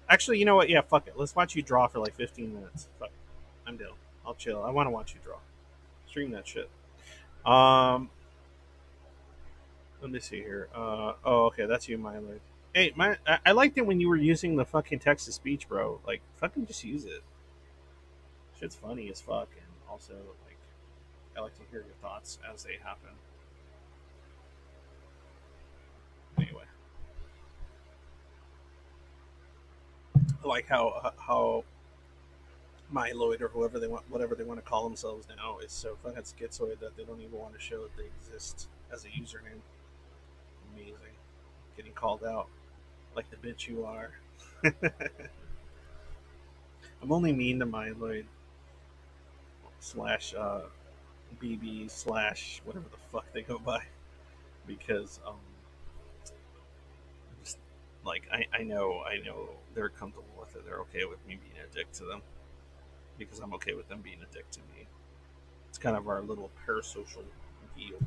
Speaker 5: actually, you know what? Yeah, fuck it. Let's watch you draw for like 15 minutes. Fuck it. I'm down. I'll chill. I want to watch you draw. Stream that shit. Um, let me see here. Oh, okay, that's you, Milo. Hey, I liked it when you were using the fucking text to speech, bro. Like, fucking just use it. Shit's funny as fuck, and also like, I like to hear your thoughts as they happen. Anyway, I like how Miloid or whoever they want, whatever they want to call themselves now, is so fucking schizoid that they don't even want to show that they exist as a username. Amazing, getting called out like the bitch you are. I'm only mean to Miloid slash BB slash whatever the fuck they go by, because just like I know they're comfortable with it. They're okay with me being a dick to them because I'm okay with them being a dick to me. It's kind of our little parasocial deal.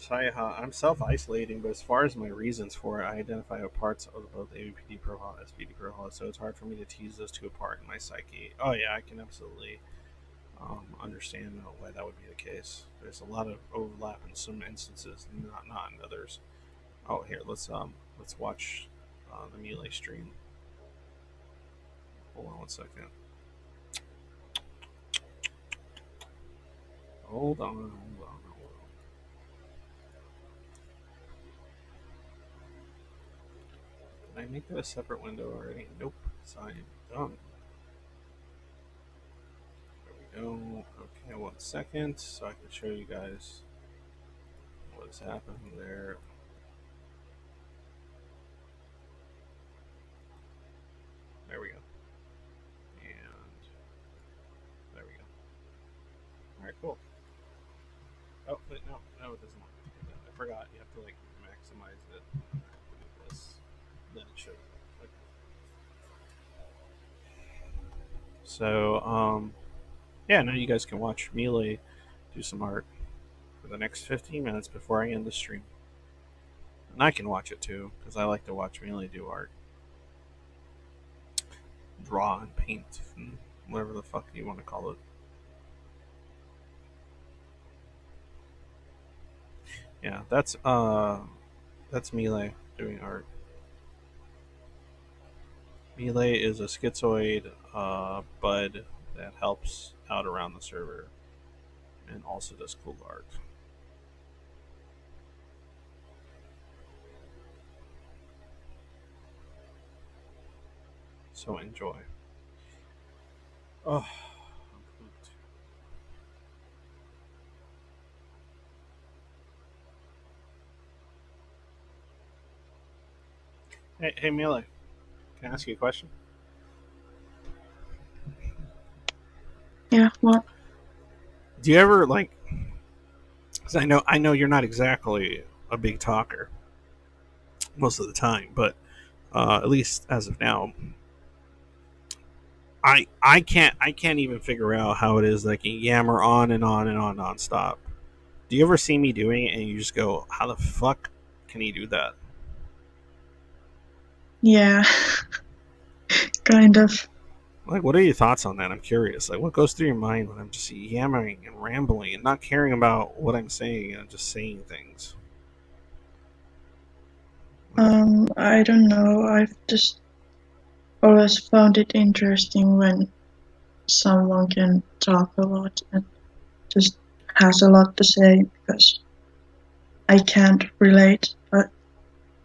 Speaker 5: I'm self-isolating, but as far as my reasons for it, I identify with parts of both ABPD profile and SPD profile, so it's hard for me to tease those two apart in my psyche. Oh yeah, I can absolutely understand why that would be the case. There's a lot of overlap in some instances, not in others. Oh, here let's watch the Melee stream. Hold on one second. Hold on. Did I make that a separate window already? Nope. So I am done. There we go. Okay, 1 second, so I can show you guys what is happening there. There we go. And there we go. Alright, cool. Oh, but no, it doesn't want to do that. I forgot. You have to like maximize it. Do this. Then it should. Okay. So, yeah, now you guys can watch Melee do some art for the next 15 minutes before I end the stream. And I can watch it too, because I like to watch Melee do art. Draw and paint, and whatever the fuck you want to call it. Yeah, that's Melee doing art. Melee is a schizoid bud that helps out around the server and also does cool art. So enjoy. Oh, I'm pooped. Hey, Melee, can I ask you a question?
Speaker 9: Yeah, what?
Speaker 5: Do you ever like? Because I know you're not exactly a big talker most of the time, but at least as of now, I can't even figure out how it is that I can yammer on and on and on nonstop. Do you ever see me doing it and you just go, how the fuck can he do that?
Speaker 9: Yeah, kind of.
Speaker 5: Like, what are your thoughts on that? I'm curious. Like, what goes through your mind when I'm just yammering and rambling and not caring about what I'm saying and just saying things?
Speaker 9: I don't know. I've just always found it interesting when someone can talk a lot and just has a lot to say because I can't relate, but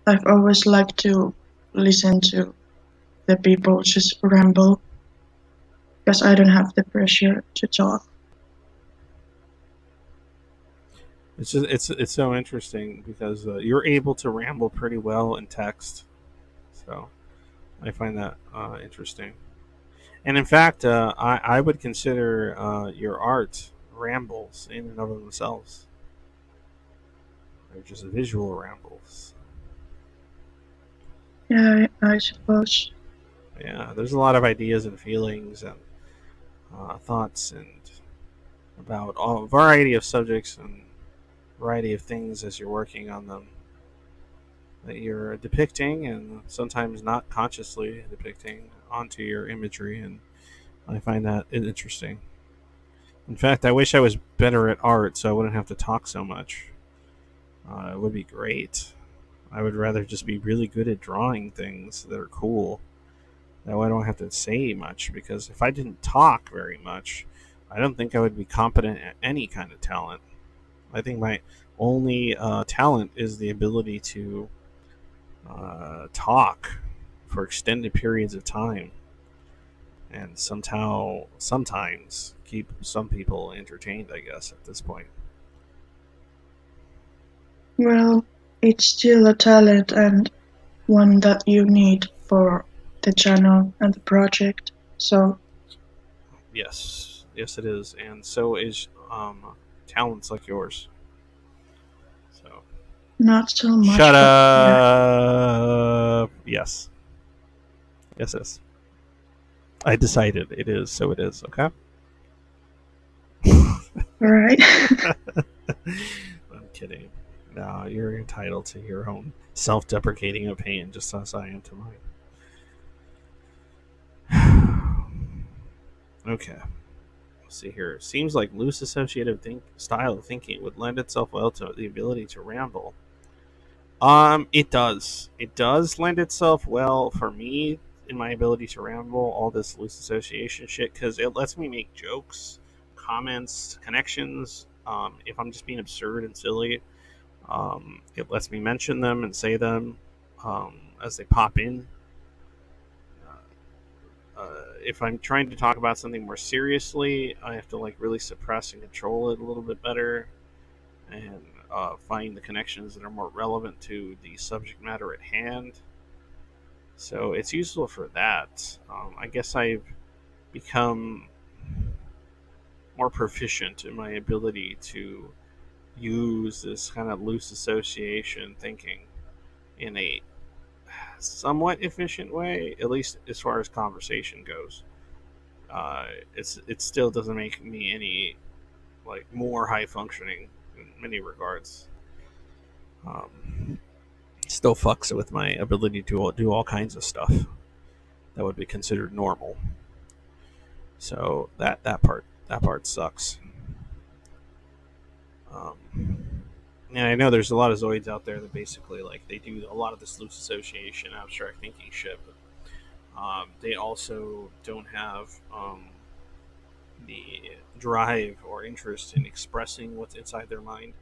Speaker 9: I've always liked to listen to the people just ramble because I don't have the pressure to talk.
Speaker 5: It's so interesting because you're able to ramble pretty well in text, so I find that interesting. And in fact, I would consider your art rambles in and of themselves. They're just visual rambles.
Speaker 9: Yeah, I suppose.
Speaker 5: Yeah, there's a lot of ideas and feelings and thoughts and about a variety of subjects and variety of things as you're working on them that you're depicting and sometimes not consciously depicting onto your imagery, and I find that interesting. In fact, I wish I was better at art so I wouldn't have to talk so much. It would be great. I would rather just be really good at drawing things that are cool. That way I don't have to say much, because if I didn't talk very much, I don't think I would be competent at any kind of talent. I think my only talent is the ability to talk for extended periods of time and sometimes keep some people entertained, I guess, at this point.
Speaker 9: Well, it's still a talent and one that you need for the channel and the project. So
Speaker 5: Yes, yes, it is, and so is talents like yours. So
Speaker 9: Not so much,
Speaker 5: shut
Speaker 9: but yeah.
Speaker 5: up. Yes, yes, yes. I decided it is, so it is. Okay.
Speaker 9: Alright.
Speaker 5: I'm kidding. No, you're entitled to your own self-deprecating opinion, just as I am to mine. Okay. Let's see here. Seems like loose associative style of thinking would lend itself well to the ability to ramble. It does. It does lend itself well for me in my ability to ramble all this loose association shit because it lets me make jokes, comments, connections. If I'm just being absurd and silly, it lets me mention them and say them as they pop in. If I'm trying to talk about something more seriously, I have to like really suppress and control it a little bit better, and find the connections that are more relevant to the subject matter at hand. So it's useful for that. I guess I've become more proficient in my ability to use this kind of loose association thinking in a somewhat efficient way, at least as far as conversation goes. It still doesn't make me any like more high functioning in many regards. Um, Still fucks with my ability to do all kinds of stuff that would be considered normal. So that part sucks. And I know there's a lot of Zoids out there that basically like they do a lot of this loose association, abstract thinking shit, but they also don't have the drive or interest in expressing what's inside their mind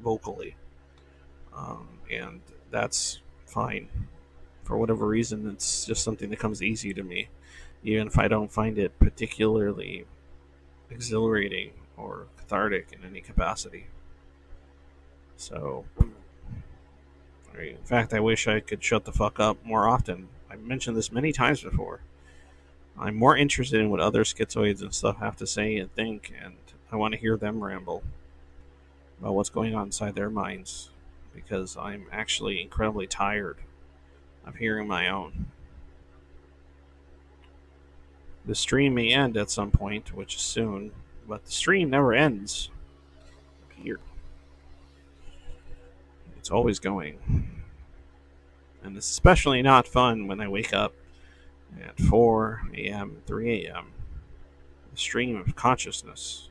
Speaker 5: vocally, and that's fine. For whatever reason, it's just something that comes easy to me, even if I don't find it particularly exhilarating or cathartic in any capacity. So, in fact, I wish I could shut the fuck up more often. I've mentioned this many times before. I'm more interested in what other schizoids and stuff have to say and think, and I want to hear them ramble about what's going on inside their minds because I'm actually incredibly tired of hearing my own. The stream may end at some point, which is soon, but the stream never ends here. It's always going. And it's especially not fun when I wake up at 4 a.m., 3 a.m. The stream of consciousness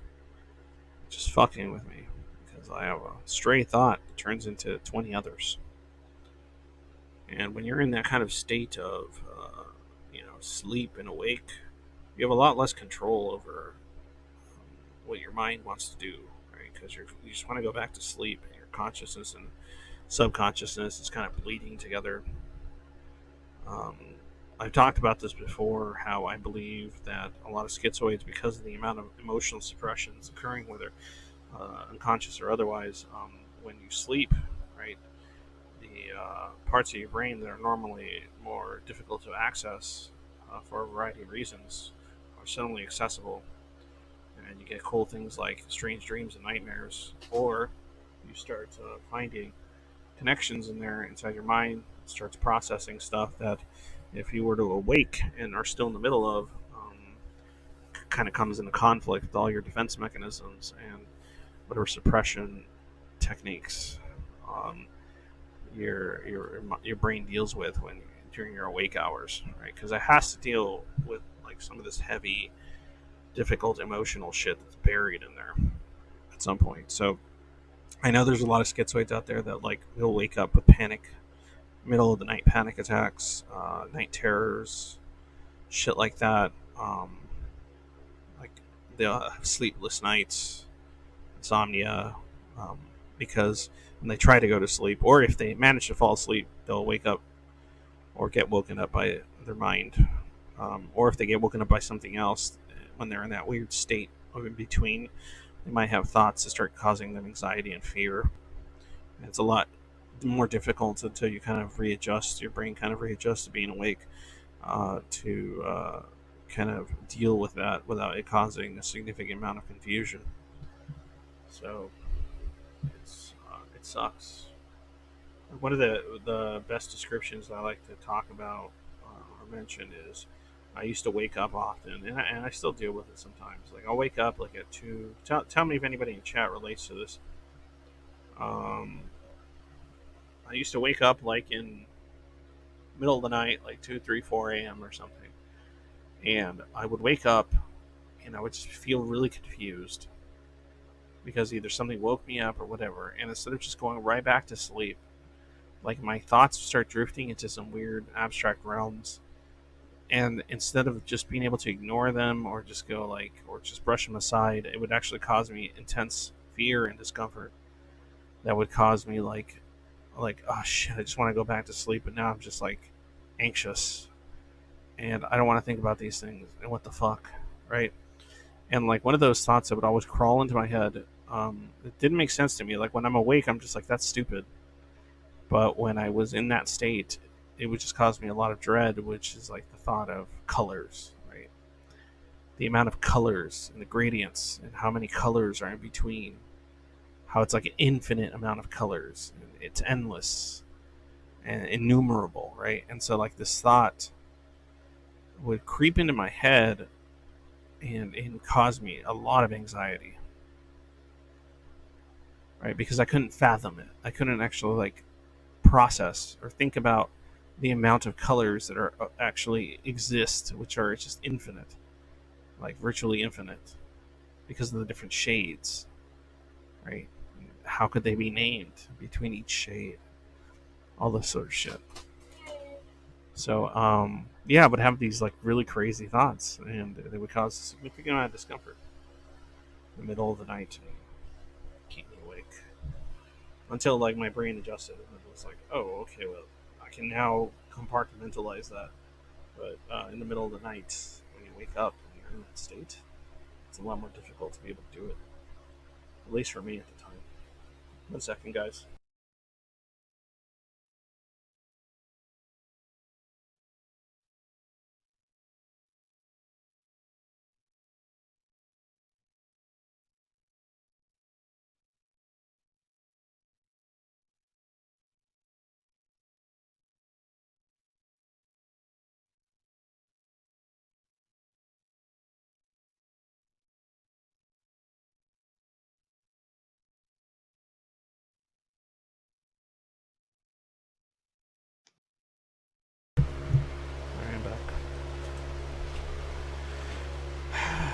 Speaker 5: just fucking with me because I have a stray thought that turns into 20 others. And when you're in that kind of state of, sleep and awake, you have a lot less control over what your mind wants to do, right? Because you just want to go back to sleep, and your consciousness and subconsciousness is kind of bleeding together. Um, I've talked about this before, how I believe that a lot of schizoids, because of the amount of emotional suppression that's occurring, whether unconscious or otherwise, when you sleep, right, the parts of your brain that are normally more difficult to access for a variety of reasons are suddenly accessible, and you get cool things like strange dreams and nightmares, or you start finding connections in there inside your mind. It starts processing stuff that, if you were to awake and are still in the middle of, kind of comes into conflict with all your defense mechanisms and whatever suppression techniques um, your brain deals with when during your awake hours, right? Because it has to deal with like some of this heavy, difficult emotional shit that's buried in there at some point. So I know there's a lot of schizoids out there that like will wake up with panic, middle of the night panic attacks, night terrors, shit like that. Like they'll have sleepless nights, insomnia, um, because when they try to go to sleep, or if they manage to fall asleep, they'll wake up or get woken up by their mind, or if they get woken up by something else when they're in that weird state of in between, they might have thoughts that start causing them anxiety and fear. And it's a lot more difficult until you kind of readjust, your brain kind of readjusts to being awake, to kind of deal with that without it causing a significant amount of confusion. So it sucks. One of the best descriptions I like to talk about or mention is I used to wake up often, and I still deal with it sometimes. Like I'll wake up like at 2. Tell me if anybody in chat relates to this. I used to wake up like in middle of the night, like 2, 3, 4 a.m. or something, and I would wake up and I would just feel really confused because either something woke me up or whatever, and instead of just going right back to sleep, like my thoughts start drifting into some weird abstract realms, and instead of just being able to ignore them or just go like or just brush them aside, it would actually cause me intense fear and discomfort that would cause me like oh shit, I just want to go back to sleep, but now I'm just like anxious and I don't want to think about these things and what the fuck, right? And like one of those thoughts that would always crawl into my head, it didn't make sense to me. Like when I'm awake, I'm just like, that's stupid. But when I was in that state, it would just cause me a lot of dread, which is like the thought of colors, right? The amount of colors and the gradients and how many colors are in between. How it's like an infinite amount of colors. It's endless and innumerable, right? And so like this thought would creep into my head and cause me a lot of anxiety, right? Because I couldn't fathom it. I couldn't actually like process or think about the amount of colors that are actually exist, which are just infinite, like virtually infinite, because of the different shades, right? How could they be named between each shade? All this sort of shit. So, yeah, I would have these like really crazy thoughts, and they would cause a significant amount of discomfort in the middle of the night and keep me awake until like my brain adjusted and it was like, oh, okay, well, I can now compartmentalize that. But in the middle of the night, when you wake up and you're in that state, it's a lot more difficult to be able to do it. At least for me at the time. 1 second, guys. Alright, I'm back.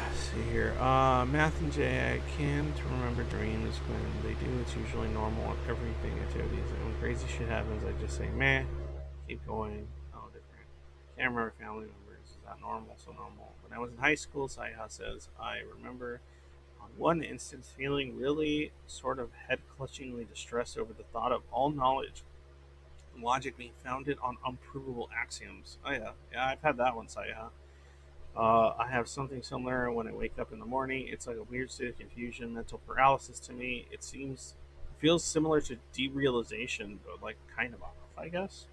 Speaker 5: Let's see here. Math and J, I can't remember dreams. When they do, it's usually normal everything activities. And when crazy shit happens, I just say, meh, keep going. Oh, different. Can't remember family members. Is that normal? So normal. When I was in high school, Sayha says, I remember on one instance feeling really sort of head clutchingly distressed over the thought of all knowledge and logic being founded on unprovable axioms. Oh, yeah. Yeah, I've had that one, Sayha. I have something similar when I wake up in the morning. It's like a weird state of confusion, mental paralysis to me. It feels similar to derealization, but like kind of off, I guess.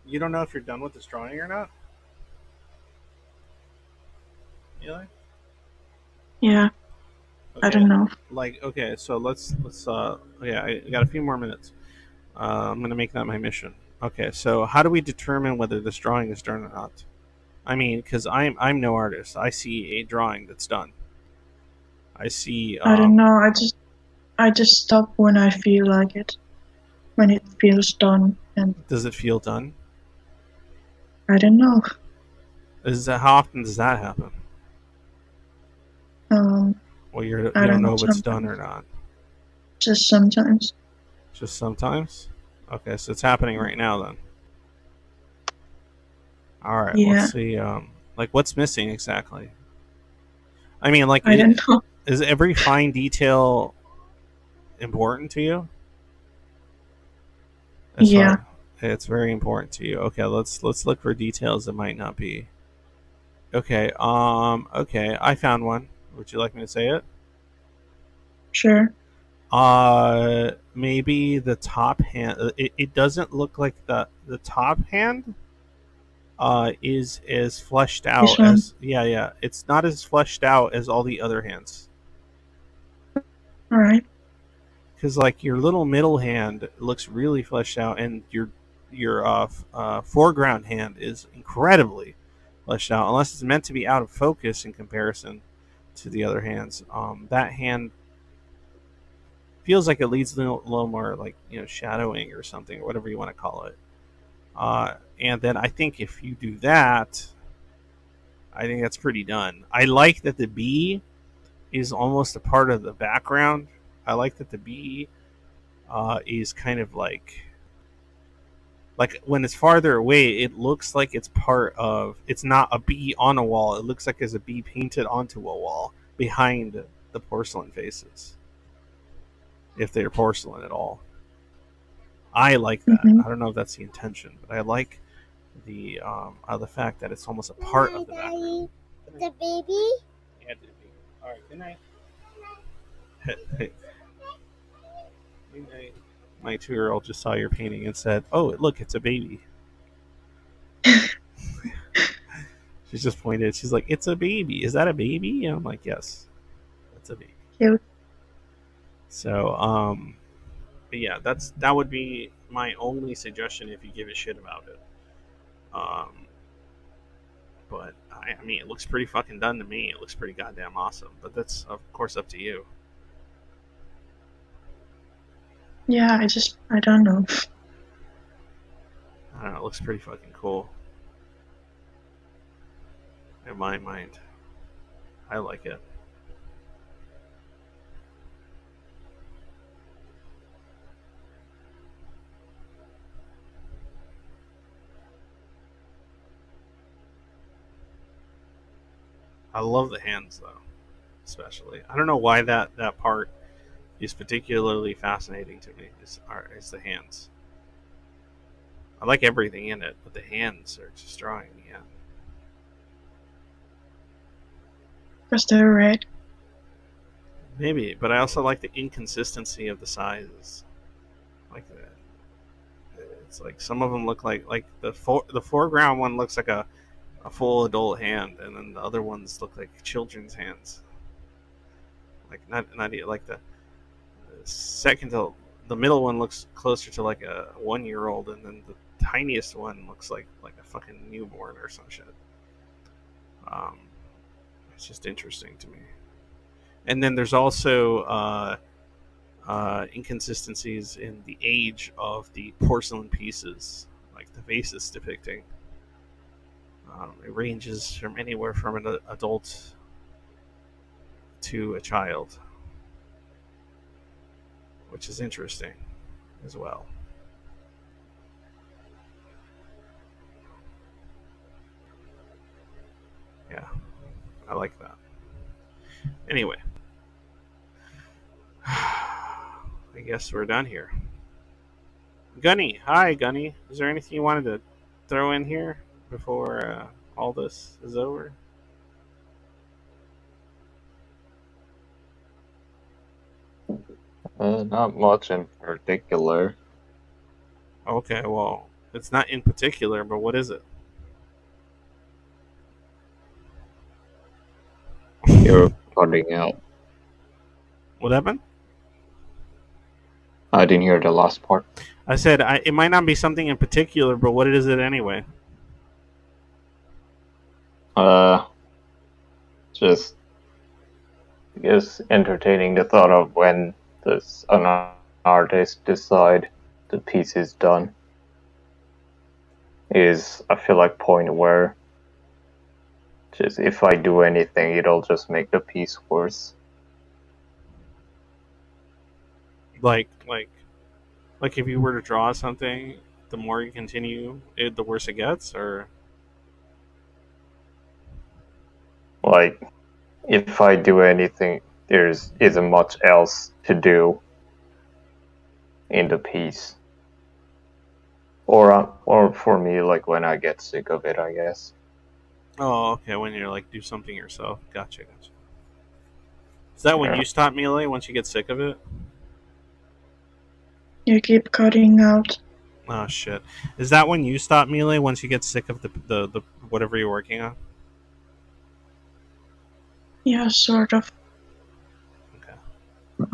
Speaker 5: You don't know if you're done with this drawing or not, Eli?
Speaker 9: Yeah, I
Speaker 5: Okay.
Speaker 9: don't know.
Speaker 5: Like, okay, so let's yeah, I got a few more minutes. I'm gonna make that my mission. Okay, so how do we determine whether this drawing is done or not? I mean, because I'm no artist. I see a drawing that's done. I see.
Speaker 9: I don't know. I just stop when I feel like it. When it feels done, and
Speaker 5: Does it feel done?
Speaker 9: I don't know.
Speaker 5: How often does that happen? Well, you
Speaker 9: I
Speaker 5: don't know
Speaker 9: know
Speaker 5: if it's done
Speaker 9: sometimes.
Speaker 5: or not.
Speaker 9: Just sometimes.
Speaker 5: Just sometimes. Okay, so it's happening right now then. All right,
Speaker 9: Yeah,
Speaker 5: let's see. Like what's missing exactly? I mean, like,
Speaker 9: I don't know.
Speaker 5: is every fine detail important to you? As
Speaker 9: Yeah,
Speaker 5: far, it's very important to you. Okay, let's look for details that might not be. Okay, okay, I found one. Would you like me to say it?
Speaker 9: sure.
Speaker 5: Maybe the top hand. It doesn't look like the top hand. is as fleshed
Speaker 9: This
Speaker 5: out
Speaker 9: one.
Speaker 5: as yeah. It's not as fleshed out as all the other hands.
Speaker 9: All right.
Speaker 5: Because like your little middle hand looks really fleshed out, and your foreground hand is incredibly fleshed out. Unless it's meant to be out of focus in comparison to the other hands. That hand feels like it leads a little more like shadowing or something, or whatever you want to call it. And then I think if you do that, I think that's pretty done. I like that the bee is almost a part of the background. I like that the bee is kind of like when it's farther away, it looks like it's part of. It's not a bee on a wall. It looks like there's a bee painted onto a wall behind the porcelain faces, if they're porcelain at all. I like that.
Speaker 9: Mm-hmm.
Speaker 5: I don't know if that's the intention, but I like the fact that it's almost a part of the background.
Speaker 3: The baby?
Speaker 5: Yeah, the baby. All right, good night. Good night. My 2-year-old just saw your painting and said, "Oh, look, it's a baby." She's just pointed. She's like, "It's a baby. Is that a baby?" And I'm like, "Yes, it's a baby."
Speaker 9: Cute.
Speaker 5: So, but yeah, that would be my only suggestion if you give a shit about it. But I mean, it looks pretty fucking done to me. It looks pretty goddamn awesome. But that's of course up to you.
Speaker 9: Yeah, I don't know.
Speaker 5: I don't know. It looks pretty fucking cool. In my mind, I like it. I love the hands though, especially. I don't know why that part is particularly fascinating to me. Is the hands. I like everything in it, but the hands are just drawing me in.
Speaker 9: Because they're red.
Speaker 5: Maybe, but I also like the inconsistency of the sizes. Like that. It's like some of them look like the foreground one looks like a full adult hand, and then the other ones look like children's hands. Like not like the second to the middle one looks closer to like a 1-year-old, and then the tiniest one looks like a fucking newborn or some shit. It's just interesting to me. And then there's also inconsistencies in the age of the porcelain pieces, like the faces depicting. It ranges from anywhere from an adult to a child, which is interesting as well. Yeah, I like that. Anyway, I guess we're done here. Gunny, hi Gunny. Is there anything you wanted to throw in here before all this is over?
Speaker 10: Not much in particular.
Speaker 5: Okay, well, it's not in particular, but what is it?
Speaker 10: You're cutting out.
Speaker 5: What happened?
Speaker 10: I didn't hear the last part.
Speaker 5: I said it might not be something in particular, but what is it anyway?
Speaker 10: Just I guess entertaining the thought of when an artist decide the piece is done is, I feel like, point where just if I do anything, it'll just make the piece worse.
Speaker 5: Like if you were to draw something, the more you continue, the worse it gets, or
Speaker 10: Like, if I do anything, there isn't much else to do in the piece. Or for me, like when I get sick of it, I guess.
Speaker 5: oh, okay, when you're like do something yourself. Gotcha. Is that when you stop melee once you get sick of it?
Speaker 9: You keep cutting out.
Speaker 5: Oh shit! Is that when you stop Melee? Once you get sick of the whatever you're working on?
Speaker 9: Yeah, sort of.
Speaker 5: Okay.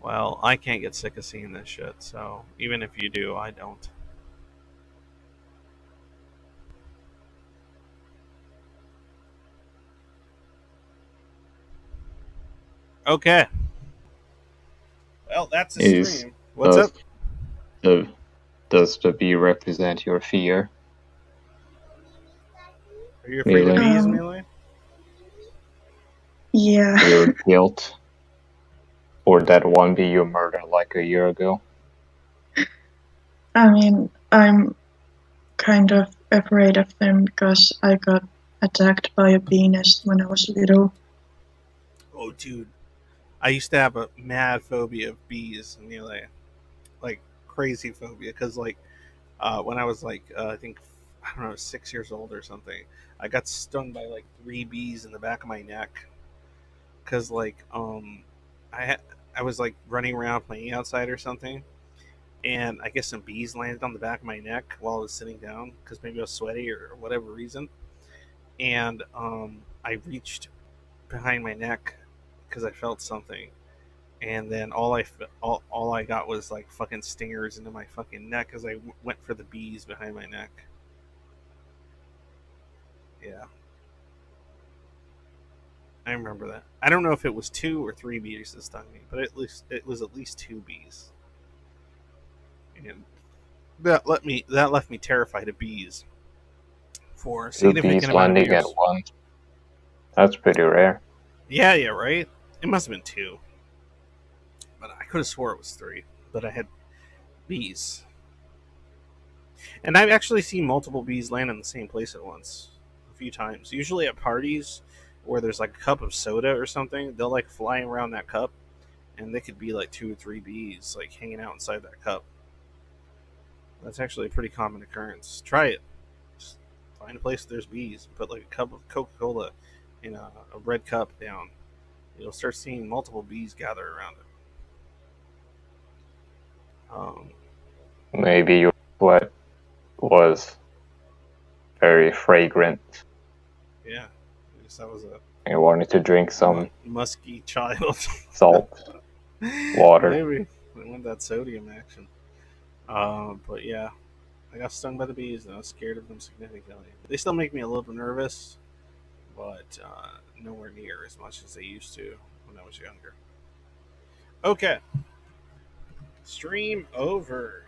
Speaker 5: Well, I can't get sick of seeing this shit. So even if you do, I don't. Okay. Well, that's a
Speaker 10: Is
Speaker 5: stream. What's up?
Speaker 10: the does the bee represent your fear?
Speaker 5: Are you afraid of
Speaker 10: Melee?
Speaker 5: bees, Melee?
Speaker 9: Yeah.
Speaker 10: Your guilt? Or that one bee you murdered like a year ago?
Speaker 9: I mean, I'm kind of afraid of them because I got attacked by a bee nest when I was little.
Speaker 5: Oh, dude. I used to have a mad phobia of bees, Melee. Like, crazy phobia. Because, like, when I was, like, I think, I don't know, 6 years old or something, I got stung by, like, 3 bees in the back of my neck. Because, like, I was, like, running around playing outside or something. And I guess some bees landed on the back of my neck while I was sitting down because maybe I was sweaty or whatever reason. And I reached behind my neck because I felt something, and then all I got was like fucking stingers into my fucking neck as I went for the bees behind my neck. Yeah, I remember that. I don't know if it was 2 or 3 bees that stung me, but at least it was at least 2 bees, and that left me terrified of bees for a
Speaker 10: 2 bees
Speaker 5: significant amount of
Speaker 10: landing at
Speaker 5: years.
Speaker 10: once. That's pretty rare.
Speaker 5: Yeah, right. It must have been 2, but I could have swore it was 3. But I had bees. And I've actually seen multiple bees land in the same place at once a few times. Usually at parties where there's like a cup of soda or something, they'll like fly around that cup, and they could be like 2 or 3 bees like hanging out inside that cup. That's actually a pretty common occurrence. Try it. Just find a place where there's bees. Put like a cup of Coca-Cola in a red cup down. You'll start seeing multiple bees gather around it.
Speaker 10: Maybe your sweat was very fragrant.
Speaker 5: Yeah, I guess that was a
Speaker 10: You wanted to drink some
Speaker 5: musky child.
Speaker 10: salt water.
Speaker 5: Maybe I want that sodium action. But yeah, I got stung by the bees and I was scared of them significantly. They still make me a little bit nervous, but nowhere near as much as they used to when I was younger. Okay, stream over.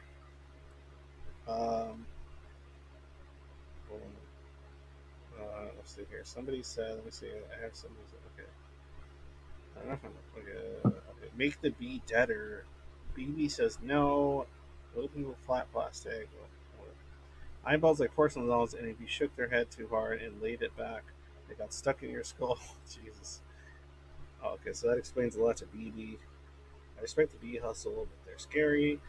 Speaker 5: Let's see here. Somebody said, let me see. I have somebody said, okay. I don't know if I'm okay. Make the bee deader. BB says no. Looking with flat plastic. Eyeballs like porcelain dolls, and if you shook their head too hard and laid it back, they got stuck in your skull. Jesus. Oh, okay, so that explains a lot to BB. I respect the bee hustle, but they're scary.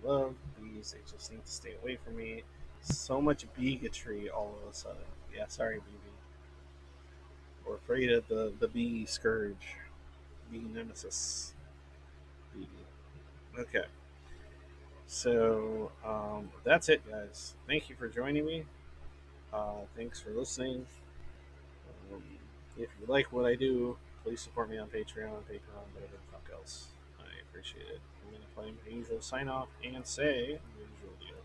Speaker 5: I love bees. They just need to stay away from me. So much bigotry all of a sudden. Yeah, sorry, BB. We're afraid of the bee scourge. Bee nemesis. BB. Okay. So that's it, guys. Thank you for joining me. Thanks for listening. If you like what I do, please support me on Patreon, whatever the fuck else. I appreciate it. I'm going to play my usual sign off and say the usual deal,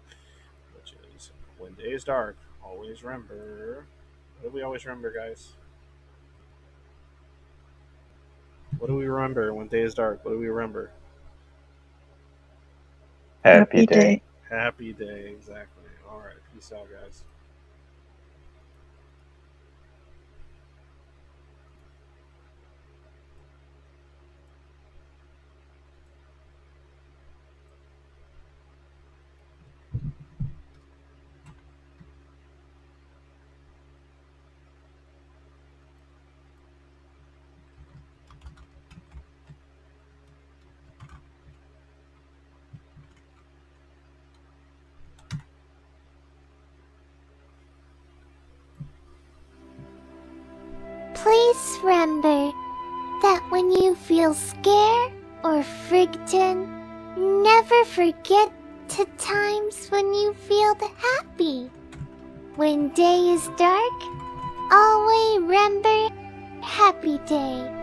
Speaker 5: which is when day is dark, always remember. What do we always remember, guys? What do we remember when day is dark? What do we remember?
Speaker 10: Happy day.
Speaker 5: Happy day, exactly. Alright, peace out, guys.
Speaker 3: Please remember that when you feel scared or frightened, never forget to times when you feel happy. When day is dark, always remember happy day.